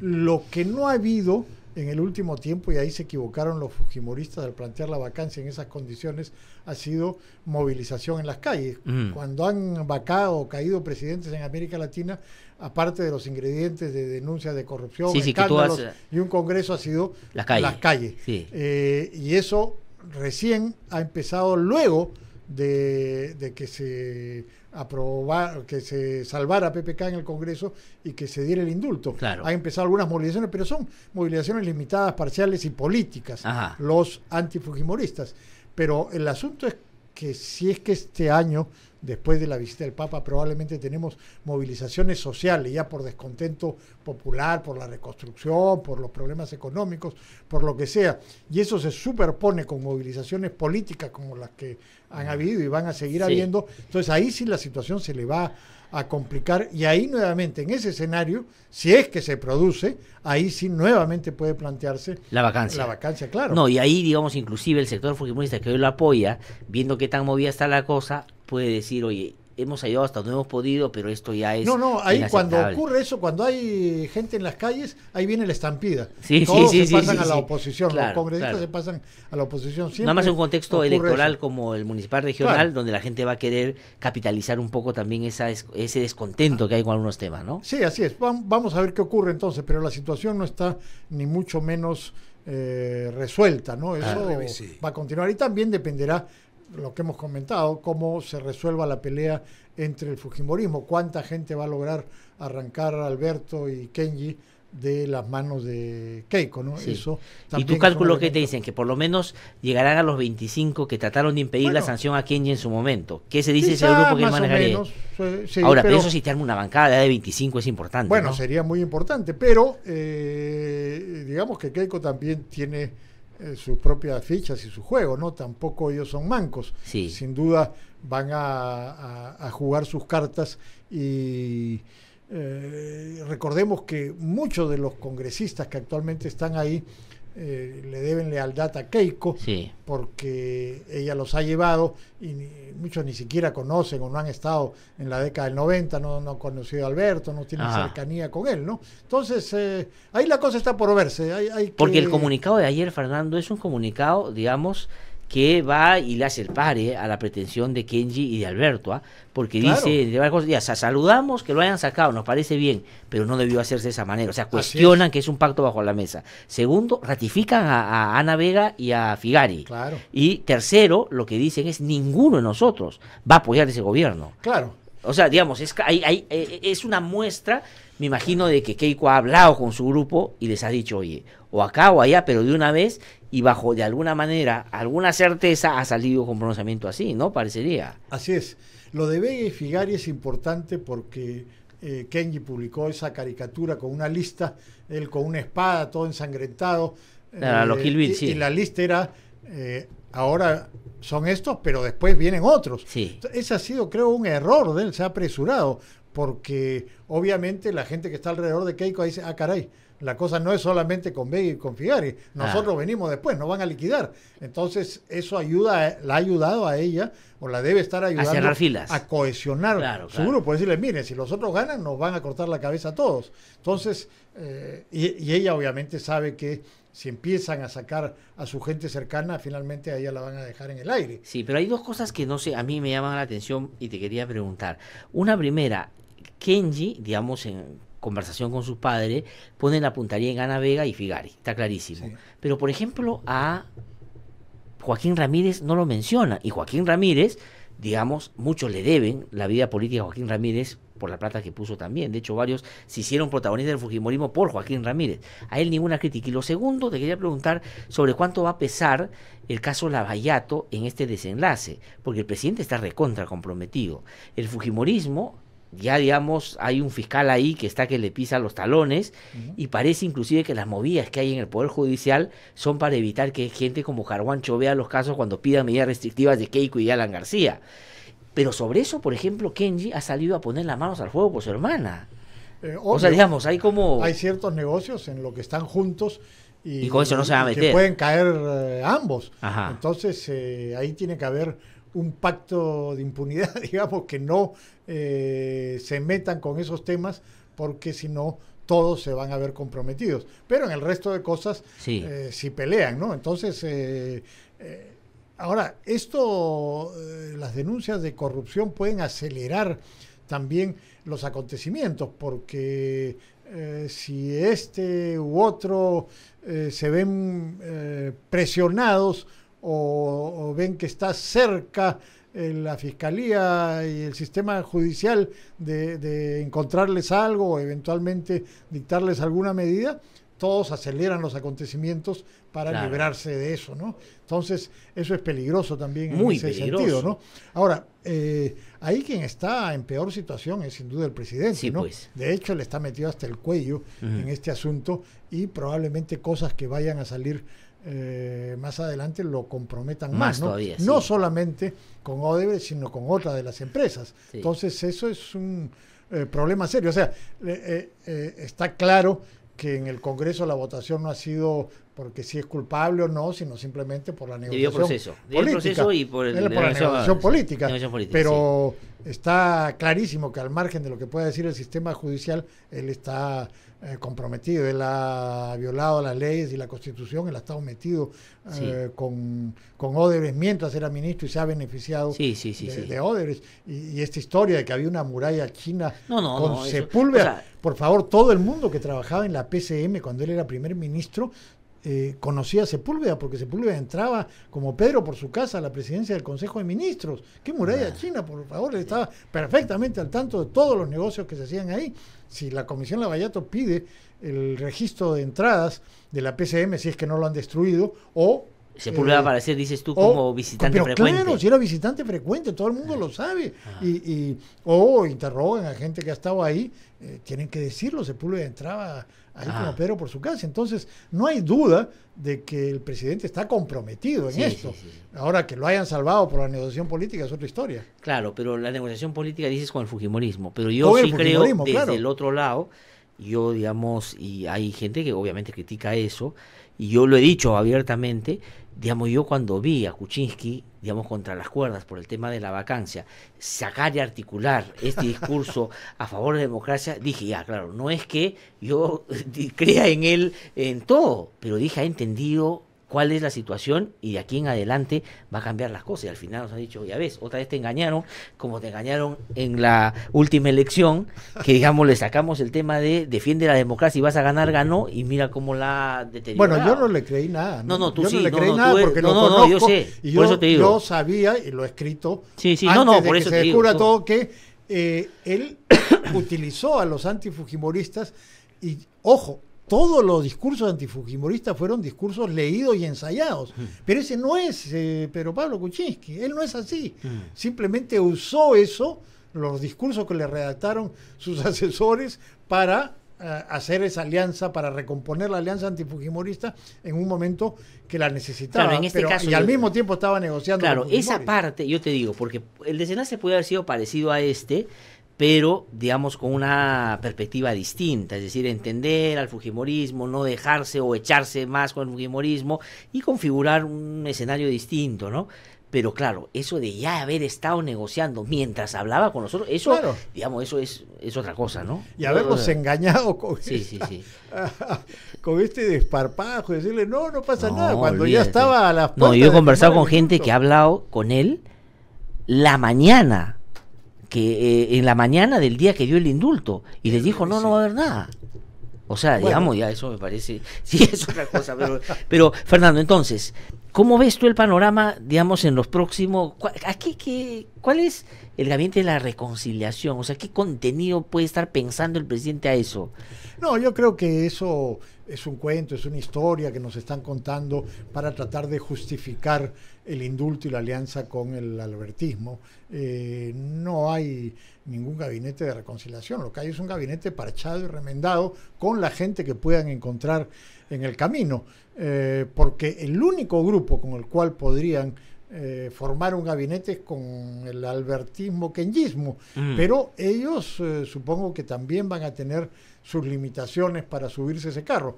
lo que no ha habido en el último tiempo, y ahí se equivocaron los fujimoristas al plantear la vacancia en esas condiciones, ha sido movilización en las calles. Cuando han vacado o caído presidentes en América Latina, aparte de los ingredientes de denuncias de corrupción, Sí, sí, que tú escándalos has- y un congreso, ha sido La calle. las calles. Sí. Y eso recién ha empezado luego de que se que se salvara a PPK en el Congreso y que se diera el indulto. Claro. Han empezado algunas movilizaciones, pero son movilizaciones limitadas, parciales y políticas, Ajá. los antifujimoristas. Pero el asunto es que si es que este año, después de la visita del Papa, probablemente tenemos movilizaciones sociales, ya por descontento popular, por la reconstrucción, por los problemas económicos, por lo que sea, y eso se superpone con movilizaciones políticas como las que han habido y van a seguir Sí. habiendo, entonces ahí sí la situación se le va a complicar, y ahí nuevamente en ese escenario, si es que se produce, ahí sí nuevamente puede plantearse La vacancia. La vacancia, claro. No, y ahí, digamos, inclusive el sector fujimorista que hoy lo apoya, viendo qué tan movida está la cosa, puede decir, oye, hemos ayudado hasta donde hemos podido, pero esto ya es No, ahí cuando inaceptable. ocurre eso, cuando hay gente en las calles, ahí viene la estampida. Sí, Todos sí, se sí, pasan sí, a la sí. oposición, Claro, los congresistas claro. se pasan a la oposición. Siempre Nada más en un contexto ocurre electoral eso. como el municipal regional, Claro. donde la gente va a querer capitalizar un poco también ese descontento que hay con algunos temas, ¿no? Sí, así es. Vamos a ver qué ocurre entonces, pero la situación no está ni mucho menos resuelta, ¿no? Eso Ah, va a continuar y también dependerá, lo que hemos comentado, cómo se resuelva la pelea entre el fujimorismo, cuánta gente va a lograr arrancar a Alberto y Kenji de las manos de Keiko, ¿no? Sí. Eso ¿Y también tu es cálculo un qué te elemento. dicen? Que por lo menos llegarán a los 25 que trataron de impedir la Bueno. sanción a Kenji en su momento. ¿Qué se dice ese Quizá grupo que él más o manejaría? menos, sí, Ahora, pero pero- eso si te arma una bancada de 25 es importante, Bueno, ¿no? sería muy importante, pero digamos que Keiko también tiene sus propias fichas y su juego, ¿no? Tampoco ellos son mancos. Sí. Sin duda van a jugar sus cartas y recordemos que muchos de los congresistas que actualmente están ahí le deben lealtad a Keiko, Sí. porque ella los ha llevado y muchos ni siquiera conocen o no han estado en la década del 90, no han conocido a Alberto, no tienen Ajá. cercanía con él, ¿no? Entonces, ahí la cosa está por verse. Hay Porque que- el comunicado de ayer, Fernando, es un comunicado, digamos, que va y le hace el pare a la pretensión de Kenji y de Alberto, ¿ah? Porque Claro. dice, de varias cosas, ya, saludamos que lo hayan sacado, nos parece bien, pero no debió hacerse de esa manera. O sea, Así cuestionan que es un pacto bajo la mesa. Segundo, ratifican a Ana Vega y a Figari. Claro. Y tercero, lo que dicen es ninguno de nosotros va a apoyar ese gobierno. Claro. O sea, digamos, es una muestra, me imagino, de que Keiko ha hablado con su grupo y les ha dicho, oye, o acá o allá, pero de una vez, y bajo de alguna manera, alguna certeza, ha salido con pronunciamiento así, ¿no? Parecería. Así es. Lo de Vega y Figari es importante porque Kenji publicó esa caricatura con una lista, él con una espada, todo ensangrentado. Claro, los Kill Bill, sí. Y la lista era, ahora son estos, pero después vienen otros. Sí. Ese ha sido, creo, un error de él, se ha apresurado, porque obviamente la gente que está alrededor de Keiko dice, caray, la cosa no es solamente con Vega y con Figari, nosotros venimos después, nos van a liquidar. Entonces eso la ha ayudado a ella, o la debe estar ayudando a cerrar filas, a cohesionar su grupo, decirle, mire, si los otros ganan, nos van a cortar la cabeza a todos. Entonces, y ella obviamente sabe que si empiezan a sacar a su gente cercana, finalmente a ella la van a dejar en el aire. Sí, pero hay dos cosas que no sé, a mí me llaman la atención y te quería preguntar. Una primera, Kenji, digamos, en conversación con su padre, pone la puntería en Ana Vega y Figari, está clarísimo. Sí. Pero, por ejemplo, a Joaquín Ramírez no lo menciona, y Joaquín Ramírez, digamos, muchos le deben la vida política a Joaquín Ramírez por la plata que puso también. De hecho, varios se hicieron protagonistas del fujimorismo por Joaquín Ramírez. A él ninguna crítica. Y lo segundo, te quería preguntar sobre cuánto va a pesar el caso Lavallato en este desenlace, porque el presidente está recontra comprometido. El fujimorismo, ya digamos, hay un fiscal ahí que está que le pisa los talones, y parece inclusive que las movidas que hay en el Poder Judicial son para evitar que gente como Carguancho vea los casos cuando pidan medidas restrictivas de Keiko y Alan García. Pero sobre eso, por ejemplo, Kenji ha salido a poner las manos al fuego por su hermana. O sea, digamos, hay como... Hay ciertos negocios en los que están juntos y con eso no se va a meter. Que pueden caer ambos. Ajá. Entonces, ahí tiene que haber un pacto de impunidad, digamos, que no se metan con esos temas, porque si no, todos se van a ver comprometidos. Pero en el resto de cosas, sí pelean, ¿no? Entonces... ahora, las denuncias de corrupción pueden acelerar también los acontecimientos, porque si este u otro se ven presionados o ven que está cerca la Fiscalía y el sistema judicial de encontrarles algo o eventualmente dictarles alguna medida, todos aceleran los acontecimientos para librarse de eso, ¿no? Entonces, eso es peligroso también en ese sentido, ¿no? Ahora, ahí quien está en peor situación es sin duda el presidente, sí, ¿no? Pues. De hecho, le está metido hasta el cuello en este asunto, y probablemente cosas que vayan a salir más adelante lo comprometan más, ¿no? Todavía, no solamente con Odebrecht, sino con otra de las empresas. Sí. Entonces, eso es un problema serio. O sea, está claro que en el Congreso la votación no ha sido porque si es culpable o no, sino simplemente por la negociación política. Y por la negociación política. Pero sí, está clarísimo que al margen de lo que pueda decir el sistema judicial, él está comprometido. Él ha violado las leyes y la Constitución, él ha estado metido con Odebrecht mientras era ministro y se ha beneficiado de Odebrecht. Y esta historia de que había una muralla china con Sepúlveda, por favor, todo el mundo que trabajaba en la PCM cuando él era primer ministro conocía a Sepúlveda, porque Sepúlveda entraba como Pedro por su casa a la presidencia del Consejo de Ministros. ¿Qué muralla china? Por favor, él estaba perfectamente al tanto de todos los negocios que se hacían ahí. Si la Comisión Lavallato pide el registro de entradas de la PCM, si es que no lo han destruido, o Sepúlveda va a aparecer, dices tú, como visitante frecuente. Claro, si era visitante frecuente, todo el mundo lo sabe. O interrogan a gente que ha estado ahí, tienen que decirlo. Sepúlveda entraba ahí como Pedro por su casa. Entonces, no hay duda de que el presidente está comprometido en esto. Sí. Ahora, que lo hayan salvado por la negociación política es otra historia. Claro, pero la negociación política dices con el fujimorismo. Pero yo sí creo, desde el otro lado, yo, digamos, y hay gente que obviamente critica eso, y yo lo he dicho abiertamente, digamos, yo cuando vi a Kuczynski, digamos, contra las cuerdas por el tema de la vacancia, sacar y articular este discurso a favor de la democracia, dije, ya, claro, no es que yo crea en él en todo, pero dije, ha entendido cuál es la situación y de aquí en adelante va a cambiar las cosas. Y al final nos han dicho, ya ves, otra vez te engañaron, como te engañaron en la última elección, que digamos le sacamos el tema de defiende la democracia y vas a ganar, ganó, y mira cómo la ha deteriorado. Bueno, yo no le creí nada. No, tú yo sí. No le creí nada porque lo conozco. Yo sé, y por eso te digo. Yo sabía, y lo he escrito, sí, antes por de eso que te se digo, descubra todo, que él utilizó a los antifujimoristas y, ojo, todos los discursos antifujimoristas fueron discursos leídos y ensayados. Pero ese no es Pedro Pablo Kuczynski. Él no es así. Simplemente usó eso los discursos que le redactaron sus asesores para hacer esa alianza, para recomponer la alianza antifujimorista en un momento que la necesitaba. Claro, en este caso, y al mismo tiempo estaba negociando. Claro, esa parte, yo te digo, porque el desenlace puede haber sido parecido a este, pero digamos con una perspectiva distinta, es decir, entender al fujimorismo, no dejarse o echarse más con el fujimorismo y configurar un escenario distinto, ¿no? Pero claro, eso de ya haber estado negociando mientras hablaba con nosotros, eso, claro, digamos, eso es otra cosa, ¿no? Y habernos engañado con, sí. Con este desparpajo, decirle, no pasa nada, cuando olvídate. Ya estaba a las puertas. No, yo he conversado con gente que ha hablado con él la mañana, en la mañana del día que dio el indulto, y les dijo, no va a haber nada. O sea, bueno, digamos, ya eso me parece, sí, es otra cosa, pero Fernando, entonces, ¿cómo ves tú el panorama, digamos, en los próximos, cuál es el gabinete de la reconciliación? O sea, ¿qué contenido puede estar pensando el presidente a eso? No, yo creo que eso es un cuento, es una historia que nos están contando para tratar de justificar el indulto y la alianza con el albertismo. No hay ningún gabinete de reconciliación, lo que hay es un gabinete parchado y remendado con la gente que puedan encontrar en el camino, porque el único grupo con el cual podrían formar un gabinete es con el albertismo kenyismo, pero ellos supongo que también van a tener sus limitaciones para subirse ese carro.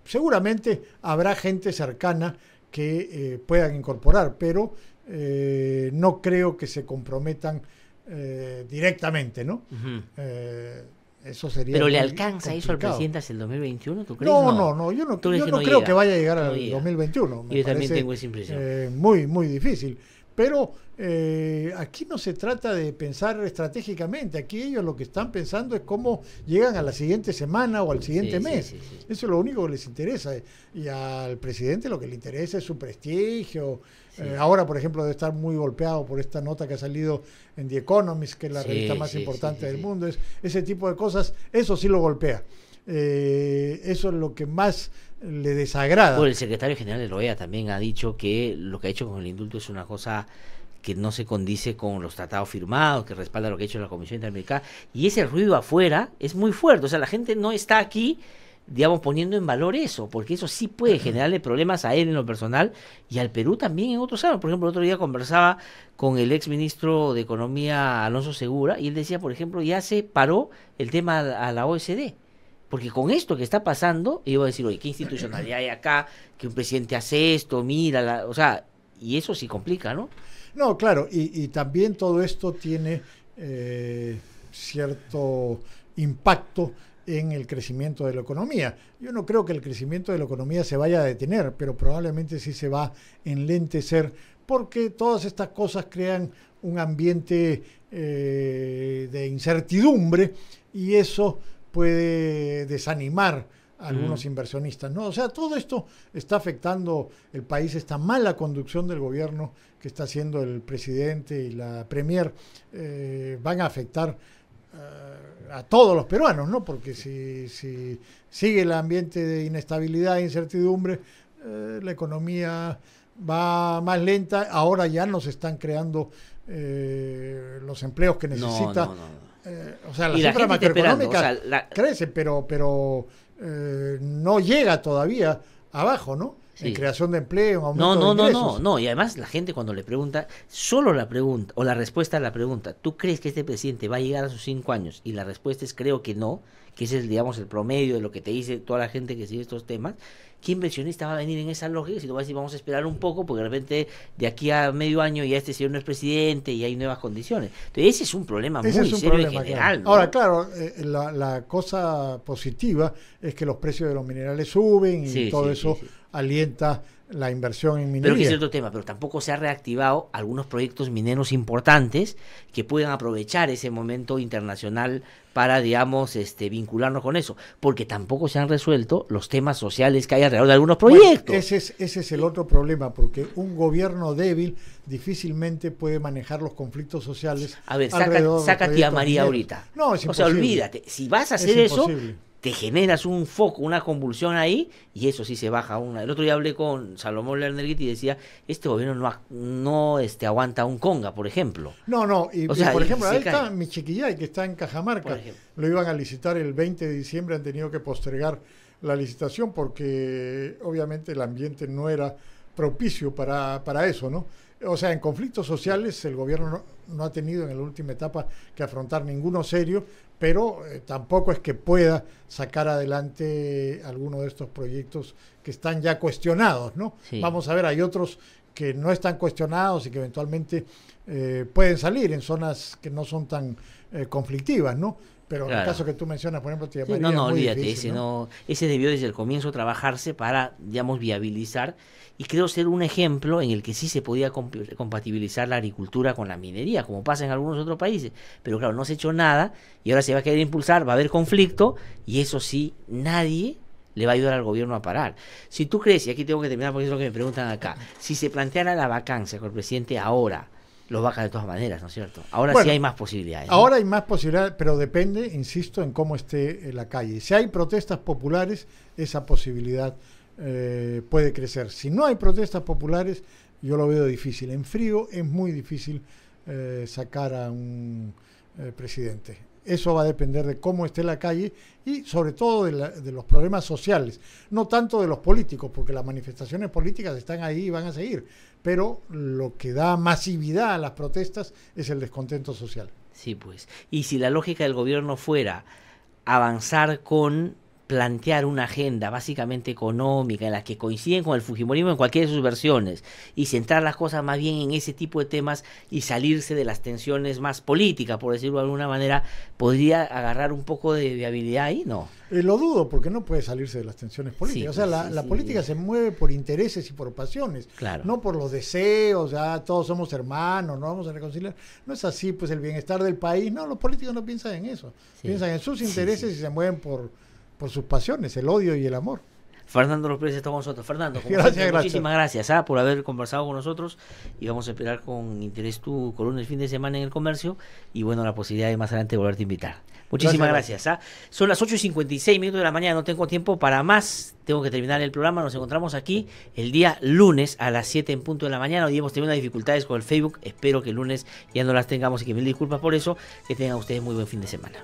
Seguramente habrá gente cercana que puedan incorporar, pero no creo que se comprometan directamente, ¿no? Eso sería. ¿Pero le alcanza eso al presidente hasta el 2021? ¿Tú crees? No, yo no creo que vaya a llegar al 2021. Yo también tengo esa impresión. Muy difícil. Pero aquí no se trata de pensar estratégicamente. Aquí ellos lo que están pensando es cómo llegan a la siguiente semana o al siguiente mes. Sí. Eso es lo único que les interesa. Y al presidente lo que le interesa es su prestigio. Sí. Ahora, por ejemplo, debe estar muy golpeado por esta nota que ha salido en The Economist, que es la revista más importante del mundo. Ese tipo de cosas, eso sí lo golpea. Eso es lo que más le desagrada. Bueno, el secretario general de la OEA también ha dicho que lo que ha hecho con el indulto es una cosa que no se condice con los tratados firmados, que respalda lo que ha hecho la Comisión Interamericana, y ese ruido afuera es muy fuerte. O sea, la gente no está aquí, digamos, poniendo en valor eso, porque eso sí puede generarle problemas a él en lo personal y al Perú también en otros años. Por ejemplo, el otro día conversaba con el ex ministro de Economía, Alonso Segura, y él decía, por ejemplo, ya se paró el tema a la OECD. Porque con esto que está pasando, iba a decir, oye, ¿qué institucionalidad hay acá? Que un presidente hace esto, mira, o sea, y eso sí complica, ¿no? No, claro, y también todo esto tiene cierto impacto en el crecimiento de la economía. Yo no creo que el crecimiento de la economía se vaya a detener, pero probablemente sí se va a enlentecer, porque todas estas cosas crean un ambiente de incertidumbre, y eso puede desanimar a algunos inversionistas, ¿no? O sea, todo esto está afectando el país, esta mala conducción del gobierno que está haciendo el presidente y la premier, van a afectar a todos los peruanos, ¿no? Porque si sigue el ambiente de inestabilidad e incertidumbre, la economía va más lenta. Ahora ya no se están creando los empleos que necesita. O sea, la cifra macroeconómica crece, pero no llega todavía abajo, ¿no? En creación de empleo, en aumento de ingresos. No, y además la gente cuando le pregunta, solo la pregunta, o la respuesta a la pregunta, ¿tú crees que este presidente va a llegar a sus 5 años? Y la respuesta es creo que no, que ese es, digamos, el promedio de lo que te dice toda la gente que sigue estos temas. ¿Qué inversionista va a venir en esa lógica? Si tú vas a decir, vamos a esperar un poco, porque de repente de aquí a medio año ya este señor no es presidente y hay nuevas condiciones. Entonces ese es un problema muy serio en general, ¿no? Ahora, claro, la cosa positiva es que los precios de los minerales suben y todo eso alienta la inversión en minería. Pero que es otro tema, pero tampoco se ha reactivado algunos proyectos mineros importantes que puedan aprovechar ese momento internacional para, digamos, vincularnos con eso, porque tampoco se han resuelto los temas sociales que hay alrededor de algunos proyectos. Bueno, ese es el otro problema, porque un gobierno débil difícilmente puede manejar los conflictos sociales. A ver, saca a tía María ahorita. No, es imposible. O sea, olvídate, si vas a hacer eso, te generas un foco, una convulsión ahí, y eso sí se baja una. El otro día hablé con Salomón Lerner y decía, este gobierno no aguanta un conga, por ejemplo. No, y, o sea, por ejemplo, ahí cae. está Michiquillay, que está en Cajamarca, lo iban a licitar el 20 de diciembre, han tenido que postergar la licitación porque obviamente el ambiente no era propicio para eso, ¿no? O sea, en conflictos sociales el gobierno no ha tenido en la última etapa que afrontar ninguno serio, pero tampoco es que pueda sacar adelante alguno de estos proyectos que están ya cuestionados, ¿no? Sí. Vamos a ver, hay otros que no están cuestionados y que eventualmente pueden salir en zonas que no son tan conflictivas, ¿no? Pero en el caso que tú mencionas, por ejemplo, te llamaría muy olvídate, difícil, ese debió desde el comienzo trabajarse para, digamos, viabilizar, y creo ser un ejemplo en el que sí se podía compatibilizar la agricultura con la minería, como pasa en algunos otros países. Pero claro, no se ha hecho nada y ahora se va a querer impulsar, va a haber conflicto, y eso sí, nadie le va a ayudar al gobierno a parar. Si tú crees, y aquí tengo que terminar porque es lo que me preguntan acá, si se planteara la vacancia con el presidente ahora, los vaca de todas maneras, ¿no es cierto? Ahora sí hay más posibilidades, ¿no? Ahora hay más posibilidades, pero depende, insisto, en cómo esté la calle. Si hay protestas populares, esa posibilidad puede crecer. Si no hay protestas populares, yo lo veo difícil. En frío es muy difícil sacar a un presidente. Eso va a depender de cómo esté la calle y sobre todo de los problemas sociales, no tanto de los políticos, porque las manifestaciones políticas están ahí y van a seguir, pero lo que da masividad a las protestas es el descontento social. Sí, pues. Y si la lógica del gobierno fuera avanzar con plantear una agenda básicamente económica en la que coinciden con el fujimorismo en cualquiera de sus versiones y centrar las cosas más bien en ese tipo de temas y salirse de las tensiones más políticas, por decirlo de alguna manera, ¿podría agarrar un poco de viabilidad ahí? No. Lo dudo, porque no puede salirse de las tensiones políticas. Sí, o sea, la política se mueve por intereses y por pasiones, claro, no por los deseos, todos somos hermanos, no vamos a reconciliar. No es así, pues el bienestar del país, no, los políticos no piensan en eso, piensan en sus intereses y se mueven por sus pasiones, el odio y el amor. Fernando López está con nosotros. Fernando, como siempre, muchísimas gracias por haber conversado con nosotros, y vamos a esperar con interés tu columna el fin de semana en El Comercio y bueno, la posibilidad de más adelante volverte a invitar. Muchísimas gracias. Son las 8:56 de la mañana, no tengo tiempo para más, tengo que terminar el programa. Nos encontramos aquí el día lunes a las 7 en punto de la mañana. Hoy hemos tenido unas dificultades con el Facebook, espero que el lunes ya no las tengamos y que mil disculpas por eso. Que tengan ustedes muy buen fin de semana.